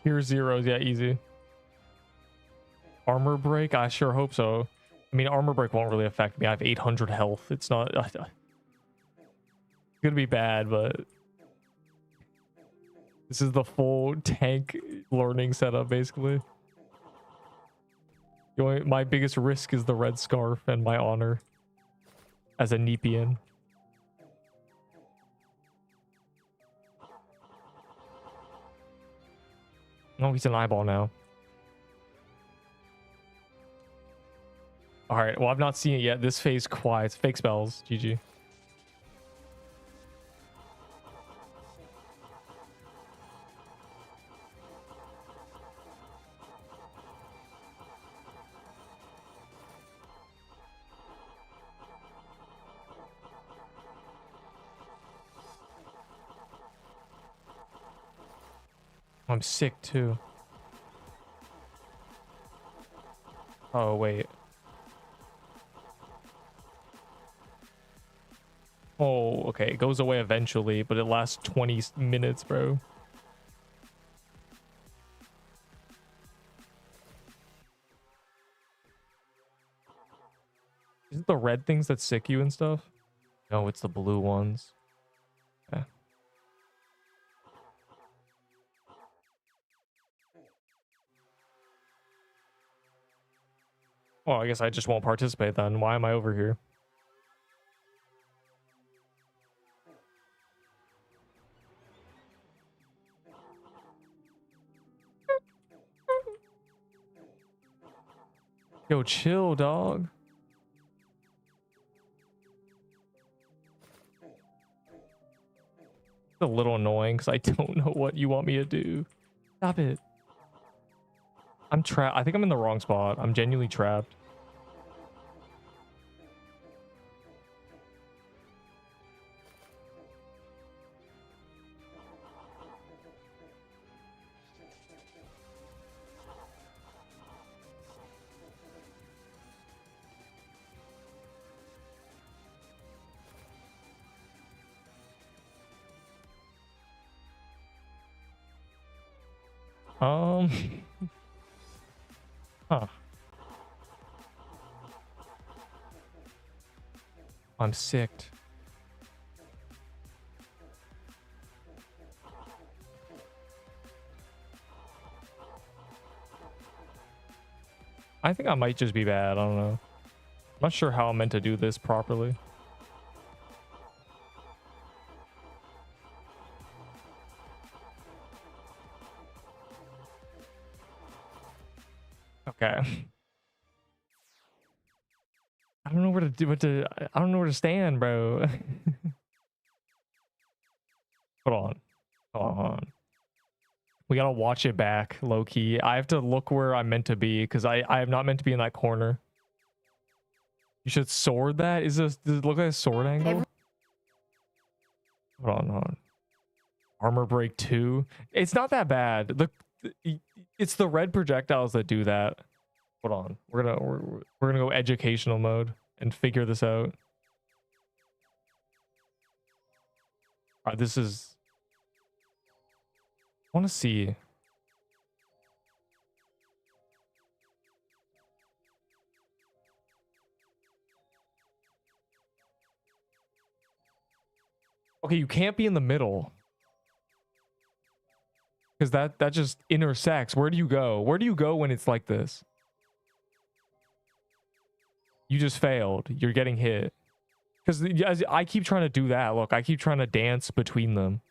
Tier zeros, yeah, easy. Armor break? I sure hope so. I mean, armor break won't really affect me. I have 800 health. It's not... It's gonna be bad, but... This is the full tank learning setup, basically. My biggest risk is the red scarf and my honor as a Nepian. Oh, he's an eyeball now. All right. Well, I've not seen it yet. This phase quiet. Fake spells. GG. I'm sick too. Oh, wait. Oh, okay. It goes away eventually, but it lasts 20 minutes, bro. Is it the red things that sick you and stuff? No, it's the blue ones. Okay. Well, I guess I just won't participate then. Why am I over here? Yo, chill, dog. It's a little annoying because I don't know what you want me to do. Stop it. I'm trapped. I think I'm in the wrong spot. I'm genuinely trapped. Huh. I'm sicked. I think I might just be bad. I don't know. I'm not sure how I'm meant to do this properly. Okay. I don't know where to do I don't know where to stand, bro. Hold on. We gotta watch it back, low key. I have to look where I'm meant to be because I am not meant to be in that corner. You should sword that. Does it look like a sword angle? Hold on. Armor break 2. It's not that bad. It's the red projectiles that do that. Hold on. We're gonna go educational mode and figure this out. All right, this is. I want to see. Okay, you can't be in the middle. Because that just intersects. Where do you go? Where do you go when it's like this? You just failed. You're getting hit. Because I keep trying to do that. Look, I keep trying to dance between them.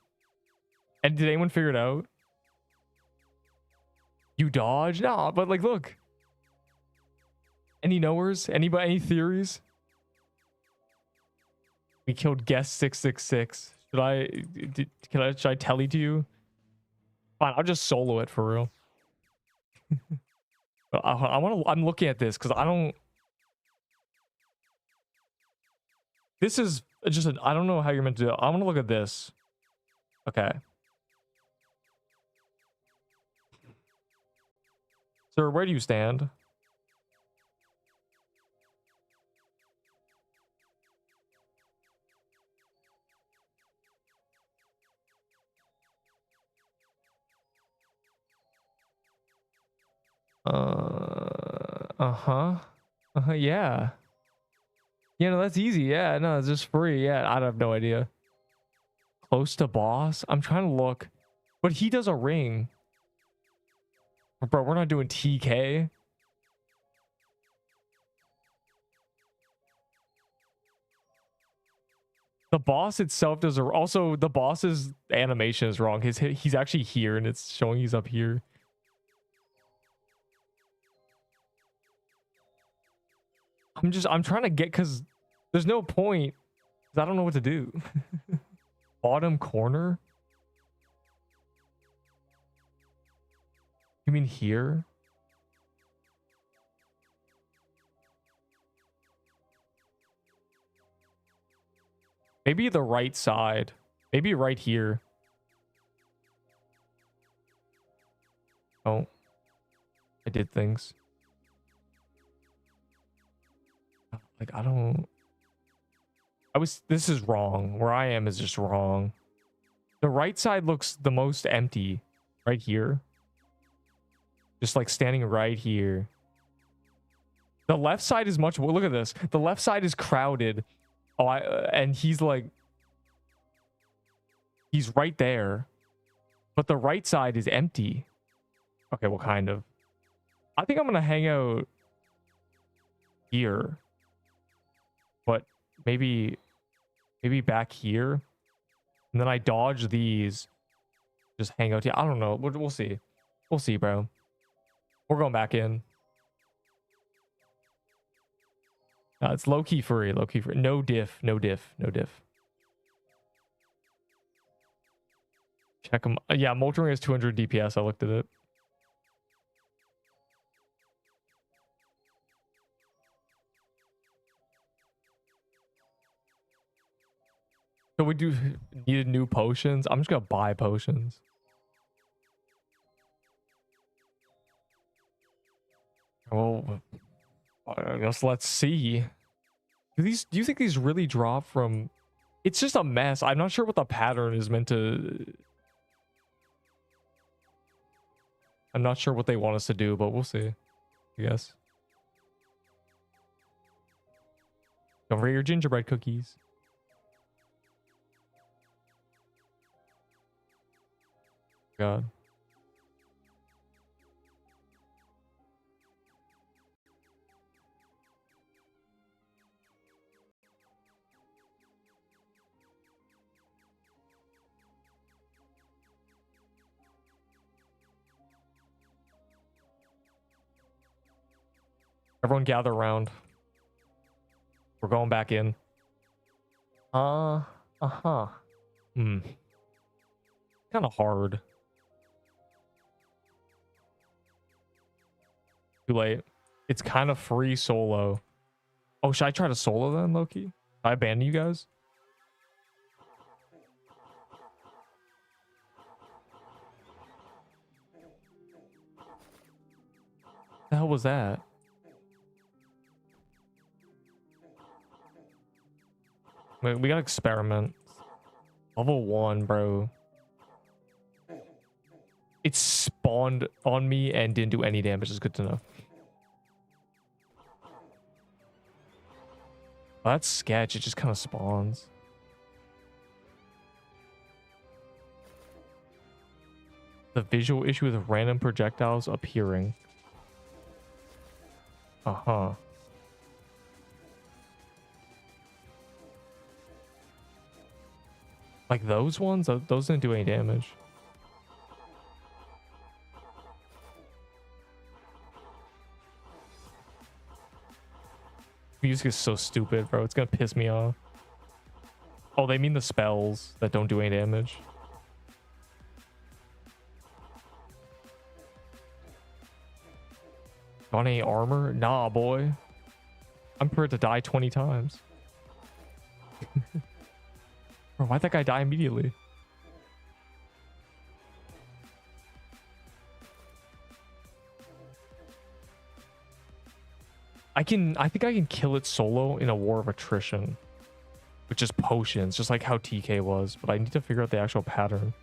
And did anyone figure it out? You dodge? Nah, but like, look. Any knowers? Any theories? We killed guest 666. Should I tell it to you? Fine, I'll just solo it for real. I'm looking at this because I don't. This is just I don't know how you're meant to do it. I want to look at this. Okay. Sir, where do you stand? Yeah. Yeah, no, that's easy. Yeah, no, it's just free. Yeah, I have no idea. Close to boss? I'm trying to look. But he does a ring. Bro, we're not doing TK. The boss itself does a... Also, the boss's animation is wrong. He's actually here, and it's showing he's up here. I'm trying to get... Because there's no point. 'Cause I don't know what to do. Bottom corner? You mean here? Maybe the right side. Maybe right here. Oh. I did things. Like, I don't... This is wrong. Where I am is just wrong. The right side looks the most empty. Right here. Just like standing right here. The left side is much... Look at this. The left side is crowded. Oh, and he's like... He's right there. But the right side is empty. Okay, well, kind of. I think I'm going to hang out here. But maybe back here. And then I dodge these. Just hang out here. I don't know. We'll see. We'll see, bro. We're going back in. It's low-key free. Low-key free. No diff. No diff. No diff. Check them. Yeah, Molten Ring has 200 DPS. I looked at it. So we do need new potions. I'm just gonna buy potions. Well, I guess let's see. Do you think these really drop from... It's just a mess. I'm not sure what the pattern is meant to... I'm not sure what they want us to do, but we'll see. I guess. Don't forget your gingerbread cookies. God. Everyone gather around. We're going back in. Uh-huh. Kind of hard. Too late. It's kind of free solo. Oh, should I try to solo then, Loki? Should I abandon you guys? What the hell was that? We gotta experiment. Level 1, bro. It spawned on me and didn't do any damage. It's good to know. Oh, that's sketch. It just kind of spawns. The visual issue with random projectiles appearing. Uh-huh. Like those ones? Those didn't do any damage. Music is so stupid, bro. It's gonna piss me off. Oh, they mean the spells that don't do any damage. Got any armor? Nah, boy. I'm prepared to die 20 times. Bro, why'd that guy die immediately? I think I can kill it solo in a war of attrition. With just potions, just like how TK was. But I need to figure out the actual pattern.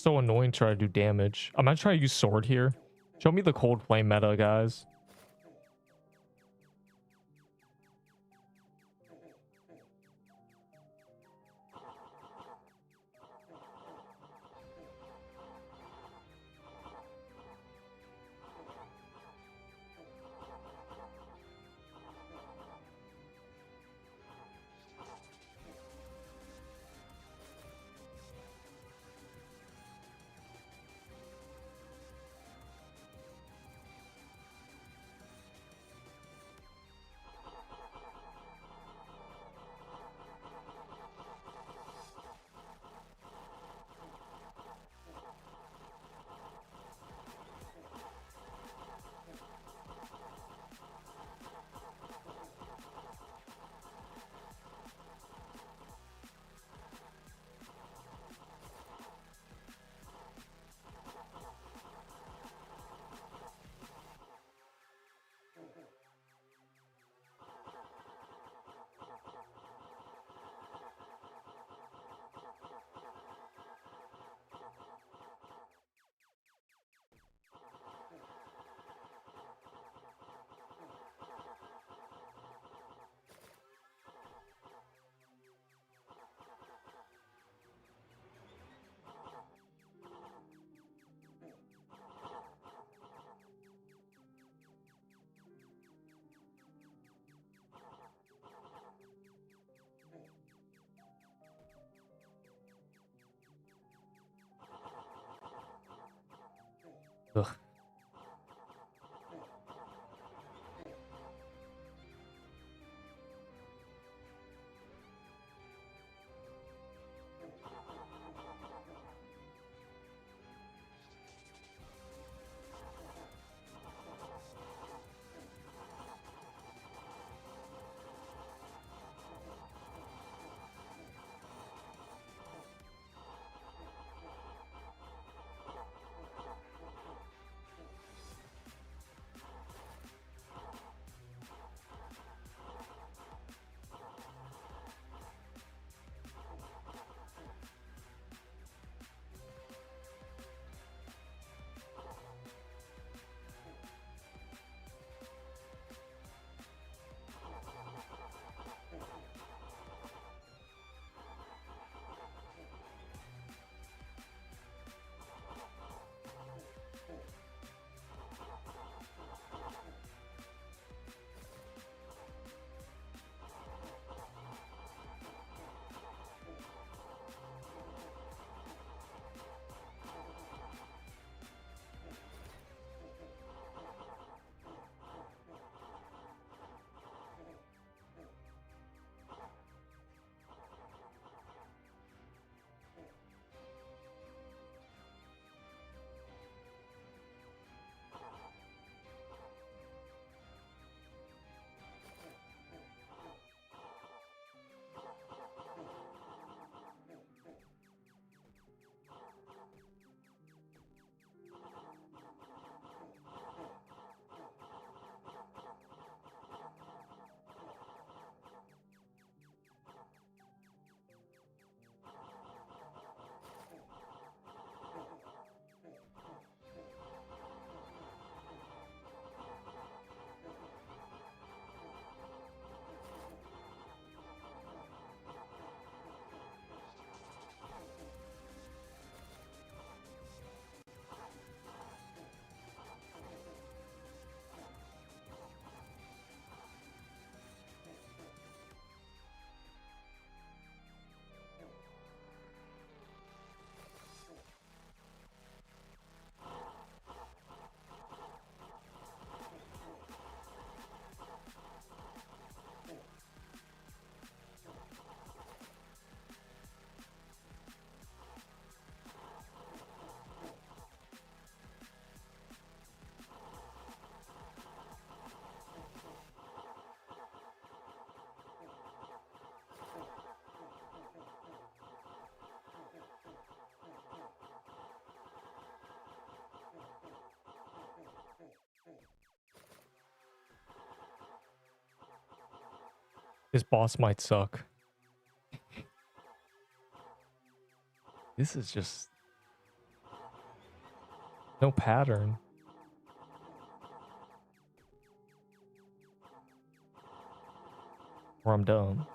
so annoying trying to do damage. I might try to use sword here. Show me the cold flame meta, guys. Ugh. This boss might suck. This is just No pattern. Or I'm dumb.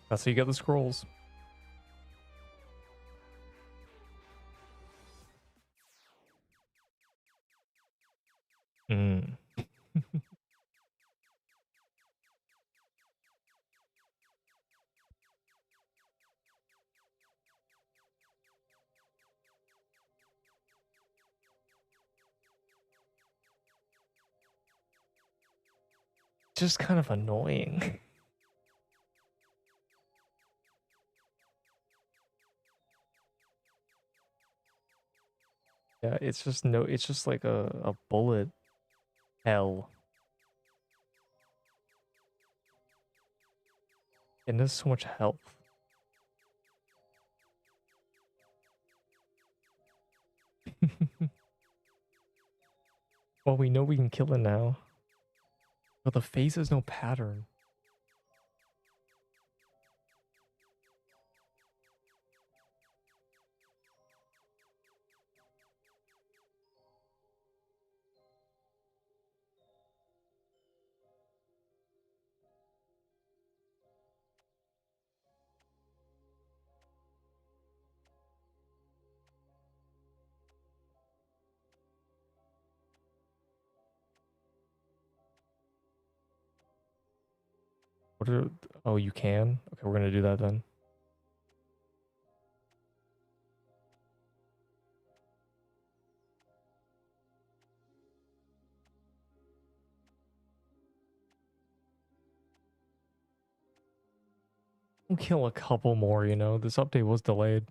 That's how you get the scrolls. Mm. Just kind of annoying. Yeah, it's just no, it's just like a bullet hell. And there's so much health. Well, we know we can kill it now. But the face has no pattern. What are, oh, you can? Okay, we're gonna do that then. We'll kill a couple more, you know? This update was delayed.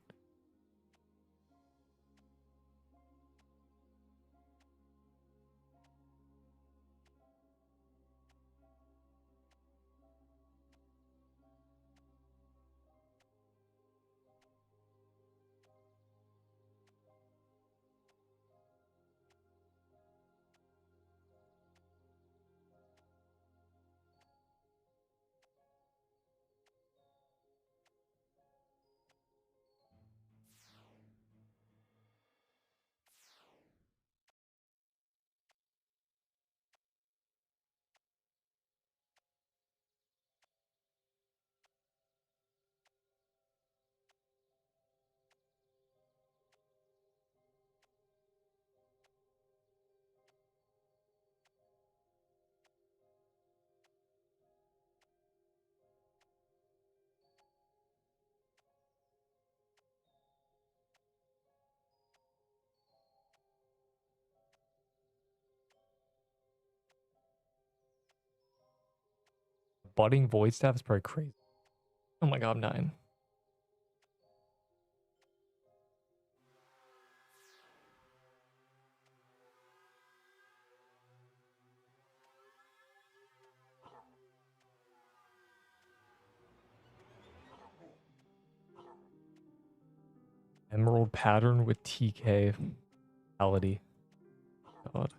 Budding void staff is probably crazy. Oh my god, I'm dying. Emerald pattern with TK quality. God.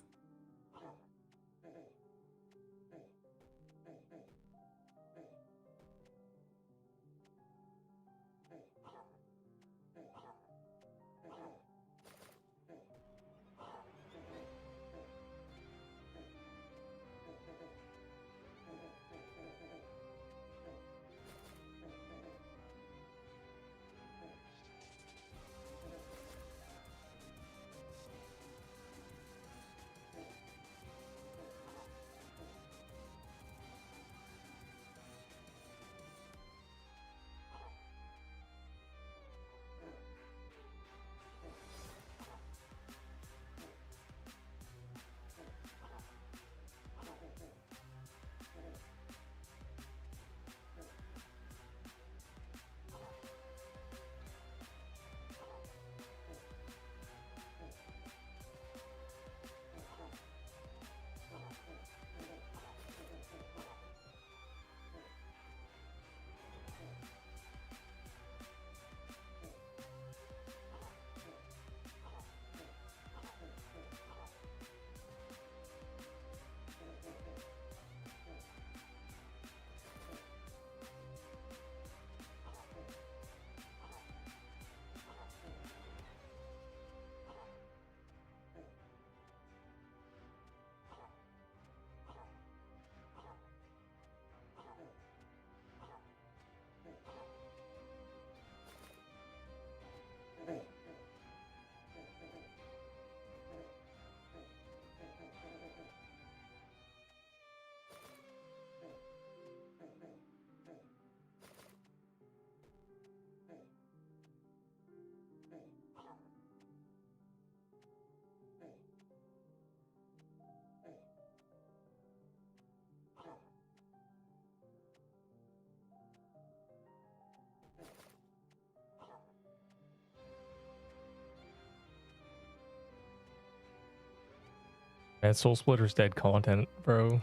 Man, Soul Splitter's dead content, bro.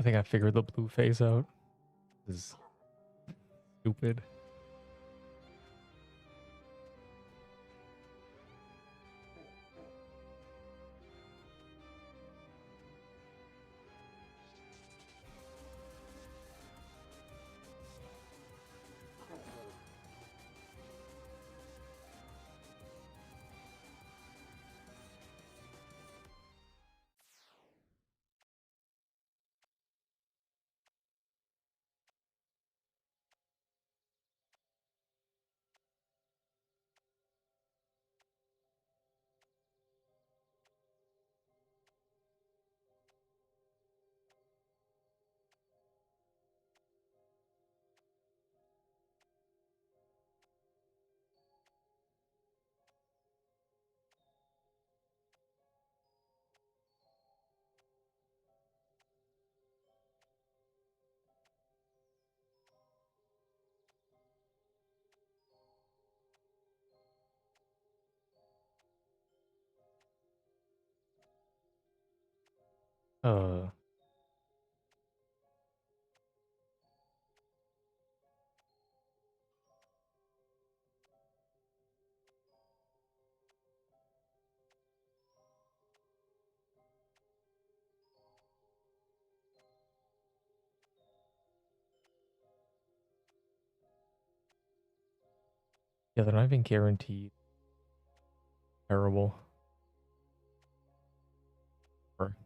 I think I figured the blue phase out. This is stupid. Uh, Yeah, they're not even guaranteed. Terrible. Or-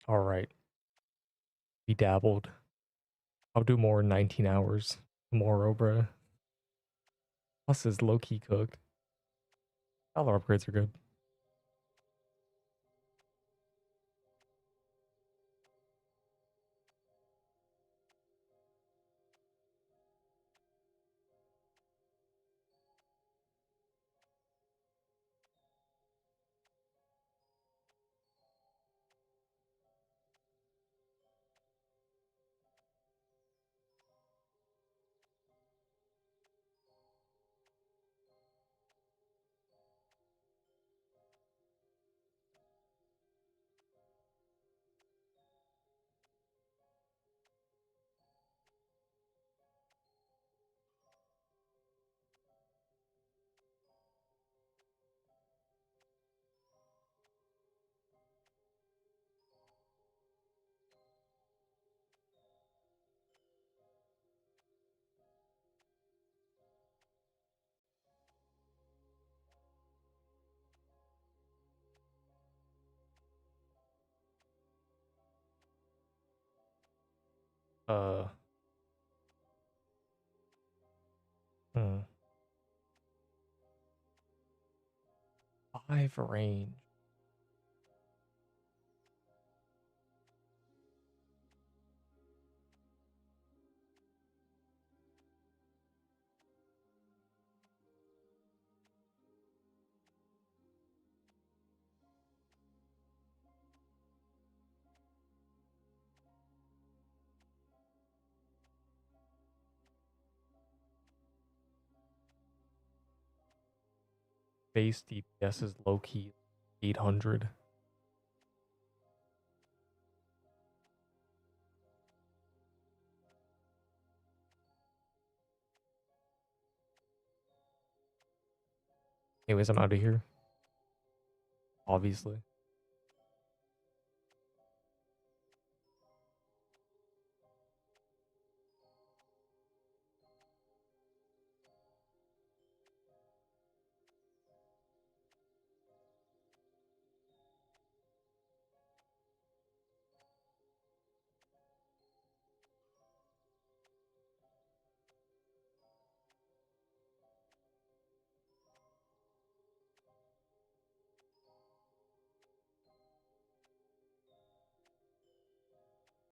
All right. We dabbled. I'll do more in 19 hours tomorrow, bruh. Plus is low-key cooked. Valor upgrades are good. Uh, hmm. 5 range. Base DPS is low-key 800. Anyways, I'm out of here. Obviously.